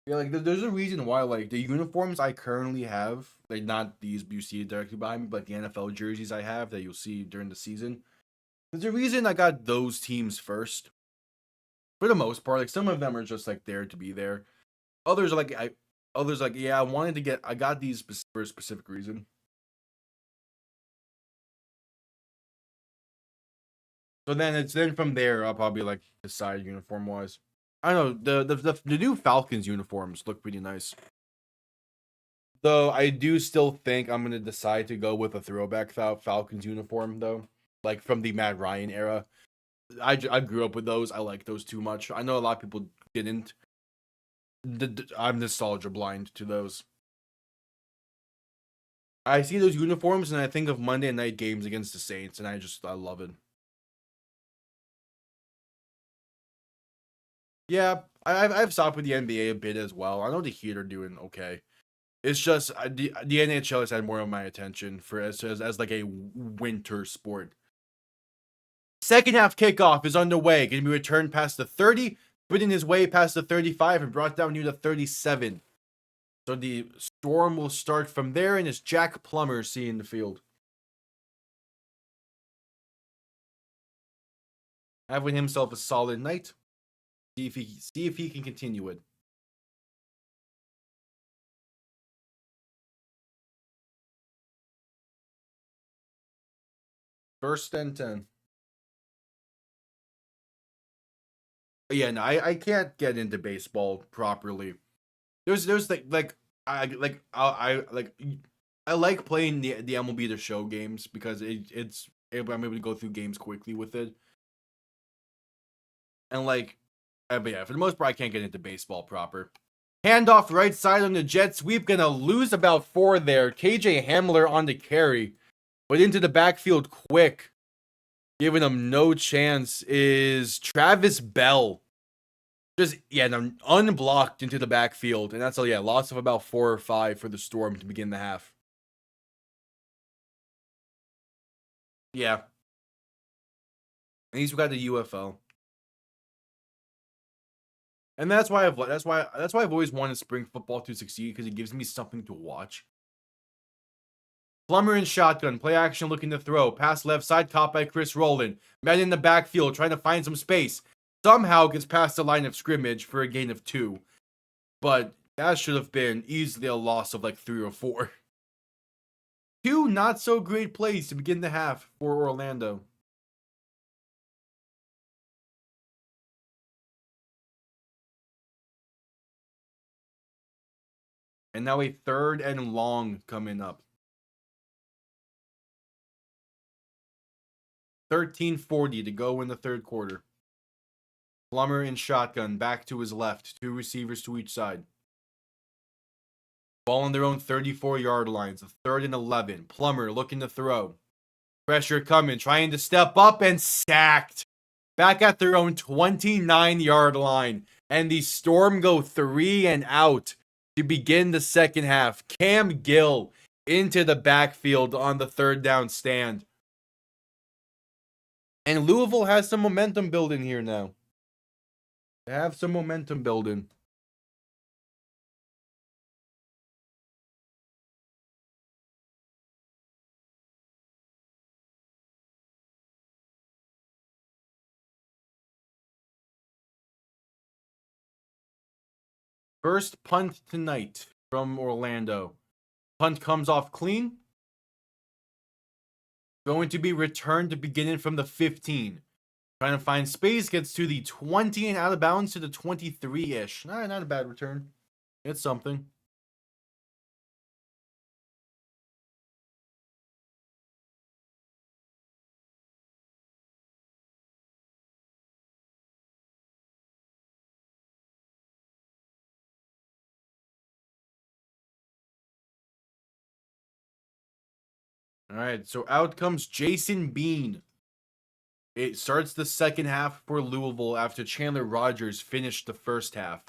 Yeah, like there's a reason why like the uniforms I currently have, like not these you see directly behind me, but the NFL jerseys I have that you'll see during the season. There's a reason I got those teams first. For the most part, like some of them are just like there to be there. Others are like yeah, I got these for a specific reason. So then from there I'll probably like decide uniform wise. I don't know the new Falcons uniforms look pretty nice. Though I do still think I'm gonna decide to go with a throwback Falcons uniform though, like from the Matt Ryan era. I grew up with those. I like those too much. I know a lot of people didn't. I'm nostalgia blind to those. I see those uniforms and I think of Monday night games against the Saints, and I love it. Yeah, I've stopped with the NBA a bit as well. I know the Heat are doing okay. It's just the NHL has had more of my attention for as like a winter sport. Second half kickoff is underway. Going to be returned past the 30, spinning his way past the 35 and brought down near the 37. So the storm will start from there, and it's Jack Plummer seeing the field. Having himself a solid night. See if he can continue it. First and 10. Yeah, no, I can't get into baseball properly. There's like I like playing the MLB The Show games because I'm able to go through games quickly with it. And like, but yeah, for the most part, I can't get into baseball proper. Handoff right side on the jet sweep, gonna lose about 4 there. KJ Hamler on the carry, but into the backfield quick, giving him no chance is Travis Bell. Just unblocked into the backfield, and that's loss of about 4 or 5 for the Storm to begin the half. Yeah, at least we got the UFL. And that's why I've always wanted spring football to succeed because it gives me something to watch. Plummer in shotgun, play action looking to throw, pass left side, caught by Chris Rowland. Man in the backfield trying to find some space. Somehow gets past the line of scrimmage for a gain of 2. But that should have been easily a loss of like 3 or 4. 2 not so great plays to begin the half for Orlando. And now a 3rd and long coming up. 13:40 to go in the 3rd quarter. Plummer in shotgun, back to his left. 2 receivers to each side. Ball on their own 34-yard lines. A 3rd and 11. Plummer looking to throw. Pressure coming, trying to step up and sacked. Back at their own 29-yard line. And the Storm go 3 and out to begin the second half. Cam Gill into the backfield on the 3rd down stand. And Louisville has some momentum building here now. They have some momentum building. First punt tonight from Orlando. Punt comes off clean. Going to be returned to beginning from the 15. Trying to find space, gets to the 20 and out of bounds to the 23-ish. Not a bad return. It's something. All right, so out comes Jason Bean. It starts the second half for Louisville after Chandler Rogers finished the first half.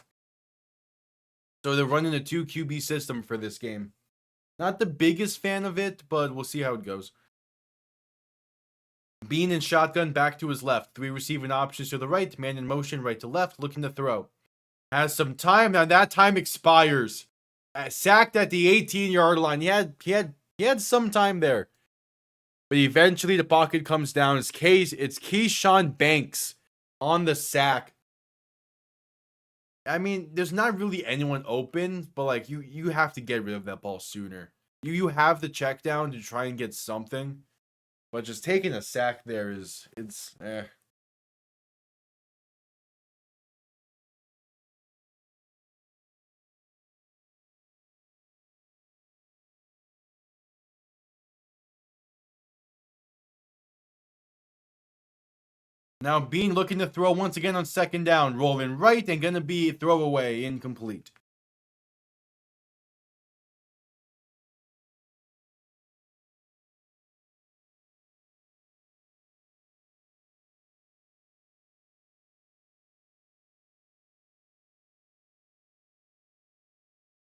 So they're running a 2 QB system for this game. Not the biggest fan of it, but we'll see how it goes. Bean in shotgun, back to his left. 3 receiving options to the right. Man in motion, right to left, looking to throw. Has some time. Now that time expires. Sacked at the 18-yard line. He had some time there. But eventually the pocket comes down. It's Keyshawn Banks on the sack. I mean, there's not really anyone open, but like you have to get rid of that ball sooner. You have the check down to try and get something. But just taking a sack there it's. Now Bean looking to throw once again on second down. Rolling right and going to be throwaway, incomplete.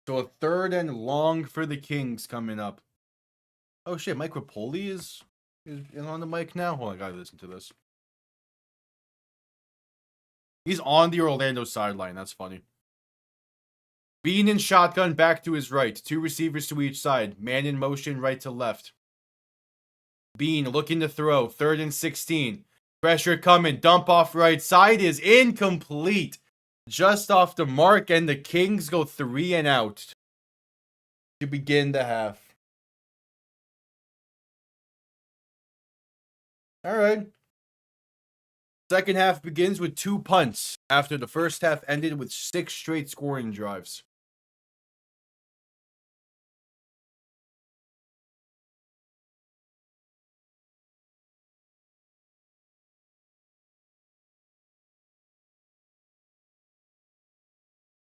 So a 3rd and long for the Kings coming up. Oh shit, Mike Rapoli is on the mic now? Hold on, I gotta listen to this. He's on the Orlando sideline. That's funny. Bean in shotgun, back to his right. 2 receivers to each side. Man in motion, right to left. Bean looking to throw. 3rd and 16. Pressure coming. Dump off right side is incomplete. Just off the mark, and the Kings go 3 and out to begin the half. All right. Second half begins with 2 punts after the first half ended with 6 straight scoring drives.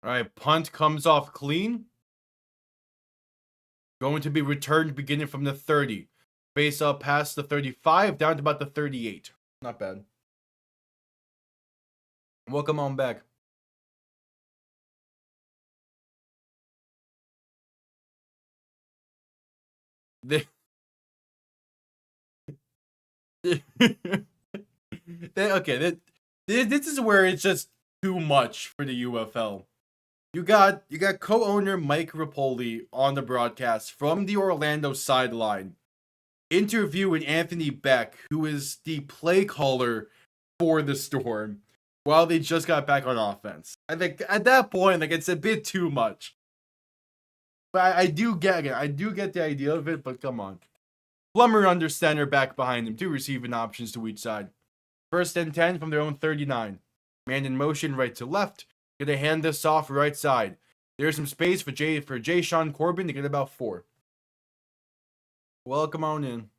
All right, punt comes off clean. Going to be returned beginning from the 30. Face up past the 35, down to about the 38. Not bad. Welcome on back. Okay, this is where it's just too much for the UFL. You got co-owner Mike Rapoli on the broadcast from the Orlando sideline, interviewing Anthony Beck, who is the play caller for the Storm, while they just got back on offense. I think at that point, like, it's a bit too much. But I do get it. I do get the idea of it, but come on. Plummer under center, back behind him. 2 receiving options to each side. 1st and 10 from their own 39. Man in motion, right to left. Gonna hand this off right side. There's some space for Jay Sean Corbin to get about 4. Welcome on in.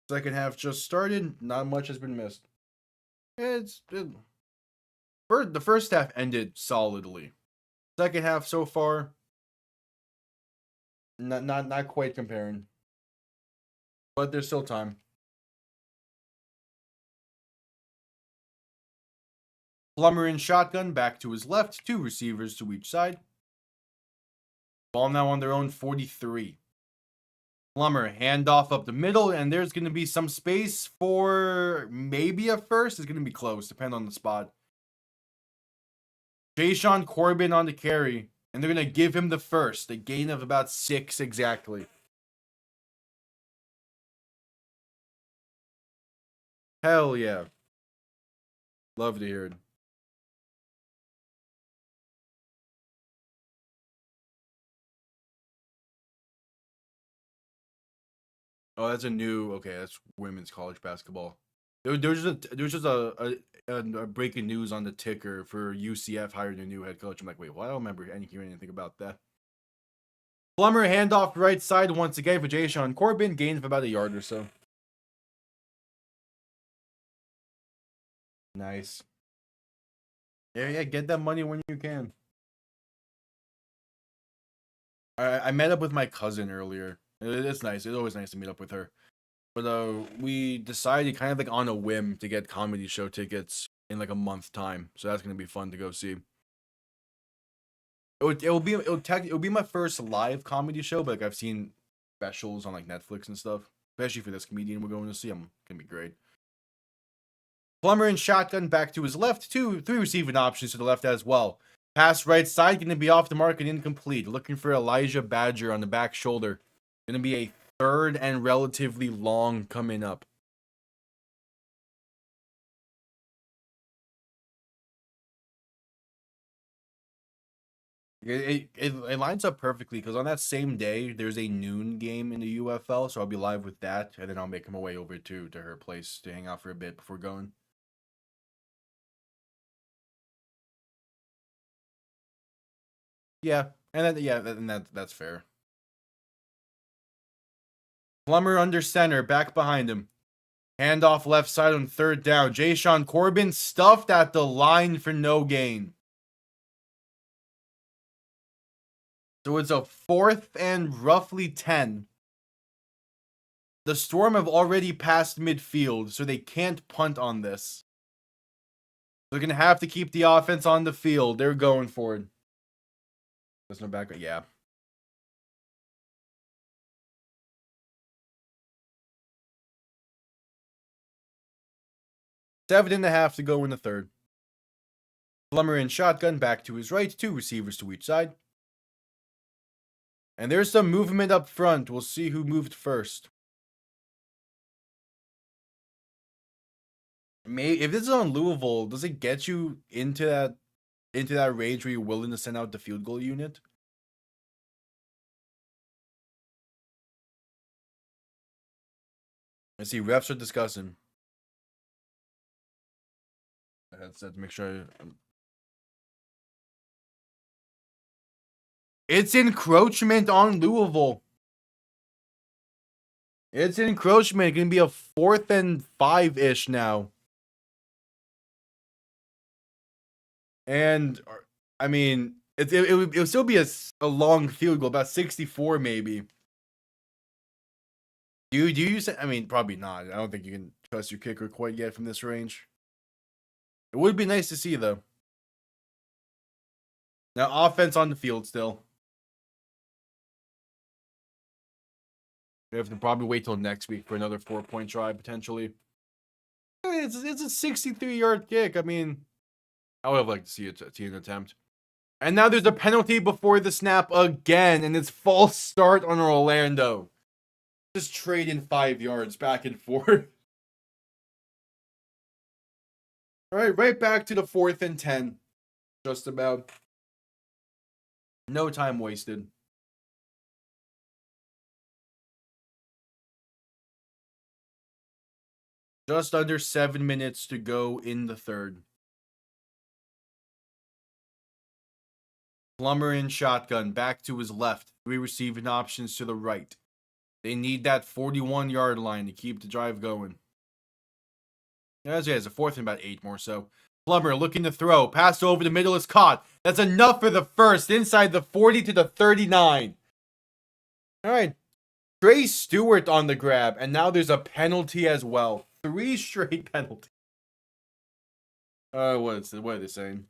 Second half just started. Not much has been missed. The first half ended solidly. Second half so far, not quite comparing, but there's still time. Plummer in shotgun, back to his left, 2 receivers to each side. Ball now on their own 43. Plummer, handoff up the middle, and there's going to be some space for maybe a first. It's going to be close, depending on the spot. Jay Sean Corbin on the carry, and they're going to give him the first, a gain of about 6 exactly. Hell yeah. Love to hear it. Oh, that's a new. Okay, that's women's college basketball. There's just a breaking news on the ticker for UCF hiring a new head coach. I'm like, wait, well, I don't remember hearing anything about that. Plummer handoff right side once again for Jay Sean Corbin, gain of about a yard or so. Nice. Yeah, get that money when you can. I met up with my cousin earlier. It's nice. It's always nice to meet up with her. But we decided kind of like on a whim to get comedy show tickets in like a month time. So that's gonna be fun to go see. It'll be my first live comedy show, but like I've seen specials on like Netflix and stuff. Especially for this comedian we're going to see. I'm gonna be great. Plummer in shotgun back to his left, 3 receiving options to the left as well. Pass right side, going to be off the mark and incomplete. Looking for Elijah Badger on the back shoulder. Going to be a 3rd and relatively long coming up. It lines up perfectly because on that same day, there's a noon game in the UFL, so I'll be live with that, and then I'll make my way over to her place to hang out for a bit before going. Yeah, and that's fair. Plummer under center, back behind him. Handoff left side on 3rd down. Jay Sean Corbin stuffed at the line for no gain. So it's a 4th and roughly 10. The Storm have already passed midfield, so they can't punt on this. They're going to have to keep the offense on the field. They're going for it. There's no back. Yeah. Seven and a half to go in the 3rd. Plummer in shotgun, back to his right, 2 receivers to each side. And there's some movement up front. We'll see who moved first. If this is on Louisville, does it get you into that range where you're willing to send out the field goal unit? I see refs are discussing. Let's make sure. It's encroachment on Louisville. It's encroachment. It's going to be a 4th and 5-ish now. And, I mean, it would still be a long field goal, about 64 maybe. Do you use it? I mean, probably not. I don't think you can trust your kicker quite yet from this range. It would be nice to see, though. Now, offense on the field still. We have to probably wait till next week for another 4-point try, potentially. It's a 63-yard kick. I mean, I would have liked to see an attempt. And now there's a penalty before the snap again, and it's false start on Orlando. Just trading 5 yards back and forth. All right back to the 4th and 10. Just about. No time wasted. Just under 7 minutes to go in the 3rd. Plummer in shotgun, back to his left. 3 receiving options to the right. They need that 41-yard line to keep the drive going. As it is, a 4th and about 8 more so. Plummer looking to throw. Pass over the middle is caught. That's enough for the first. Inside the 40 to the 39. All right. Trey Stewart on the grab. And now there's a penalty as well. 3 straight penalties. What are they saying?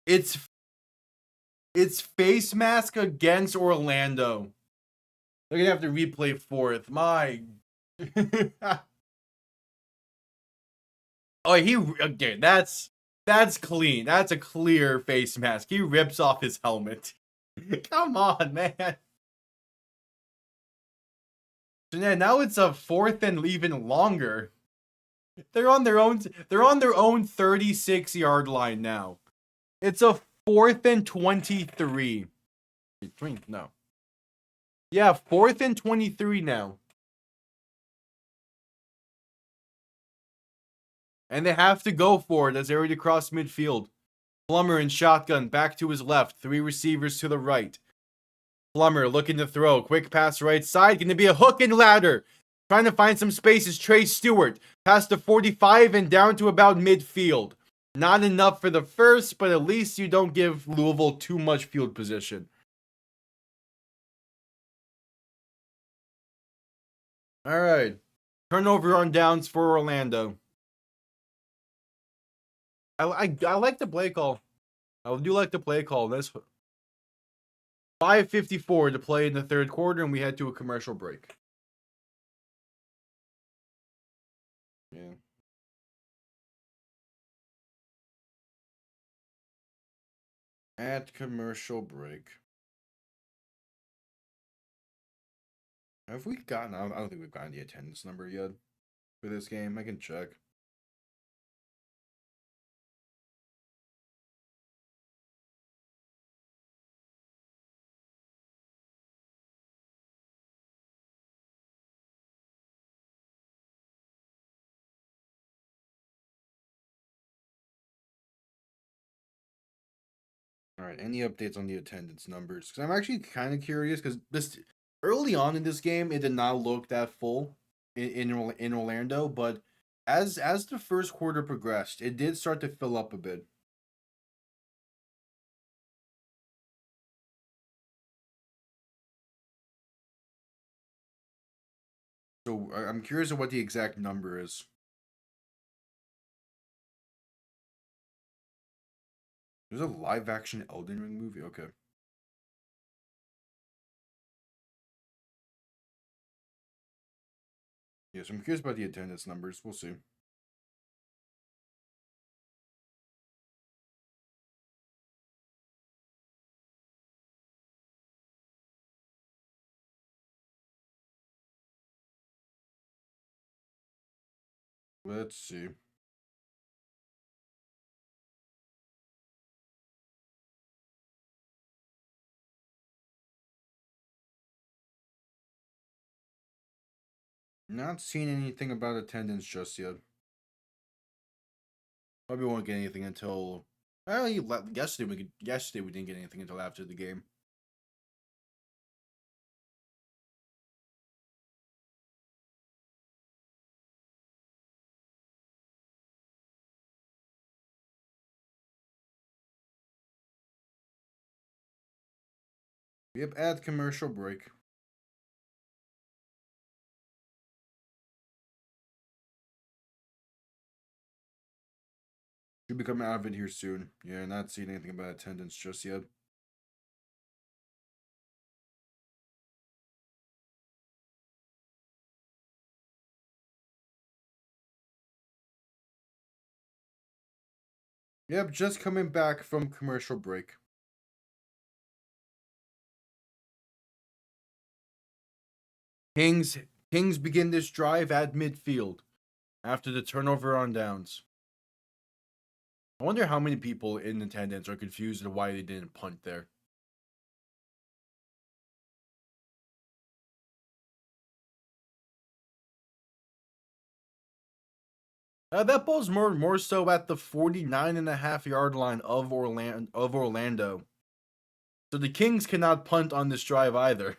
It's face mask against Orlando. They're gonna have to replay 4th. My. Oh, okay. That's clean. That's a clear face mask. He rips off his helmet. Come on, man. So now it's a 4th and even longer. They're on their own 36-yard line now. It's a 4th and 23. No. Yeah, 4th and 23 now. And they have to go for it as they already crossed midfield. Plummer in shotgun, back to his left. 3 receivers to the right. Plummer looking to throw. Quick pass right side. Going to be a hook and ladder. Trying to find some spaces. Trey Stewart. Past the 45 and down to about midfield. Not enough for the first, but at least you don't give Louisville too much field position. All right. Turnover on downs for Orlando. I like the play call. I do like the play call. That's 5:54 to play in the 3rd quarter, and we head to a commercial break. Yeah. At commercial break. Have we gotten? I don't think we've gotten the attendance number yet for this game. I can check. All right, any updates on the attendance numbers? Because I'm actually kind of curious because this early on in this game, it did not look that full in Orlando, but as the first quarter progressed, it did start to fill up a bit. So I'm curious of what the exact number is. There's a live action Elden Ring movie. Okay. Yes, I'm curious about the attendance numbers. We'll see. Let's see. Not seeing anything about attendance just yet. Probably won't get anything until. Well, yesterday we didn't get anything until after the game. Yep, add commercial break. Should be coming out of it here soon. Yeah, not seeing anything about attendance just yet. Yep, just coming back from commercial break. Kings begin this drive at midfield after the turnover on downs. I wonder how many people in attendance are confused at why they didn't punt there. That ball's more so at the 49.5 yard line of Orlando. So the Kings cannot punt on this drive either.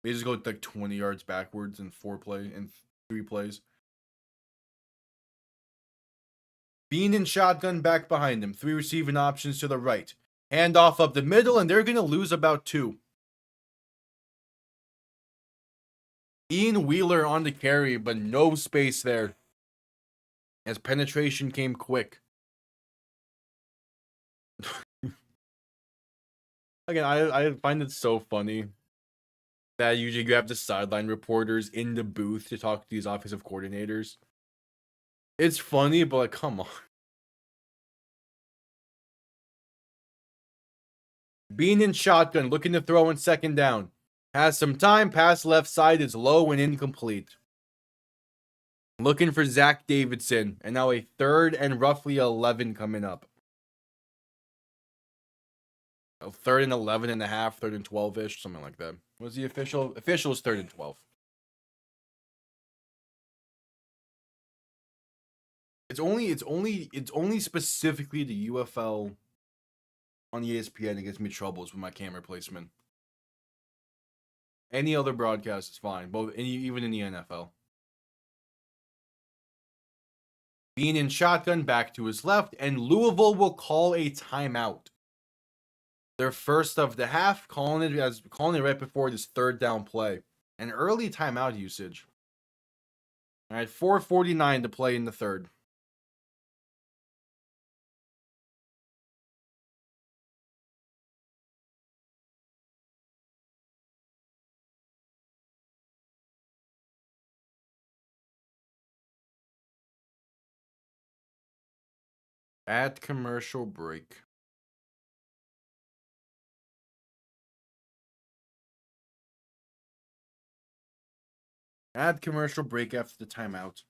They just go like 20 yards backwards in 3 plays. Bean and shotgun back behind him. 3 receiving options to the right. Handoff up the middle, and they're going to lose about 2. Ian Wheeler on the carry, but no space there, as penetration came quick. Again, I find it so funny that usually you have the sideline reporters in the booth to talk to these offensive coordinators. It's funny, but like, come on. Bean in shotgun, looking to throw in 2nd down. Has some time, pass left side is low and incomplete. Looking for Zach Davidson, and now a 3rd and roughly 11 coming up. A 3rd and 11 and a half, 3rd and 12-ish, something like that. What's the official? Official is 3rd and 12. It's only specifically the UFL on ESPN that gets me troubles with my camera placement. Any other broadcast is fine, even in the NFL. Bean in shotgun back to his left, and Louisville will call a timeout. Their first of the half, calling it right before this 3rd down play. An early timeout usage. All right, 4:49 to play in the 3rd. At commercial break. Add commercial break after the timeout.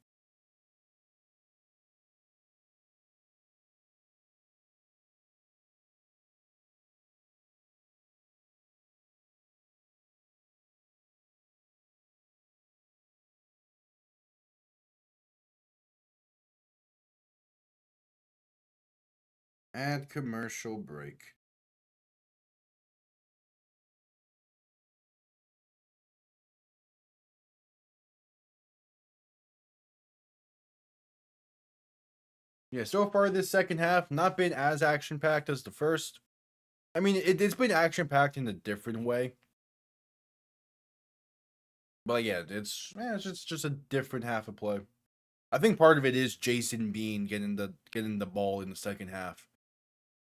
Add commercial break. Yeah, so far this 2nd half, not been as action-packed as the first. I mean, it's been action-packed in a different way. But yeah, it's just a different half of play. I think part of it is Jason Bean getting the ball in the 2nd half.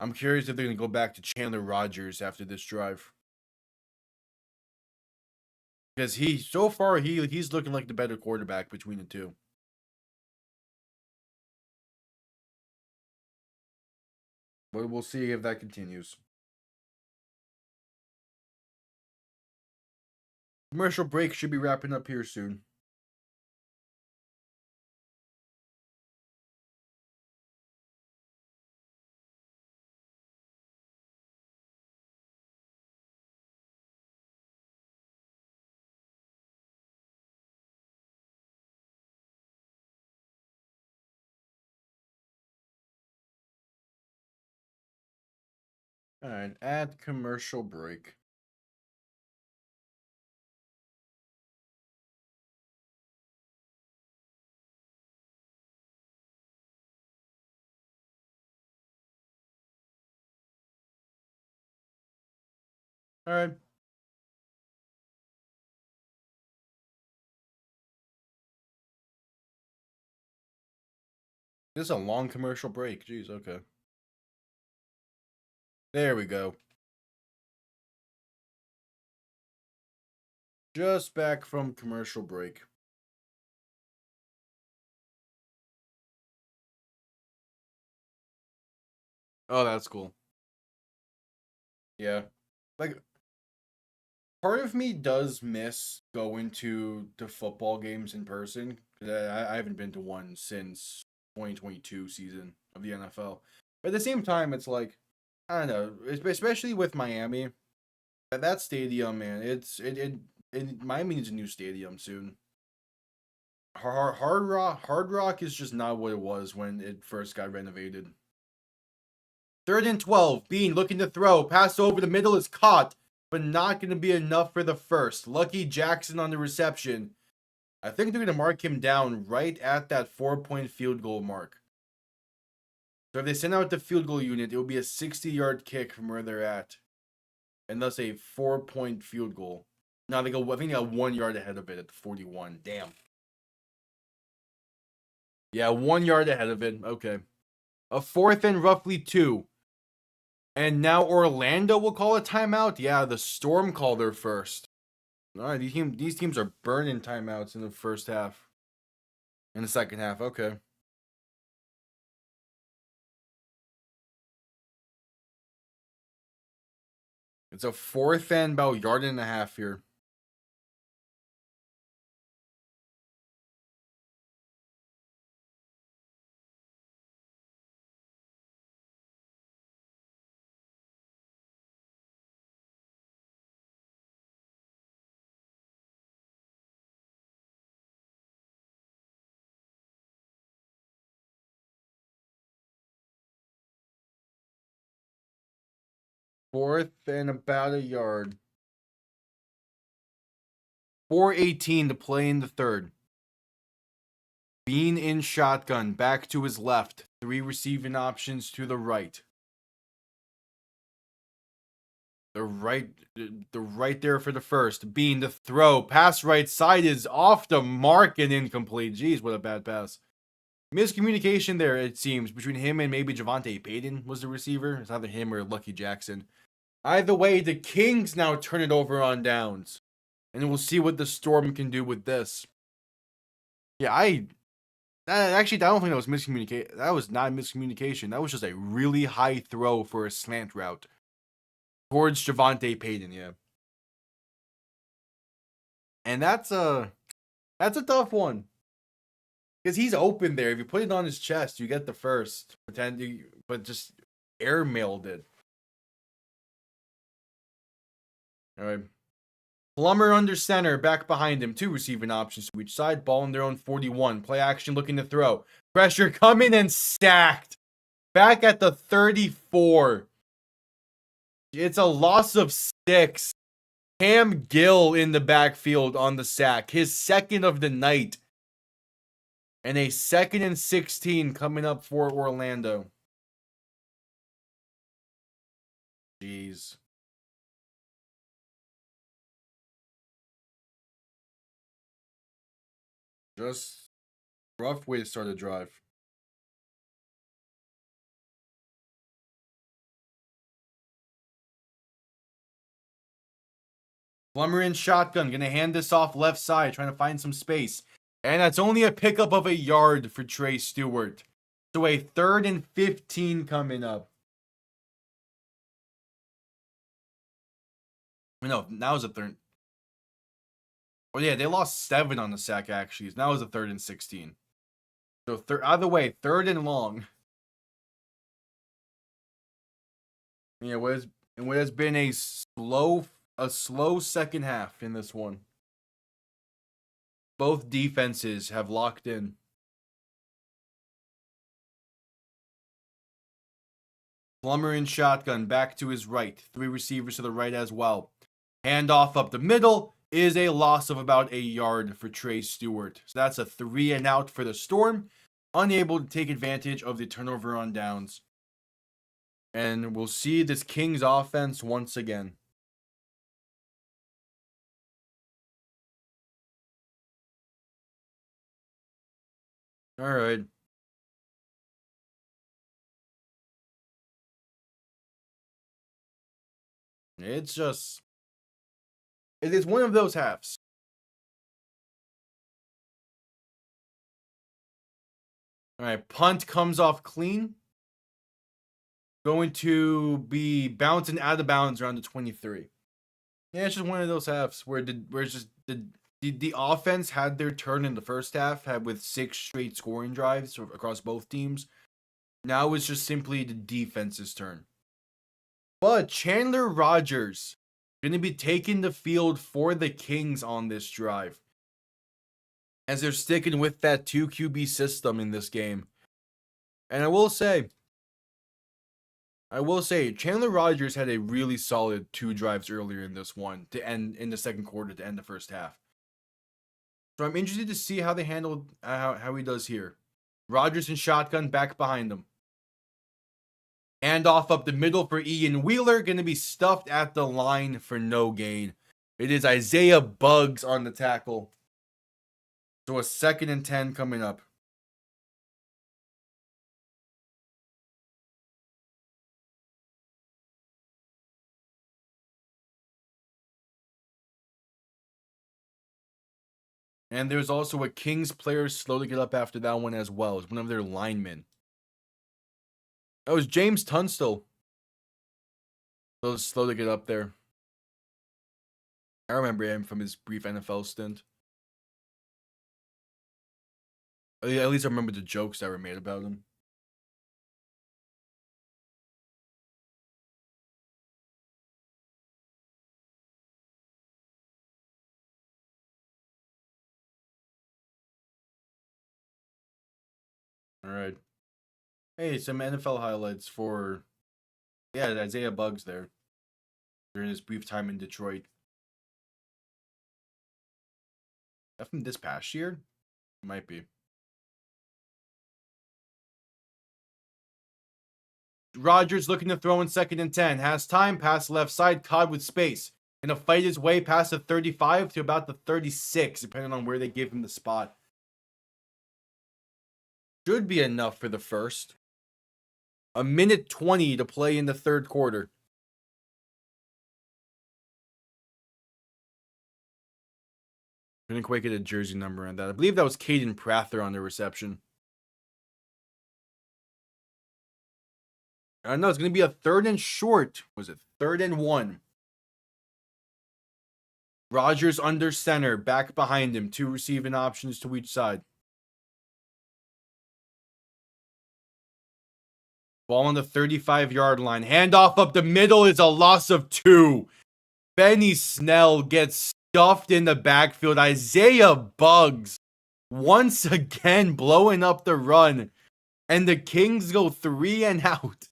I'm curious if they're gonna go back to Chandler Rogers after this drive. Because he's looking like the better quarterback between the two. But we'll see if that continues. Commercial break should be wrapping up here soon. All right, add commercial break. All right. This is a long commercial break. Jeez, okay. There we go. Just back from commercial break. Oh, that's cool. Yeah. Like, part of me does miss going to the football games in person. I haven't been to one since 2022 season of the NFL. But at the same time, it's like, I don't know, especially with Miami. That stadium, man, Miami needs a new stadium soon. Hard Rock is just not what it was when it first got renovated. 3rd and 12. Bean looking to throw. Pass over the middle is caught, but not going to be enough for the first. Lucky Jackson on the reception. I think they're going to mark him down right at that 4-point field goal mark. So if they send out the field goal unit, it will be a 60-yard kick from where they're at. And thus a 4-point field goal. Now they go, I think they got 1 yard ahead of it at the 41. Damn. Yeah, 1 yard ahead of it. Okay. A 4th and roughly 2. And now Orlando will call a timeout. Yeah, the Storm called their first. All right, these teams are burning timeouts in the first half. In the second half, okay. It's a 4th and about 1.5 yards here. Fourth and about 1 yard. 4:18 to play in the third. Bean in shotgun, back to his left. 3 receiving options to the right. They're right there for the first. Bean to throw. Pass right side is off the mark and incomplete. Jeez, what a bad pass. Miscommunication there, it seems, between him and maybe Javante Payton was the receiver. It's either him or Lucky Jackson. Either way, the Kings now turn it over on downs. And we'll see what the Storm can do with this. Yeah, I don't think that was miscommunication. That was not miscommunication. That was just a really high throw for a slant route. Towards Javante Payton, yeah. And that's a tough one. Because he's open there. If you put it on his chest, you get the first. But just airmailed it. All right. Plummer under center, back behind him. 2 receiving options to each side. Ball in their own 41. Play action looking to throw. Pressure coming and stacked. Back at the 34. It's a loss of 6. Cam Gill in the backfield on the sack. His second of the night. And a 2nd and 16 coming up for Orlando. Jeez. Just rough way to start a drive. Plummer in shotgun, gonna hand this off left side, trying to find some space. And that's only a pickup of 1 yard for Trey Stewart. So a 3rd and 15 coming up. No, now is a 3rd. Oh yeah, they lost 7 on the sack actually. Now is a 3rd and 16. So either way, 3rd and long. Yeah, what has been a slow second half in this one. Both defenses have locked in. Plummer in shotgun, back to his right. 3 receivers to the right as well. Handoff up the middle is a loss of about 1 yard for Trey Stewart. So that's a 3 and out for the Storm. Unable to take advantage of the turnover on downs. And we'll see this Kings offense once again. All right. It's one of those halves. All right, punt comes off clean. Going to be bouncing out of bounds around the 23. Yeah, it's just one of those halves where it's just the offense had their turn in the first half, had with 6 straight scoring drives across both teams. Now it's just simply the defense's turn. But Chandler Rogers going to be taking the field for the Kings on this drive. as they're sticking with that 2 QB system in this game. And I will say, Chandler Rogers had a really solid 2 drives earlier in this one to end in the second quarter to end the first half. So I'm interested to see how they handle how he does here. Rogers in shotgun, back behind him. Hand off up the middle for Ian Wheeler, going to be stuffed at the line for no gain. It is Isaiah Buggs on the tackle. So a 2nd and 10 coming up. And there's also a Kings player slow to get up after that one as well. It's one of their linemen. That was James Tunstall. So slow to get up there. I remember him from his brief NFL stint. At least I remember the jokes that were made about him. All right. Hey, some NFL highlights for, Isaiah Buggs there during his brief time in Detroit. That from this past year? Might be. Rodgers looking to throw in 2nd and 10. Has time, pass left side, caught with space. Gonna fight his way past the 35 to about the 36, depending on where they give him the spot. Should be enough for the first. 1:20 to play in the third quarter. Couldn't quite get a jersey number on that. I believe that was Caden Prather on the reception. I know it's going to be a 3rd and short. Was it 3rd and 1? Rodgers under center, back behind him. 2 receiving options to each side. Ball on the 35-yard line. Handoff up the middle is a loss of 2. Benny Snell gets stuffed in the backfield. Isaiah Buggs once again blowing up the run. And the Kings go 3 and out.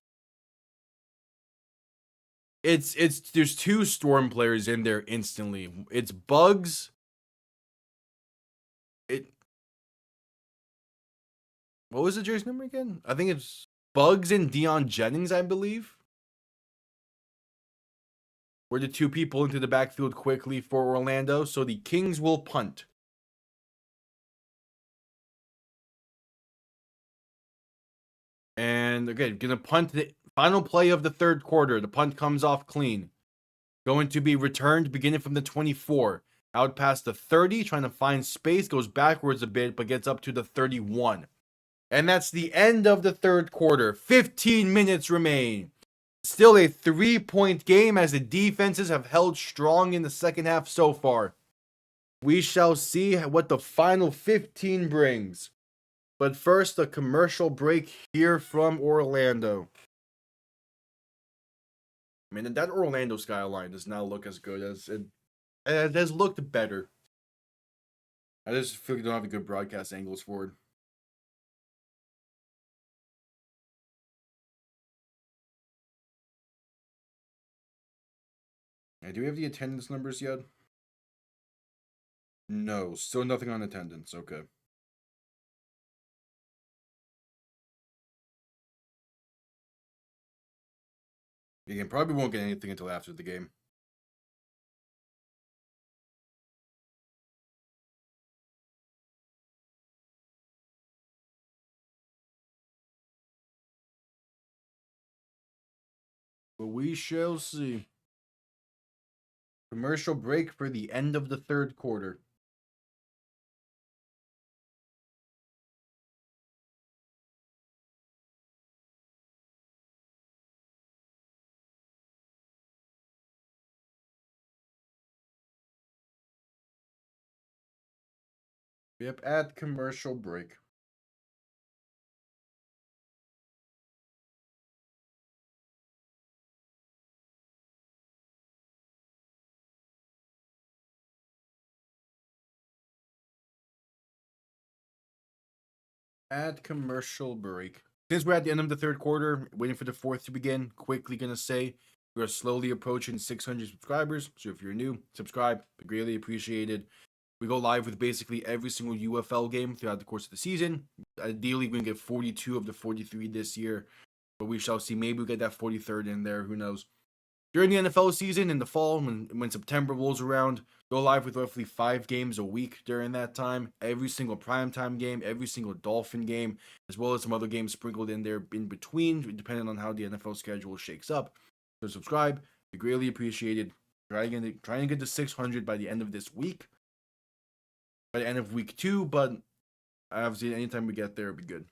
There's 2 Storm players in there instantly. It's Buggs. What was the jersey number again? I think it's Buggs and Deion Jennings, I believe. Were the 2 people into the backfield quickly for Orlando, so the Kings will punt. And again, gonna punt the final play of the third quarter. The punt comes off clean. Going to be returned beginning from the 24. Out past the 30, trying to find space, goes backwards a bit, but gets up to the 31. And that's the end of the third quarter. 15 minutes remain. Still a 3-point game as the defenses have held strong in the second half so far. We shall see what the final 15 brings. But first, a commercial break here from Orlando. I mean, that Orlando skyline does not look as good as it has looked better. I just feel like they don't have a good broadcast angles for it. Do we have the attendance numbers yet? No, still nothing on attendance. Okay. Again, probably won't get anything until after the game. But we shall see. Commercial break for the end of the third quarter. Yep, at commercial break. At commercial break. Since we're at the end of the third quarter, waiting for the fourth to begin, quickly gonna say we are slowly approaching 600 subscribers. So if you're new, subscribe. Greatly appreciated. We go live with basically every single UFL game throughout the course of the season. Ideally, we're gonna get 42 of the 43 this year, but we shall see. Maybe we get that 43rd in there. Who knows? During the NFL season in the fall, when September rolls around, go live with roughly 5 games a week during that time. Every single primetime game, every single Dolphin game, as well as some other games sprinkled in there in between, depending on how the NFL schedule shakes up. So subscribe. We greatly appreciated. Trying to get to 600 by the end of this week. By the end of week 2, but obviously anytime we get there, it'll be good.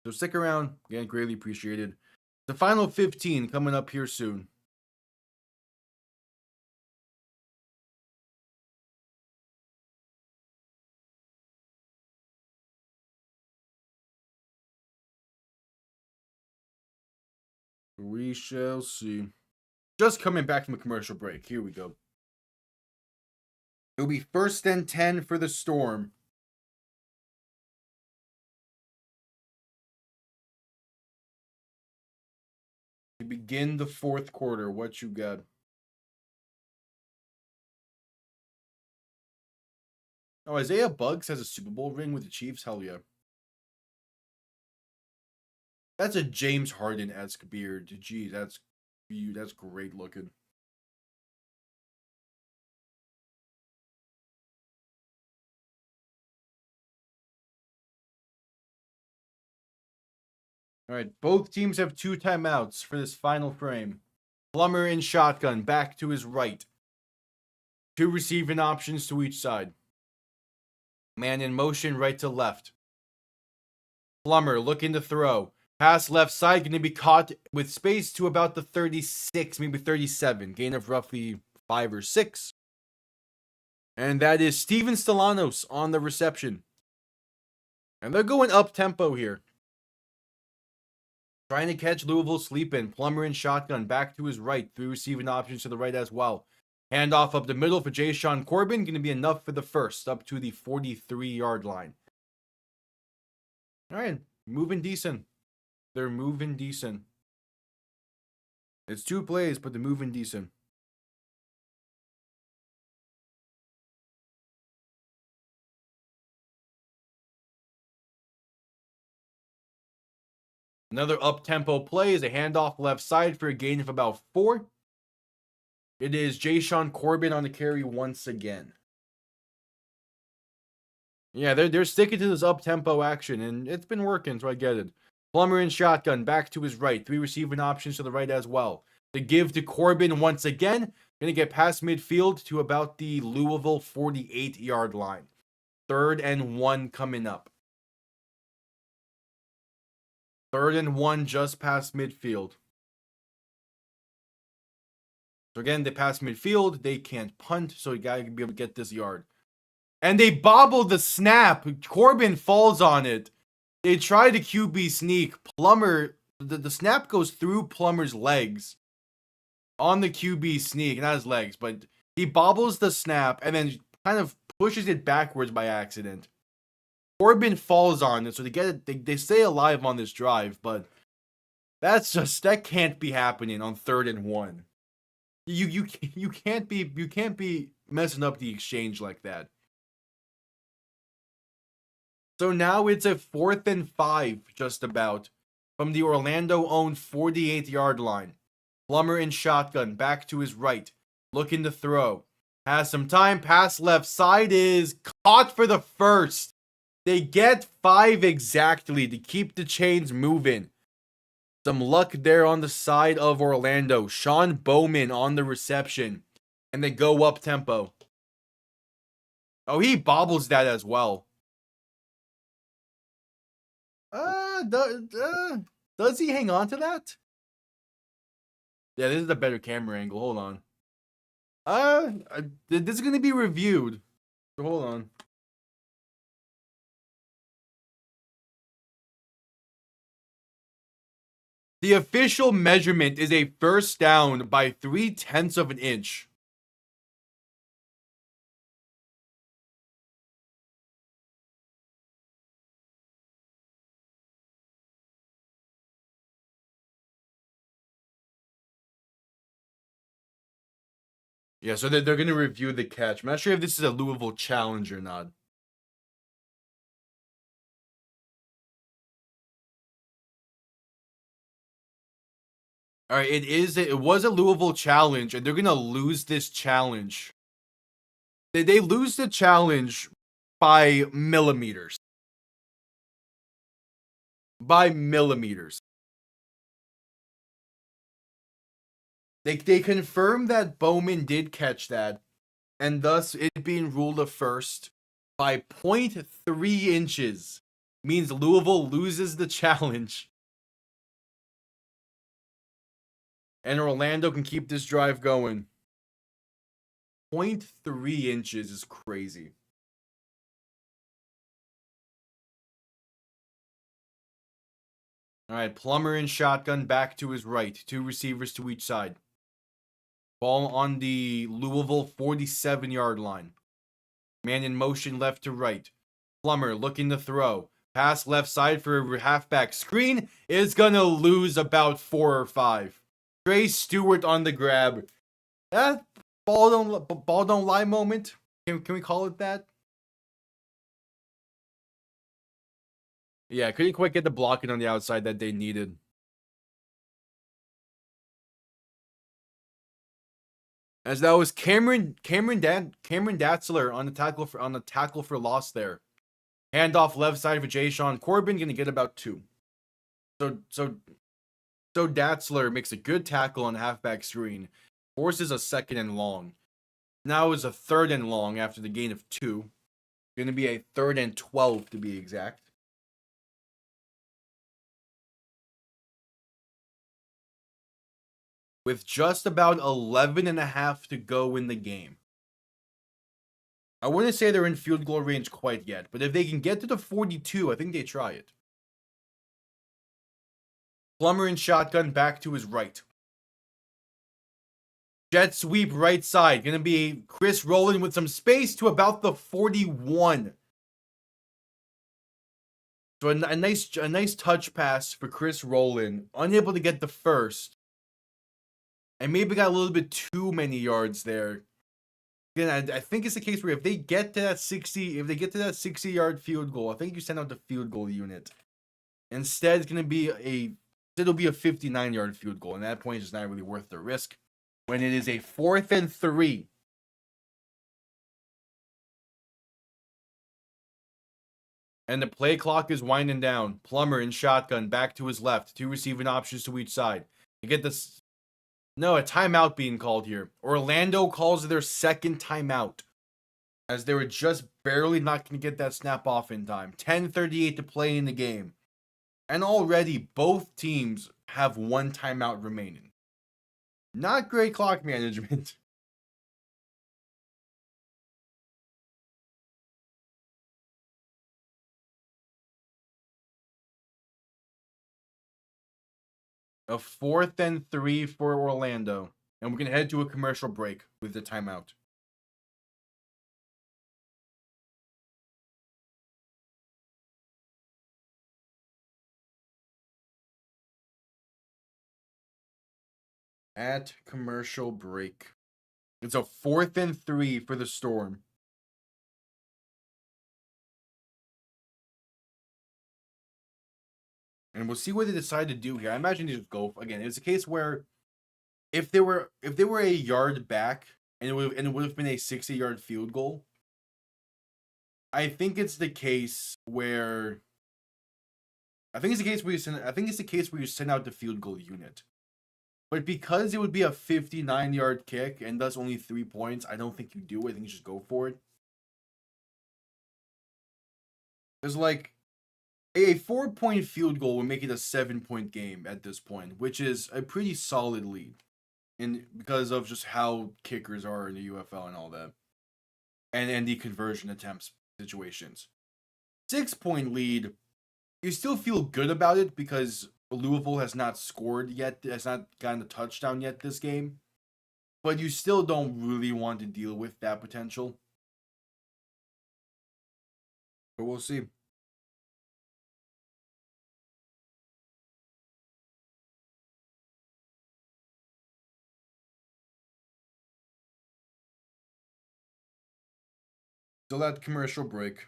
So stick around. Again, greatly appreciated. The final 15 coming up here soon. We shall see. Just coming back from a commercial break. Here we go. It'll be 1st and 10 for the Storm. To begin the fourth quarter, what you got? Oh, Isaiah Buggs has a Super Bowl ring with the Chiefs? Hell yeah. That's a James Harden-esque beard. Gee, that's great looking. All right, both teams have 2 timeouts for this final frame. Plummer in shotgun, back to his right. 2 receiving options to each side. Man in motion, right to left. Plummer looking to throw. Pass left side, going to be caught with space to about the 36, maybe 37. Gain of roughly 5 or 6. And that is Steven Stellanos on the reception. And they're going up-tempo here. Trying to catch Louisville sleeping. Plummer in shotgun, back to his right. 3 receiving options to the right as well. Handoff up the middle for Jayshon Corbin. Going to be enough for the first, up to the 43-yard line. All right, moving decent. They're moving decent. It's 2 plays, but they're moving decent. Another up-tempo play is a handoff left side for a gain of about 4. It is Jayshon Corbin on the carry once again. Yeah, they're sticking to this up-tempo action, and it's been working, so I get it. Plummer in shotgun, back to his right. 3 receiving options to the right as well. The give to Corbin once again. Going to get past midfield to about the Louisville 48-yard line. 3rd and 1 coming up. 3rd and 1 just past midfield. So again, they pass midfield. They can't punt, so you got to be able to get this yard. And they bobble the snap. Corbin falls on it. They try to QB sneak. Plummer, the snap goes through Plummer's legs on the QB sneak. Not his legs, but he bobbles the snap and then kind of pushes it backwards by accident. Corbin falls on it, so they get it. They stay alive on this drive, but that can't be happening on 3rd and 1. You can't be messing up the exchange like that. So now it's a 4th and 5, just about, from the Orlando-owned 48-yard line. Plummer in shotgun, back to his right, looking to throw. Has some time, pass left side is caught for the first. They get 5 exactly to keep the chains moving. Some luck there on the side of Orlando. Sean Bowman on the reception. And they go up tempo. Oh, he bobbles that as well. Does he hang on to that? Yeah, this is a better camera angle. Hold on. This is going to be reviewed. So hold on. The official measurement is a first down by 0.3 of an inch. Yeah, so they're going to review the catch. I'm not sure if this is a Louisville challenge or not. All right, it was a Louisville challenge, and they're going to lose this challenge. They lose the challenge by millimeters. By millimeters. They confirmed that Bowman did catch that, and thus it being ruled a first by 0.3 inches means Louisville loses the challenge. And Orlando can keep this drive going. 0.3 inches is crazy. All right, Plummer in shotgun back to his right. 2 receivers to each side. Ball on the Louisville 47-yard line. Man in motion left to right. Plummer looking to throw. Pass left side for a halfback screen is going to lose about 4 or 5. Trey Stewart on the grab. That ball don't lie moment. Can we call it that? Yeah, couldn't quite get the blocking on the outside that they needed. As that was Cameron Datzler on the tackle for loss there. Handoff left side for Jay Sean Corbin, gonna get about 2. So Datzler makes a good tackle on halfback screen, forces a 2nd and long. Now is a 3rd and long after the gain of 2. Gonna be a 3rd and 12 to be exact. With just about 11 and a half to go in the game. I wouldn't say they're in field goal range quite yet, but if they can get to the 42, I think they try it. Plummer in shotgun back to his right. Jet sweep right side. Gonna be Chris Rowland with some space to about the 41. So a nice touch pass for Chris Rowland. Unable to get the first. And maybe got a little bit too many yards there. Again, I think it's the case where if they get to that 60-yard field goal, I think you send out the field goal unit. Instead, it'll be a 59-yard field goal, and at that point, it's just not really worth the risk. When it is a 4th and 3. And the play clock is winding down. Plummer in shotgun, back to his left. 2 receiving options to each side. You get this. No, a timeout being called here. Orlando calls their 2nd timeout, as they were just barely not going to get that snap off in time. 10:38 to play in the game. And already both teams have 1 timeout remaining. Not great clock management. A 4th and 3 for Orlando. And we're going to head to a commercial break with the timeout. At commercial break. It's a 4th and 3 for the Storm. And we'll see what they decide to do here. I imagine they just go again. It's a case where if they were a yard back and it would have been a 60-yard field goal, I think it's the case where you send out the field goal unit. But because it would be a 59-yard kick and thus only 3 points, I don't think you do. I think you just go for it. There's like a 4-point field goal would make it a 7-point game at this point, which is a pretty solid lead. And because of just how kickers are in the UFL and all that. And the conversion attempts situations. 6-point lead, you still feel good about it because Louisville has not scored yet, has not gotten a touchdown yet this game. But you still don't really want to deal with that potential. But we'll see. Still at commercial break.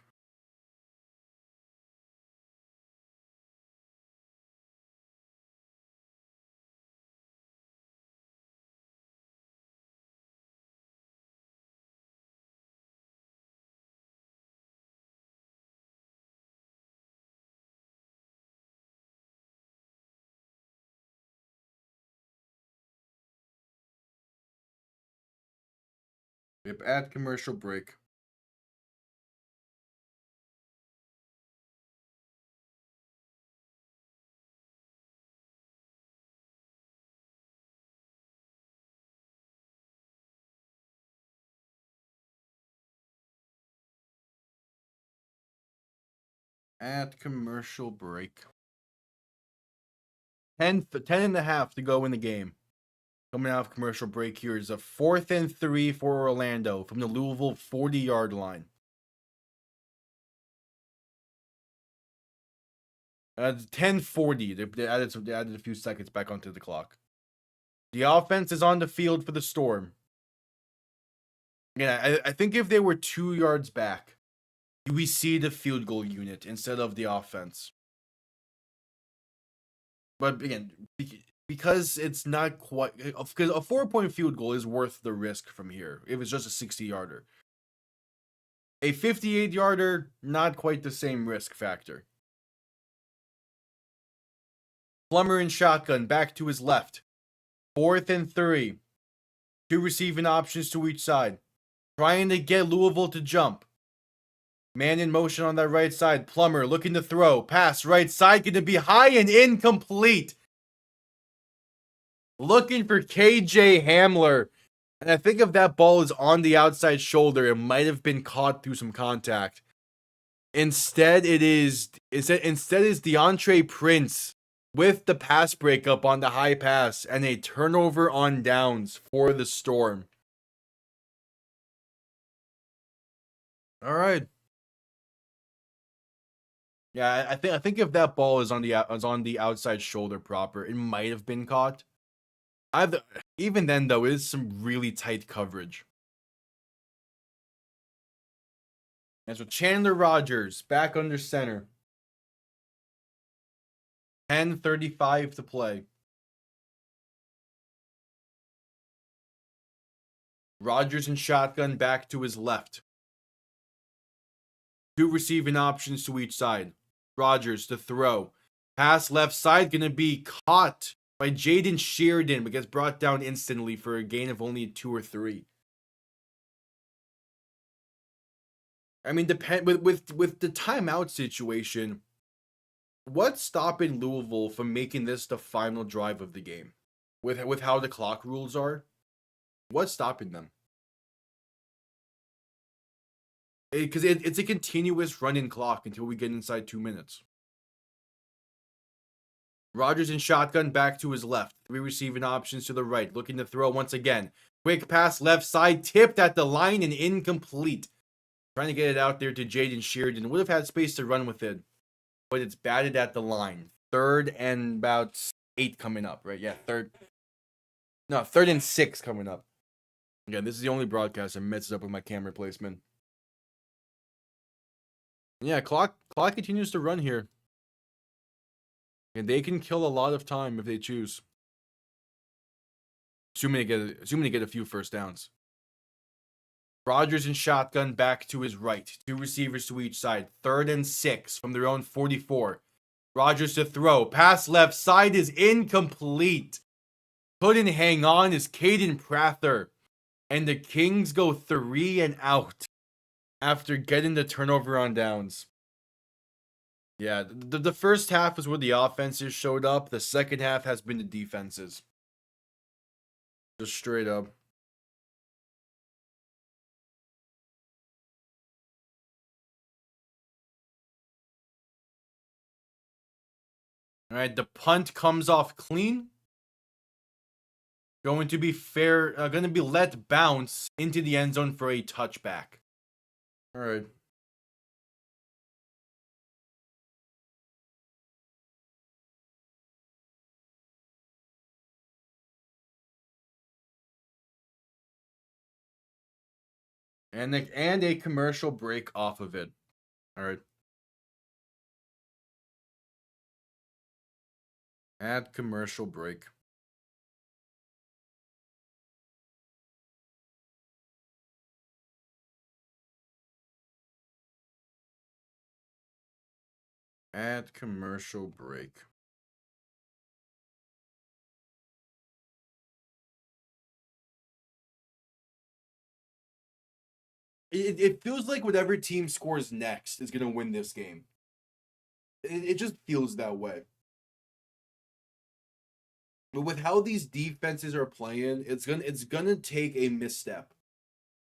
Yep, at commercial break. At commercial break. 10 and a half to go in the game. Coming out of commercial break here is a 4th and 3 for Orlando from the Louisville 40-yard line. 10:40. They added a few seconds back onto the clock. The offense is on the field for the Storm. Yeah, I think if they were 2 yards back, we see the field goal unit instead of the offense. But again, because it's not quite, because a 4-point field goal is worth the risk from here if it's just a 60-yarder. A 58-yarder, not quite the same risk factor. Plummer in shotgun, back to his left. 4th and 3. 2 receiving options to each side. Trying to get Louisville to jump. Man in motion on that right side. Plummer looking to throw. Pass right side, going to be high and incomplete. Looking for KJ Hamler. And I think if that ball is on the outside shoulder, it might have been caught through some contact. Instead is DeAndre Prince with the pass breakup on the high pass and a turnover on downs for the Storm. All right. Yeah, I think if that ball is on the outside shoulder proper, it might have been caught. Even then though, it is some really tight coverage. And so Chandler Rogers back under center. 10:35 to play. Rogers in shotgun back to his left. 2 receiving options to each side. Rogers to throw. Pass left side, gonna be caught by Jaden Sheridan, but gets brought down instantly for a gain of only 2 or 3. I mean, with the timeout situation, what's stopping Louisville from making this the final drive of the game? With how the clock rules are, what's stopping them? Because it's a continuous running clock until we get inside 2 minutes. Rogers in shotgun back to his left. 3 receiving options to the right. Looking to throw once again. Quick pass left side. Tipped at the line and incomplete. Trying to get it out there to Jaden Sheridan. Would have had space to run with it. But it's batted at the line. 3rd and about 8 coming up, right? Yeah, 3rd and 6 coming up. Again, this is the only broadcast that messes up with my camera placement. Yeah, clock continues to run here. And they can kill a lot of time if they choose. Assuming they get a few first downs. Rogers in shotgun back to his right. 2 receivers to each side. 3rd and 6 from their own 44. Rogers to throw. Pass left side is incomplete. Couldn't hang on is Caden Prather. And the Kings go 3 and out after getting the turnover on downs. Yeah, the first half is where the offenses showed up. The second half has been the defenses. Just straight up. All right, the punt comes off clean. Going to be going to be let bounce into the end zone for a touchback. All right. And a commercial break off of it. All right. Add commercial break. Add commercial break. It feels like whatever team scores next is going to win this game. It just feels that way. But with how these defenses are playing, it's gonna take a misstep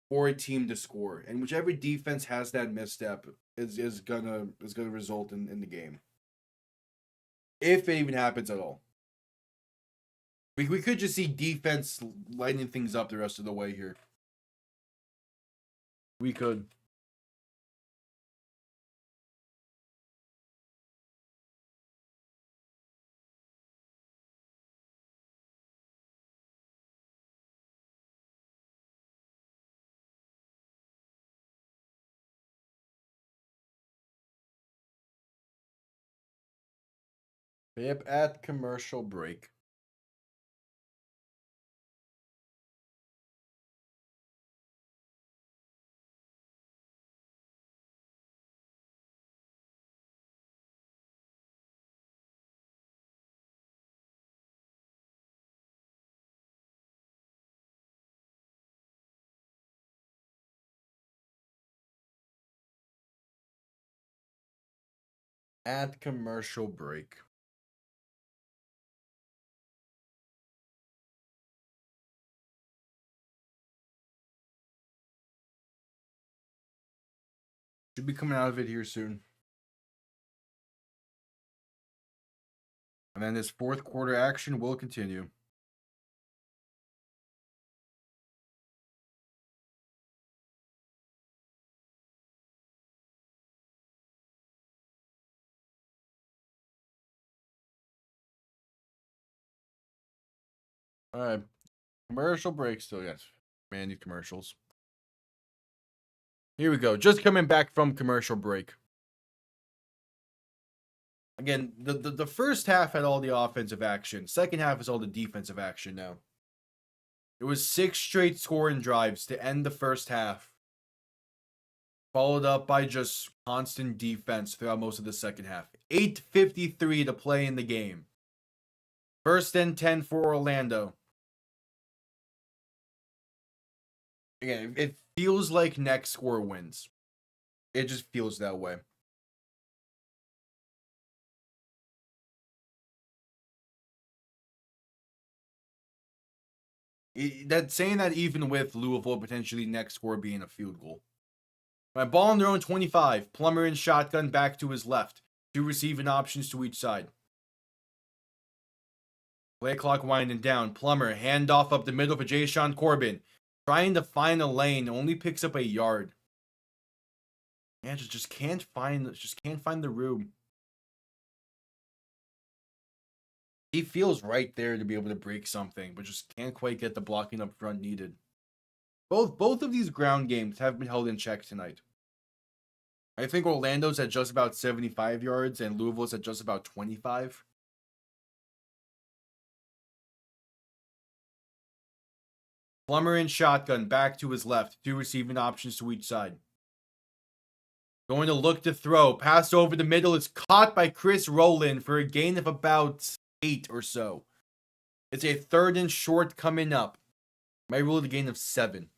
for a team to score, and whichever defense has that misstep is gonna result in the game, if it even happens at all. We could just see defense lighting things up the rest of the way here. We could. Yep, at commercial break. At commercial break. Should be coming out of it here soon. And then this fourth quarter action will continue. All right. Commercial break still, yes. Man, these commercials. Here we go. Just coming back from commercial break. Again, the first half had all the offensive action. Second half is all the defensive action now. It was 6 straight scoring drives to end the first half, followed up by just constant defense throughout most of the second half. 8:53 to play in the game. First and 10 for Orlando. Again, it feels like next score wins. It just feels that way. That saying that even with Louisville potentially next score being a field goal. My ball on their own 25. Plummer in shotgun back to his left. 2 receiving options to each side. Play clock winding down. Plummer handoff up the middle for Jayshon Corbin. Trying to find a lane, only picks up a yard. Man, just can't find the room. He feels right there to be able to break something, but just can't quite get the blocking up front needed. Both of these ground games have been held in check tonight. I think Orlando's at just about 75 yards and Louisville's at just about 25. Plummer in shotgun, back to his left. 2 receiving options to each side. Going to look to throw. Pass over the middle. It's caught by Chris Rowland for a gain of about 8 or so. It's a 3rd and short coming up. Might rule the gain of 7.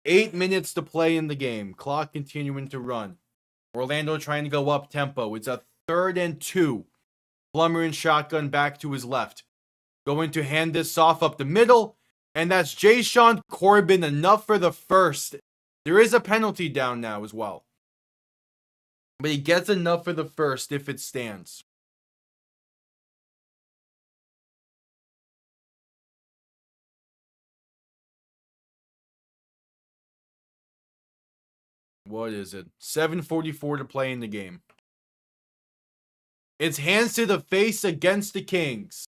8 minutes to play in the game. Clock continuing to run. Orlando trying to go up tempo. It's a 3rd and 2. Plummer in shotgun back to his left. Going to hand this off up the middle. And that's Jayshon Corbin, enough for the first. There is a penalty down now as well. But he gets enough for the first if it stands. What is it? 7:44 to play in the game. It's hands to the face against the Kings.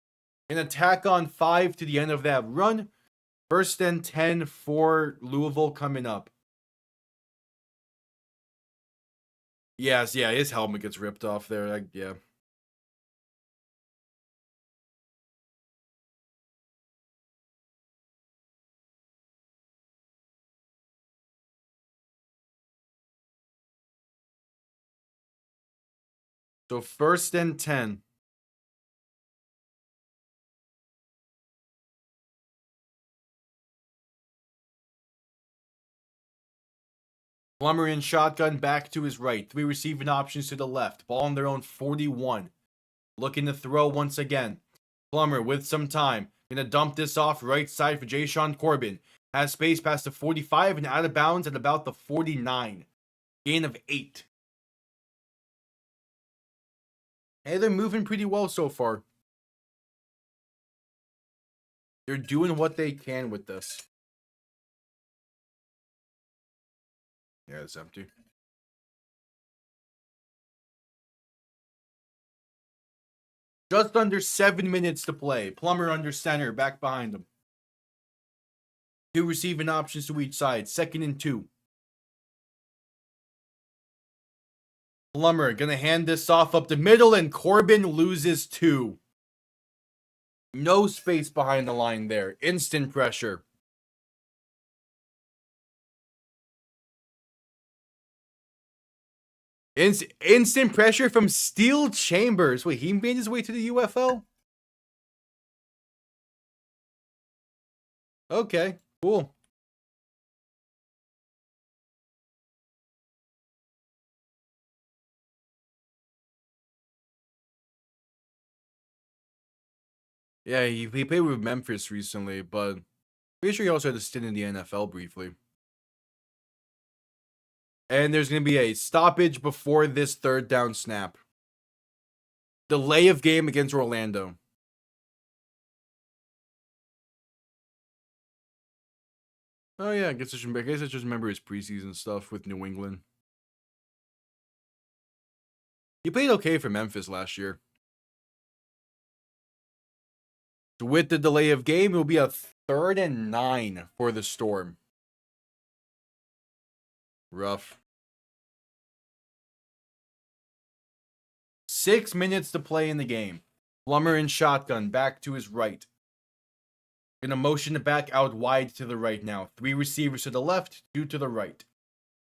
An attack on 5 to the end of that run. First and 10 for Louisville coming up. Yes, yeah, his helmet gets ripped off there. Yeah. So first and 10. Plummer in shotgun back to his right. 3 receiving options to the left. Ball on their own 41. Looking to throw once again. Plummer with some time. Gonna dump this off right side for Jayshon Corbin. Has space past the 45 and out of bounds at about the 49. Gain of 8. Hey, they're moving pretty well so far. They're doing what they can with this. Yeah, it's empty. Just under 7 minutes to play. Plummer under center, back behind him. 2 receiving options to each side. 2nd and 2. Plummer gonna hand this off up the middle, and Corbin loses 2. No space behind the line there. Instant pressure. Instant pressure from Steel Chambers. Wait, he made his way to the UFL? Okay, cool. Yeah, he played with Memphis recently, but pretty sure he also had a stint in the NFL briefly. And there's going to be a stoppage before this 3rd down snap. Delay of game against Orlando. Oh yeah, I guess I just remember his preseason stuff with New England. He played okay for Memphis last year. So with the delay of game, it will be a 3rd and 9 for the Storm. Rough. 6 minutes to play in the game. Plummer in shotgun, back to his right. Gonna motion it back out wide to the right now. 3 receivers to the left, 2 to the right.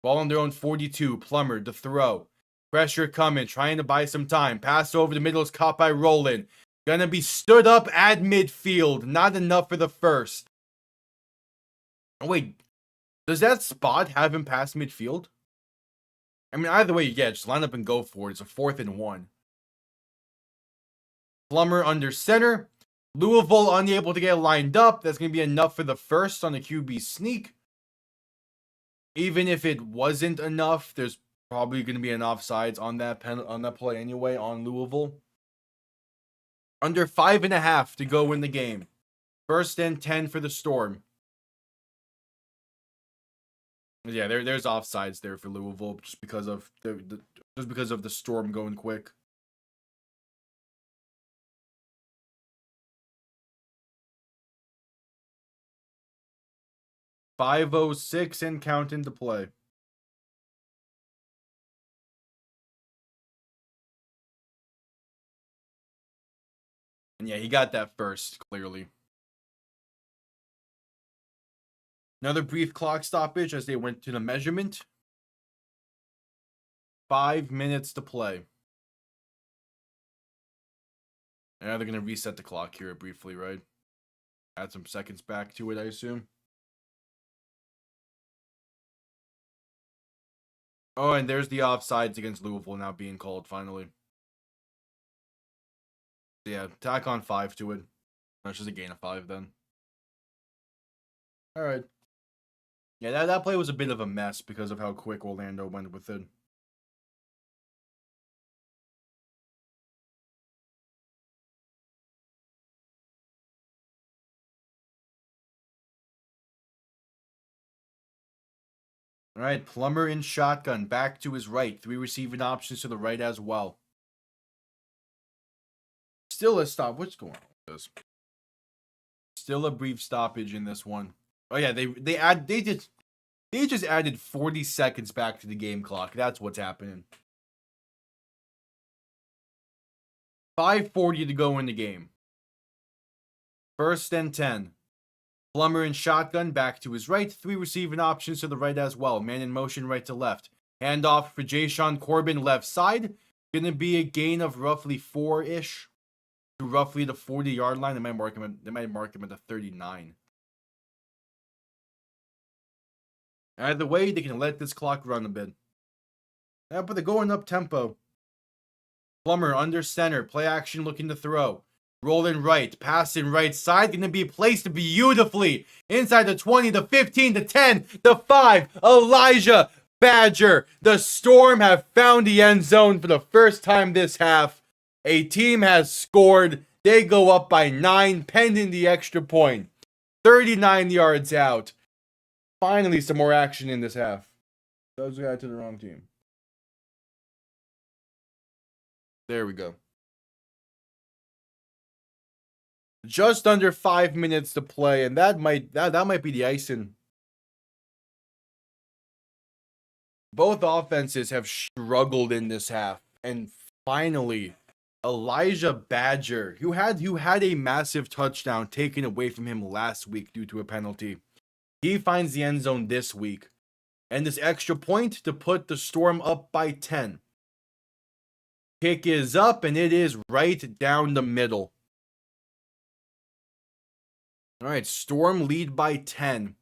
Ball on their own 42. Plummer to throw. Pressure coming, trying to buy some time. Pass over the middle is caught by Roland. Gonna be stood up at midfield. Not enough for the first. Oh, wait. Does that spot have him past midfield? I mean, either way, yeah, just line up and go for it. It's a 4th and 1. Plummer under center. Louisville unable to get lined up. That's going to be enough for the first on the QB sneak. Even if it wasn't enough, there's probably going to be an offsides on that play anyway on Louisville. Under 5.5 to go in the game. 1st and 10 for the Storm. Yeah, there's offsides there for Louisville just because of the Storm going quick. .506 and counting to play. And yeah, he got that first, clearly. Another brief clock stoppage as they went to the measurement. 5 minutes to play. And now they're going to reset the clock here briefly, right? Add some seconds back to it, I assume. Oh, and there's the offsides against Louisville now being called, finally. Yeah, tack on 5 to it. That's just a gain of 5 then. Alright. Yeah, that play was a bit of a mess because of how quick Orlando went with it. Alright, Plummer in shotgun, back to his right. 3 receiving options to the right as well. Still a stop. What's going on with this? Still a brief stoppage in this one. Oh yeah, they just added 40 seconds back to the game clock. That's what's happening. 5:40 to go in the game. 1st and 10. Plummer in shotgun back to his right. 3 receiving options to the right as well. Man in motion right to left. Handoff for Jashawn Corbin left side. Gonna be a gain of roughly 4-ish to roughly the 40-yard line. They might mark him at the 39. Either way, they can let this clock run a bit. Yeah, but they're going up tempo. Plummer under center. Play action looking to throw. Rolling right. Passing right side. Going to be placed beautifully. Inside the 20, the 15, the 10, the 5. Elijah Badger. The Storm have found the end zone for the first time this half. A team has scored. They go up by 9 pending the extra point. 39 yards out. Finally, some more action in this half. Those got to the wrong team. There we go. Just under 5 minutes to play, and that might be the icing. Both offenses have struggled in this half, and finally, Elijah Badger, who had a massive touchdown taken away from him last week due to a penalty, he finds the end zone this week, and this extra point to put the Storm up by 10. Kick is up, and it is right down the middle. All right, Storm lead by 10.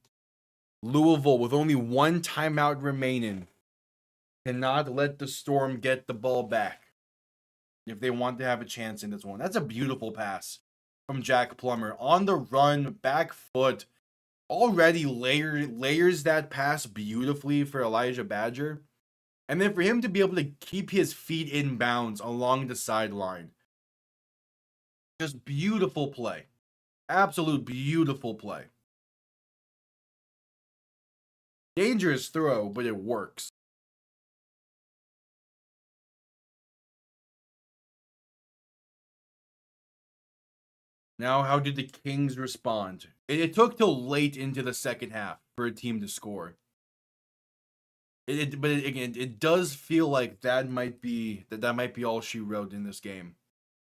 Louisville with only 1 timeout remaining cannot let the Storm get the ball back if they want to have a chance in this one. That's a beautiful pass from Jack Plummer. On the run, back foot, already layers that pass beautifully for Elijah Badger. And then for him to be able to keep his feet in bounds along the sideline. Just beautiful play. Absolute beautiful play. Dangerous throw, but it works. Now, how did the Kings respond? It took till late into the second half for a team to score. But it does feel like that might be all she wrote in this game.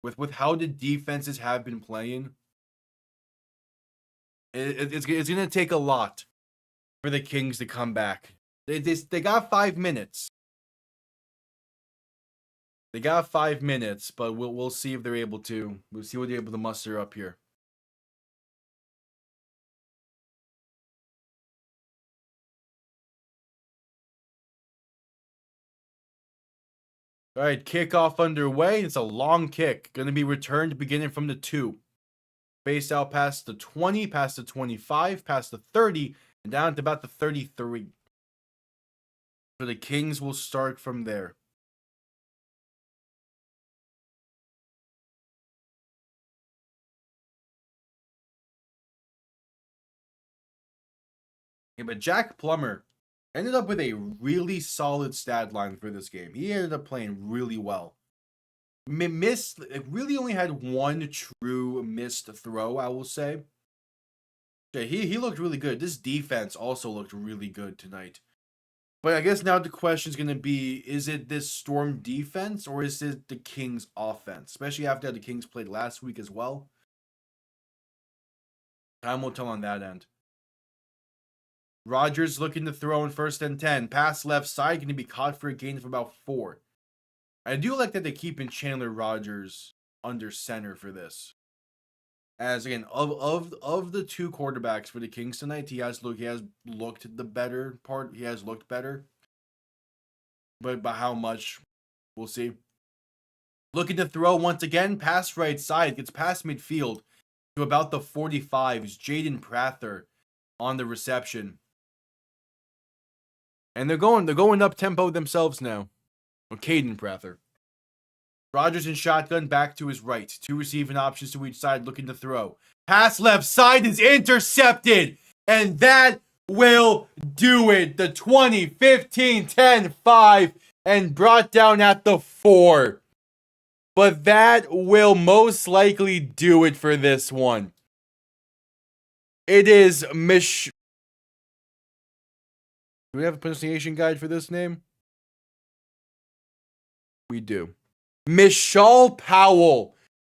With how the defenses have been playing, it's going to take a lot for the Kings to come back. They got 5 minutes. They got 5 minutes, but we'll see if they're able to. We'll see what they're able to muster up here. All right, kickoff underway. It's a long kick. Going to be returned beginning from the 2. Face out past the 20, past the 25, past the 30, and down to about the 33. So the Kings will start from there. Yeah, but Jack Plummer ended up with a really solid stat line for this game. He ended up playing really well. Really only had 1 true missed throw, I will say. Yeah, he looked really good. This defense also looked really good tonight. But I guess now the question is going to be, is it this Storm defense or is it the Kings offense? Especially after the Kings played last week as well. Time will tell on that end. Rodgers looking to throw in 1st and 10. Pass left side, going to be caught for a gain of about 4. I do like that they keep in Chandler Rodgers under center for this. As again, of the 2 quarterbacks for the Kings tonight, he has looked the better part. He has looked better. But by how much, we'll see. Looking to throw once again, pass right side, gets past midfield to about the 45. Jaden Prather on the reception. And they're going up tempo themselves now. Or Caden Prather. Rodgers in shotgun back to his right. 2 receiving options to each side looking to throw. Pass left side is intercepted. And that will do it. The 20, 15, 10, 5. And brought down at the 4. But that will most likely do it for this one. It is Mish. Do we have a pronunciation guide for this name? We do. Michelle Powell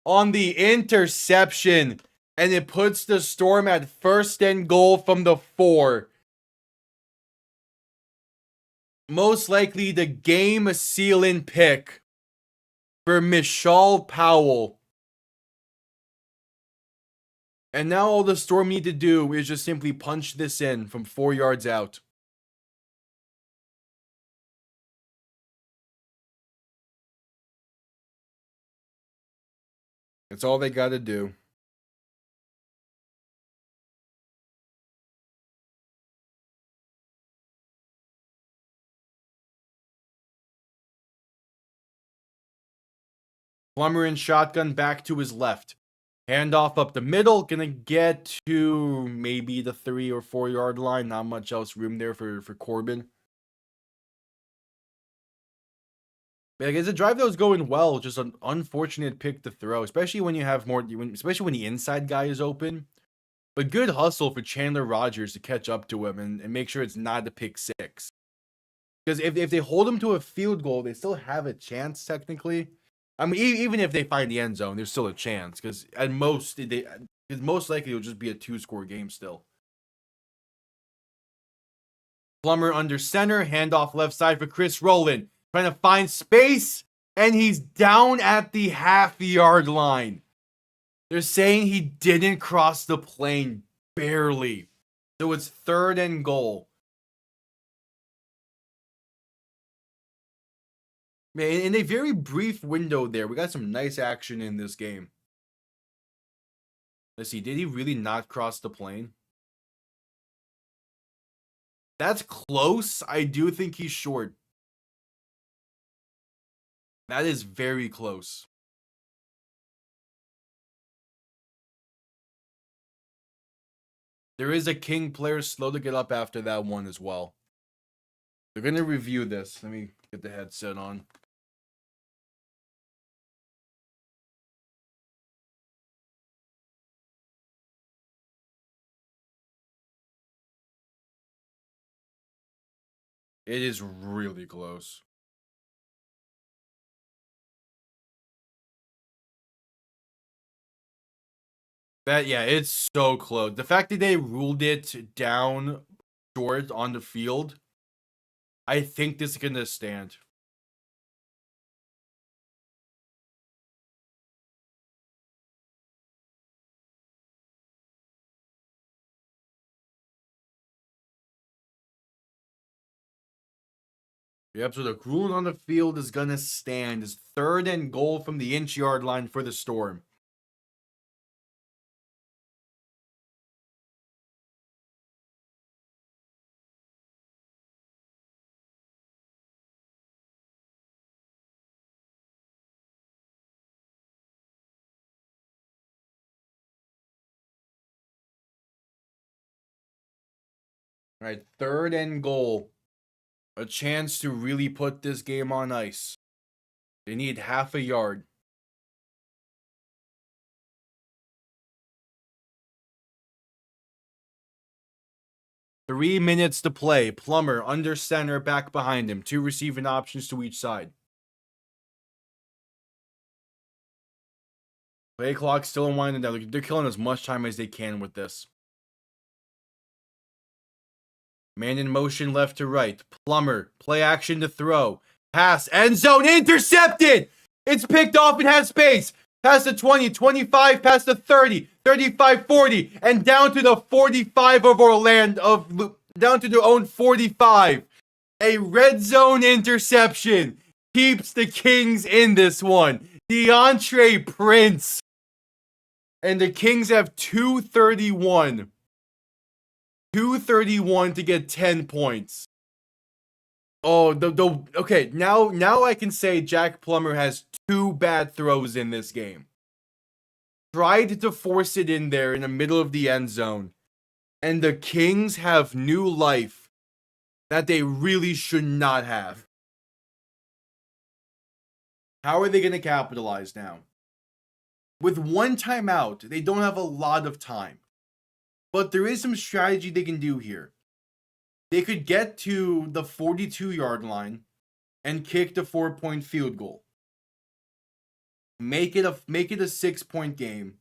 on the interception, and it puts the Storm at first and goal from the 4. Most likely the game sealing pick for Michelle Powell. And now all the Storm need to do is just simply punch this in from 4 yards out. That's all they got to do. Plummer in shotgun back to his left. Handoff up the middle. Gonna get to maybe the 3 or 4 yard line. Not much else room there for Corbin. I guess the drive that was going well, just an unfortunate pick to throw, especially when you have more, especially when the inside guy is open. But good hustle for Chandler Rogers to catch up to him and make sure it's not a pick 6. Because if they hold him to a field goal, they still have a chance technically. I mean, even if they find the end zone, there's still a chance. Because at most, most likely it'll just be a 2-score game still. Plummer under center, handoff left side for Chris Rowland. Trying to find space, and he's down at the half-yard line. They're saying he didn't cross the plane, barely. So it's 3rd and goal. Man, in a very brief window there, we got some nice action in this game. Let's see, did he really not cross the plane? That's close. I do think he's short. That is very close. There is a King player slow to get up after that one as well. They're going to review this. Let me get the headset on. It is really close. Yeah, it's so close. The fact that they ruled it down short on the field, I think this is going to stand. Yep, so the ruling on the field is going to stand. It's 3rd and goal from the inch-yard line for the Storm. All right, 3rd and goal. A chance to really put this game on ice. They need half a yard. Three minutes to play. Plummer under center, back behind him. 2 receiving options to each side. Play clock still unwinding down. They're killing as much time as they can with this. Man in motion left to right. Plummer, play action to throw. Pass, end zone, intercepted! It's picked off and has space. Past the 20, 25, past the 30, 35, 40, and down to the 45 of Orlando, down to their own 45. A red zone interception keeps the Kings in this one. DeAndre Prince. And the Kings have 231. 231 to get 10 points. Oh, okay, now I can say Jack Plummer has 2 bad throws in this game. Tried to force it in there in the middle of the end zone. And the Kings have new life that they really should not have. How are they going to capitalize now? With 1 timeout, they don't have a lot of time. But there is some strategy they can do here. They could get to the 42-yard line and kick the 4-point field goal. Make it a 6-point game.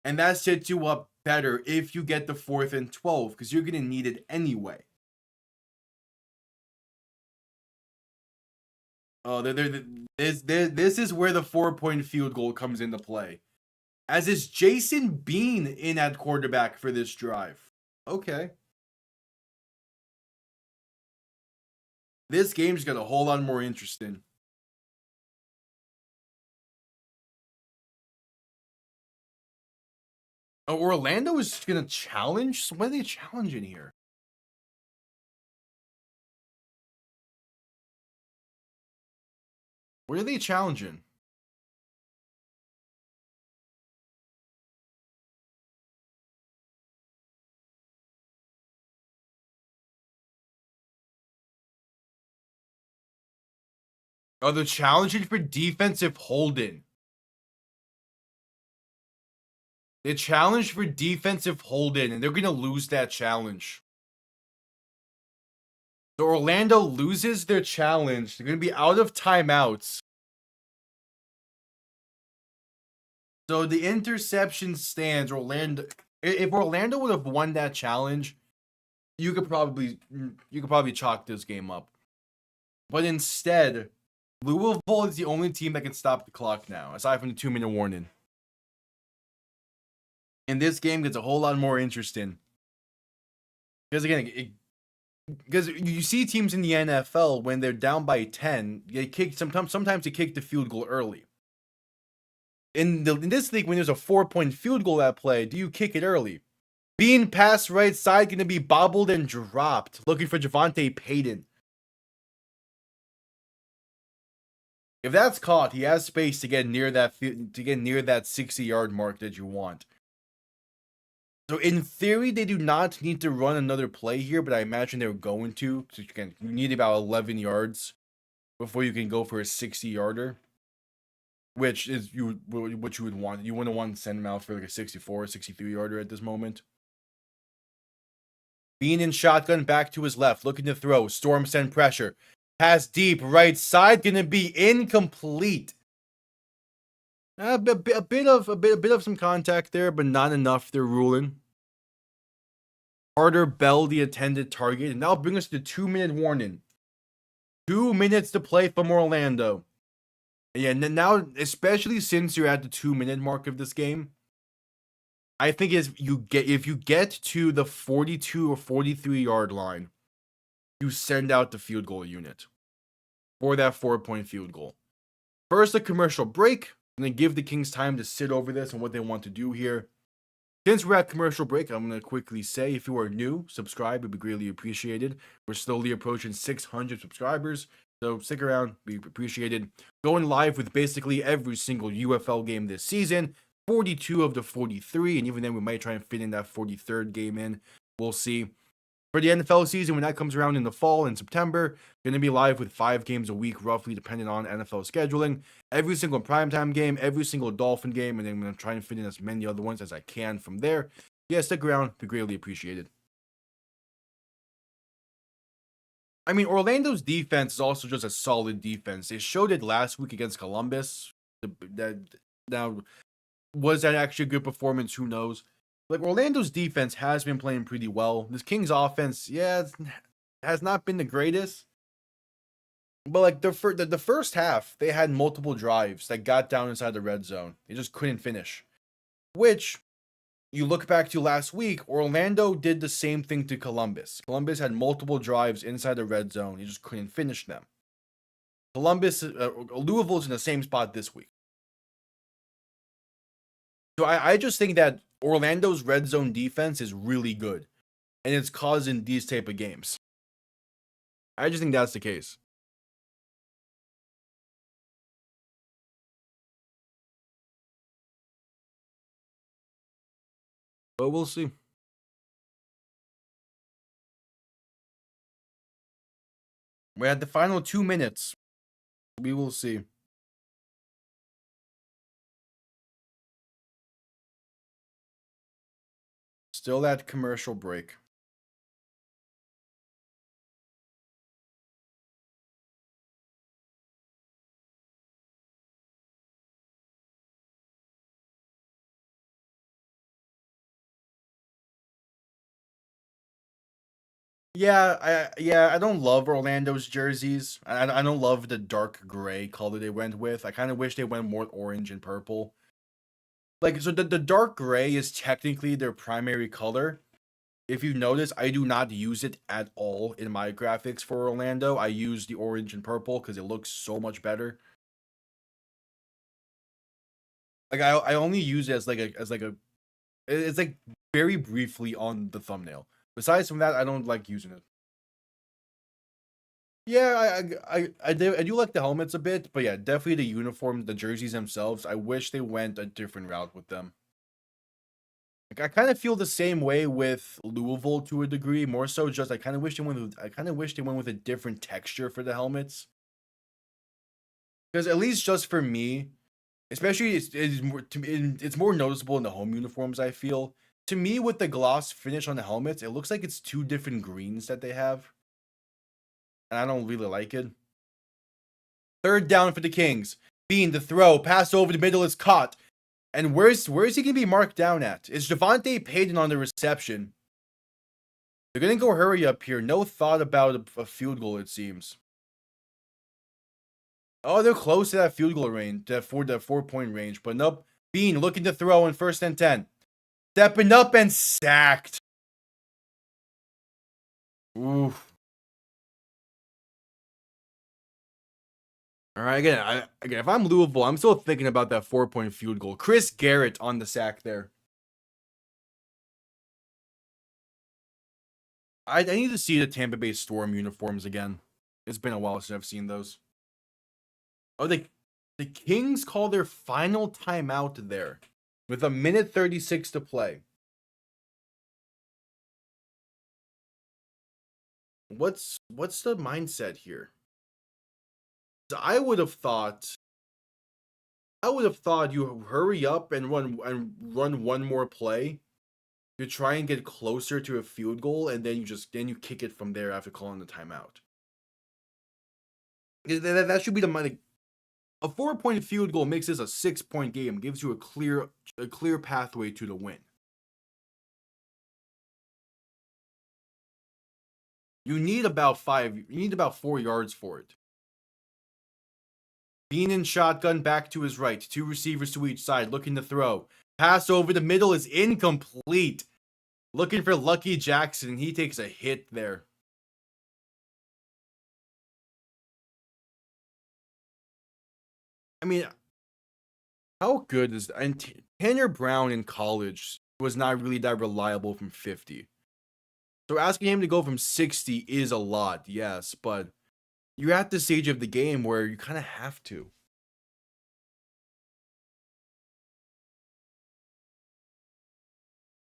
And that sets you up better if you get the 4th and 12, because you're going to need it anyway. Oh, this is where the 4-point field goal comes into play. As is Jason Bean in at quarterback for this drive. Okay. This game's got a whole lot more interesting. Oh, Orlando is going to challenge? So what are they challenging here? What are they challenging? Oh, they're challenging for defensive holding. They challenged for defensive hold-in, and they're going to lose that challenge. So Orlando loses their challenge. They're going to be out of timeouts. So the interception stands. If Orlando would have won that challenge, you could probably chalk this game up. But instead, Louisville is the only team that can stop the clock now, aside from the 2-minute warning. And this game gets a whole lot more interesting. Because again, because you see teams in the NFL when they're down by 10, they kick sometimes they kick the field goal early. In this league, when there's a 4-point field goal at play, do you kick it early? Being pass right side going to be bobbled and dropped, looking for Javonte Payton. If that's caught, he has space to get near that 60-yard mark that you want. So in theory, they do not need to run another play here, but I imagine they're going to. So you need about 11 yards before you can go for a 60-yarder, which is what you would want. You wouldn't want to send them out for like a 64, 63-yarder at this moment. Being in shotgun, back to his left, looking to throw. Storm send pressure. Pass deep, right side, gonna be incomplete. A bit of some contact there, but not enough. They're ruling. Carter Bell, the intended target, and that'll bring us to 2-minute warning. 2 minutes to play from Orlando. Yeah, and now, especially since you're at the 2-minute mark of this game, I think if you get to the 42 or 43-yard line, you send out the field goal unit for that 4-point field goal. First, a commercial break, and then give the Kings time to sit over this and what they want to do here. Since we're at commercial break, I'm going to quickly say, if you are new, subscribe. It would be greatly appreciated. We're slowly approaching 600 subscribers, so stick around. Be appreciated. Going live with basically every single UFL game this season. 42 of the 43, and even then we might try and fit in that 43rd game in. We'll see. For the NFL season, when that comes around in the fall, in September, going to be live with 5 games a week, roughly, depending on NFL scheduling. Every single primetime game, every single Dolphin game, and then I'm going to try and fit in as many other ones as I can from there. Yeah, stick around. Be greatly appreciated. I mean, Orlando's defense is also just a solid defense. They showed it last week against Columbus. Now, was that actually a good performance? Who knows? Like, Orlando's defense has been playing pretty well. This Kings offense, has not been the greatest. But like the first half, they had multiple drives that got down inside the red zone. They just couldn't finish. Which, you look back to last week, Orlando did the same thing to Columbus. Columbus had multiple drives inside the red zone. They just couldn't finish them. Louisville's in the same spot this week. So I just think that Orlando's red zone defense is really good, and it's causing these type of games. I just think that's the case. But we'll see. We're at the final 2 minutes. We will see. Still at commercial break. I don't love Orlando's jerseys. I don't love the dark gray color they went with. I kind of wish they went more orange and purple. Like, so the dark gray is technically their primary color. If you notice, I do not use it at all in my graphics for Orlando. I use the orange and purple because it looks so much better. Like, I only use it it's like very briefly on the thumbnail. Besides from that, I don't like using it. Yeah, I do like the helmets a bit, but yeah, definitely the uniform, the jerseys themselves. I wish they went a different route with them. Like, I kind of feel the same way with Louisville to a degree. More so, just I kind of wish they went with a different texture for the helmets. Because at least just for me, especially it's more noticeable in the home uniforms. I feel to me with the gloss finish on the helmets, it looks like it's two different greens that they have, and I don't really like it. Third down for the Kings. Bean the throw, pass over the middle is caught. And where's he gonna be marked down at? It's Javante Payton on the reception. They're gonna go hurry up here. No thought about a field goal, it seems. Oh, they're close to that field goal range, that 4-point range, but nope. Bean looking to throw in 1st and 10. Stepping up and sacked. Oof. All right, again, if I'm Louisville, I'm still thinking about that 4-point field goal. Chris Garrett on the sack there. I need to see the Tampa Bay Storm uniforms again. It's been a while since I've seen those. Oh, the Kings call their final timeout there with 1:36 to play. What's the mindset here? I would have thought you hurry up and run one more play to try and get closer to a field goal, and then you kick it from there after calling the timeout. That should be the money. A 4-point field goal makes this a 6-point game, gives you a clear pathway to the win. You need about 4 yards for it. Bean in shotgun back to his right. 2 receivers to each side, looking to throw. Pass over the middle is incomplete. Looking for Lucky Jackson, and he takes a hit there. I mean, how good is that? And Tanner Brown in college was not really that reliable from 50. So asking him to go from 60 is a lot, yes, but you're at the stage of the game where you kind of have to.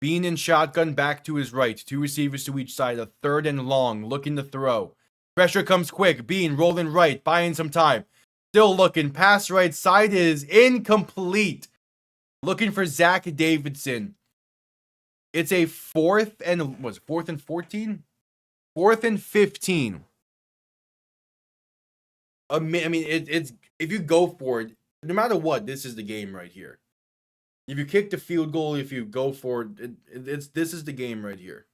Bean in shotgun back to his right. 2 receivers to each side. A 3rd and long. Looking to throw. Pressure comes quick. Bean rolling right. Buying some time. Still looking. Pass right side is incomplete. Looking for Zach Davidson. It's a 4th and 14? 4th and 15. I mean, it's if you go for it, no matter what, this is the game right here. If you kick the field goal, if you go for it, this is the game right here.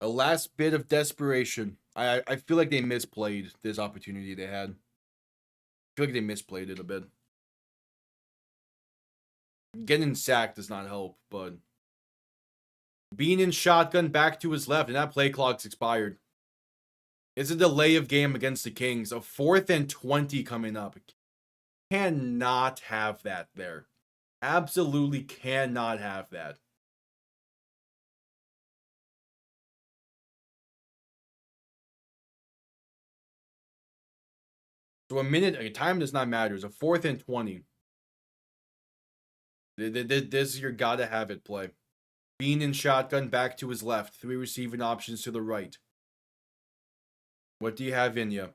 A last bit of desperation. I feel like they misplayed this opportunity they had. I feel like they misplayed it a bit. Getting sacked does not help, but Bean in shotgun back to his left, and that play clock's expired. It's a delay of game against the Kings. A 4th and 20 coming up. Cannot have that there. Absolutely cannot have that. So a minute, time does not matter. It's a 4th and 20. This is your gotta have it play. Bean in shotgun back to his left. 3 receiving options to the right. What do you have in you?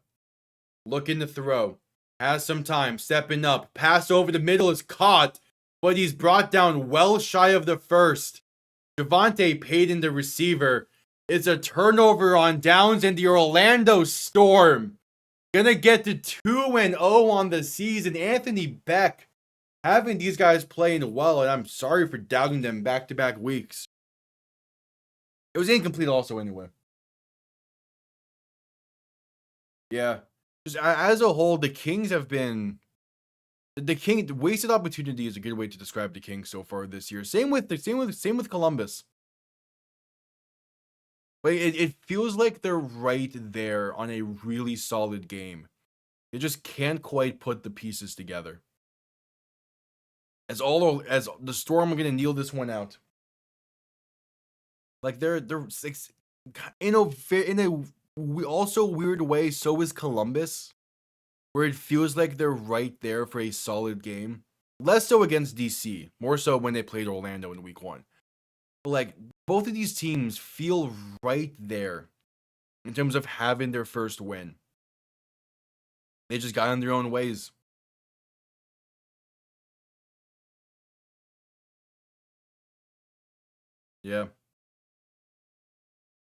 Looking to throw. has some time, stepping up. Pass over the middle is caught, but he's brought down well shy of the first. Javonte Payton, the receiver. It's a turnover on downs, and the Orlando Storm gonna get to 2-0 on the season. Anthony Beck having these guys playing well, and I'm sorry for doubting them back-to-back weeks. It was incomplete also anyway. Yeah. Just as a whole, the Kings have been... The wasted opportunity is a good way to describe the Kings so far this year. Same with Columbus. But it feels like they're right there on a really solid game. They just can't quite put the pieces together. As the Storm are gonna kneel this one out. Like they're in a also weird way. So is Columbus, where it feels like they're right there for a solid game. Less so against DC, more so when they played Orlando in week 1. But like both of these teams feel right there in terms of having their first win. They just got in their own ways. Yeah.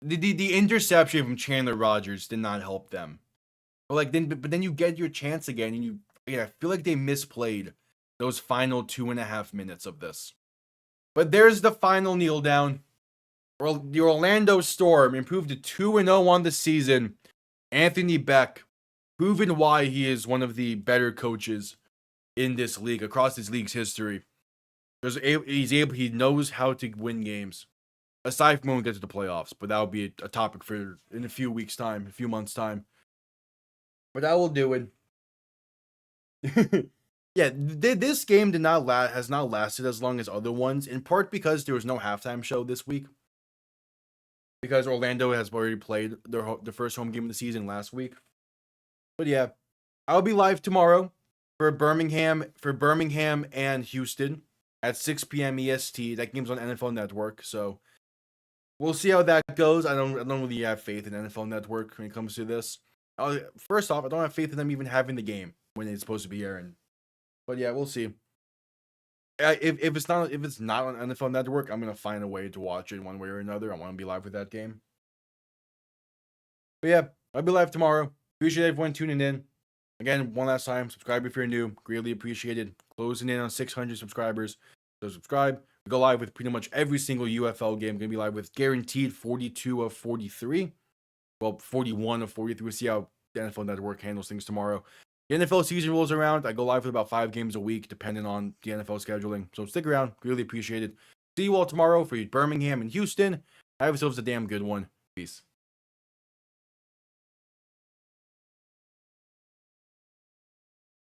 The interception from Chandler Rogers did not help them. But then you get your chance again, and I feel like they misplayed those final 2.5 minutes of this. But there's the final kneel down. The Orlando Storm improved to 2-0 on the season. Anthony Beck, proven why he is one of the better coaches in this league, across this league's history. He knows how to win games. Aside from when we get to the playoffs, but that will be a topic for in a few weeks' time, a few months' time. But that will do it. Yeah, this game has not lasted as long as other ones, in part because there was no halftime show this week. Because Orlando has already played the first home game of the season last week. But yeah, I'll be live tomorrow for Birmingham and Houston at 6 p.m. EST. That game's on NFL Network, so we'll see how that goes. I don't really have faith in NFL Network when it comes to this. First off, I don't have faith in them even having the game when it's supposed to be airing. But yeah, we'll see. If it's not on NFL Network, I'm gonna find a way to watch it one way or another. I want to be live with that game. But yeah, I'll be live tomorrow. Appreciate everyone tuning in. Again, one last time, subscribe if you're new. Greatly appreciated. Closing in on 600 subscribers. So subscribe. We go live with pretty much every single UFL game. Gonna be live with guaranteed 42 of 43. Well, 41 of 43. We'll see how the NFL Network handles things tomorrow. The NFL season rolls around. I go live with about 5 games a week, depending on the NFL scheduling. So stick around. Really appreciate it. See you all tomorrow for Birmingham and Houston. Have yourselves a damn good one. Peace.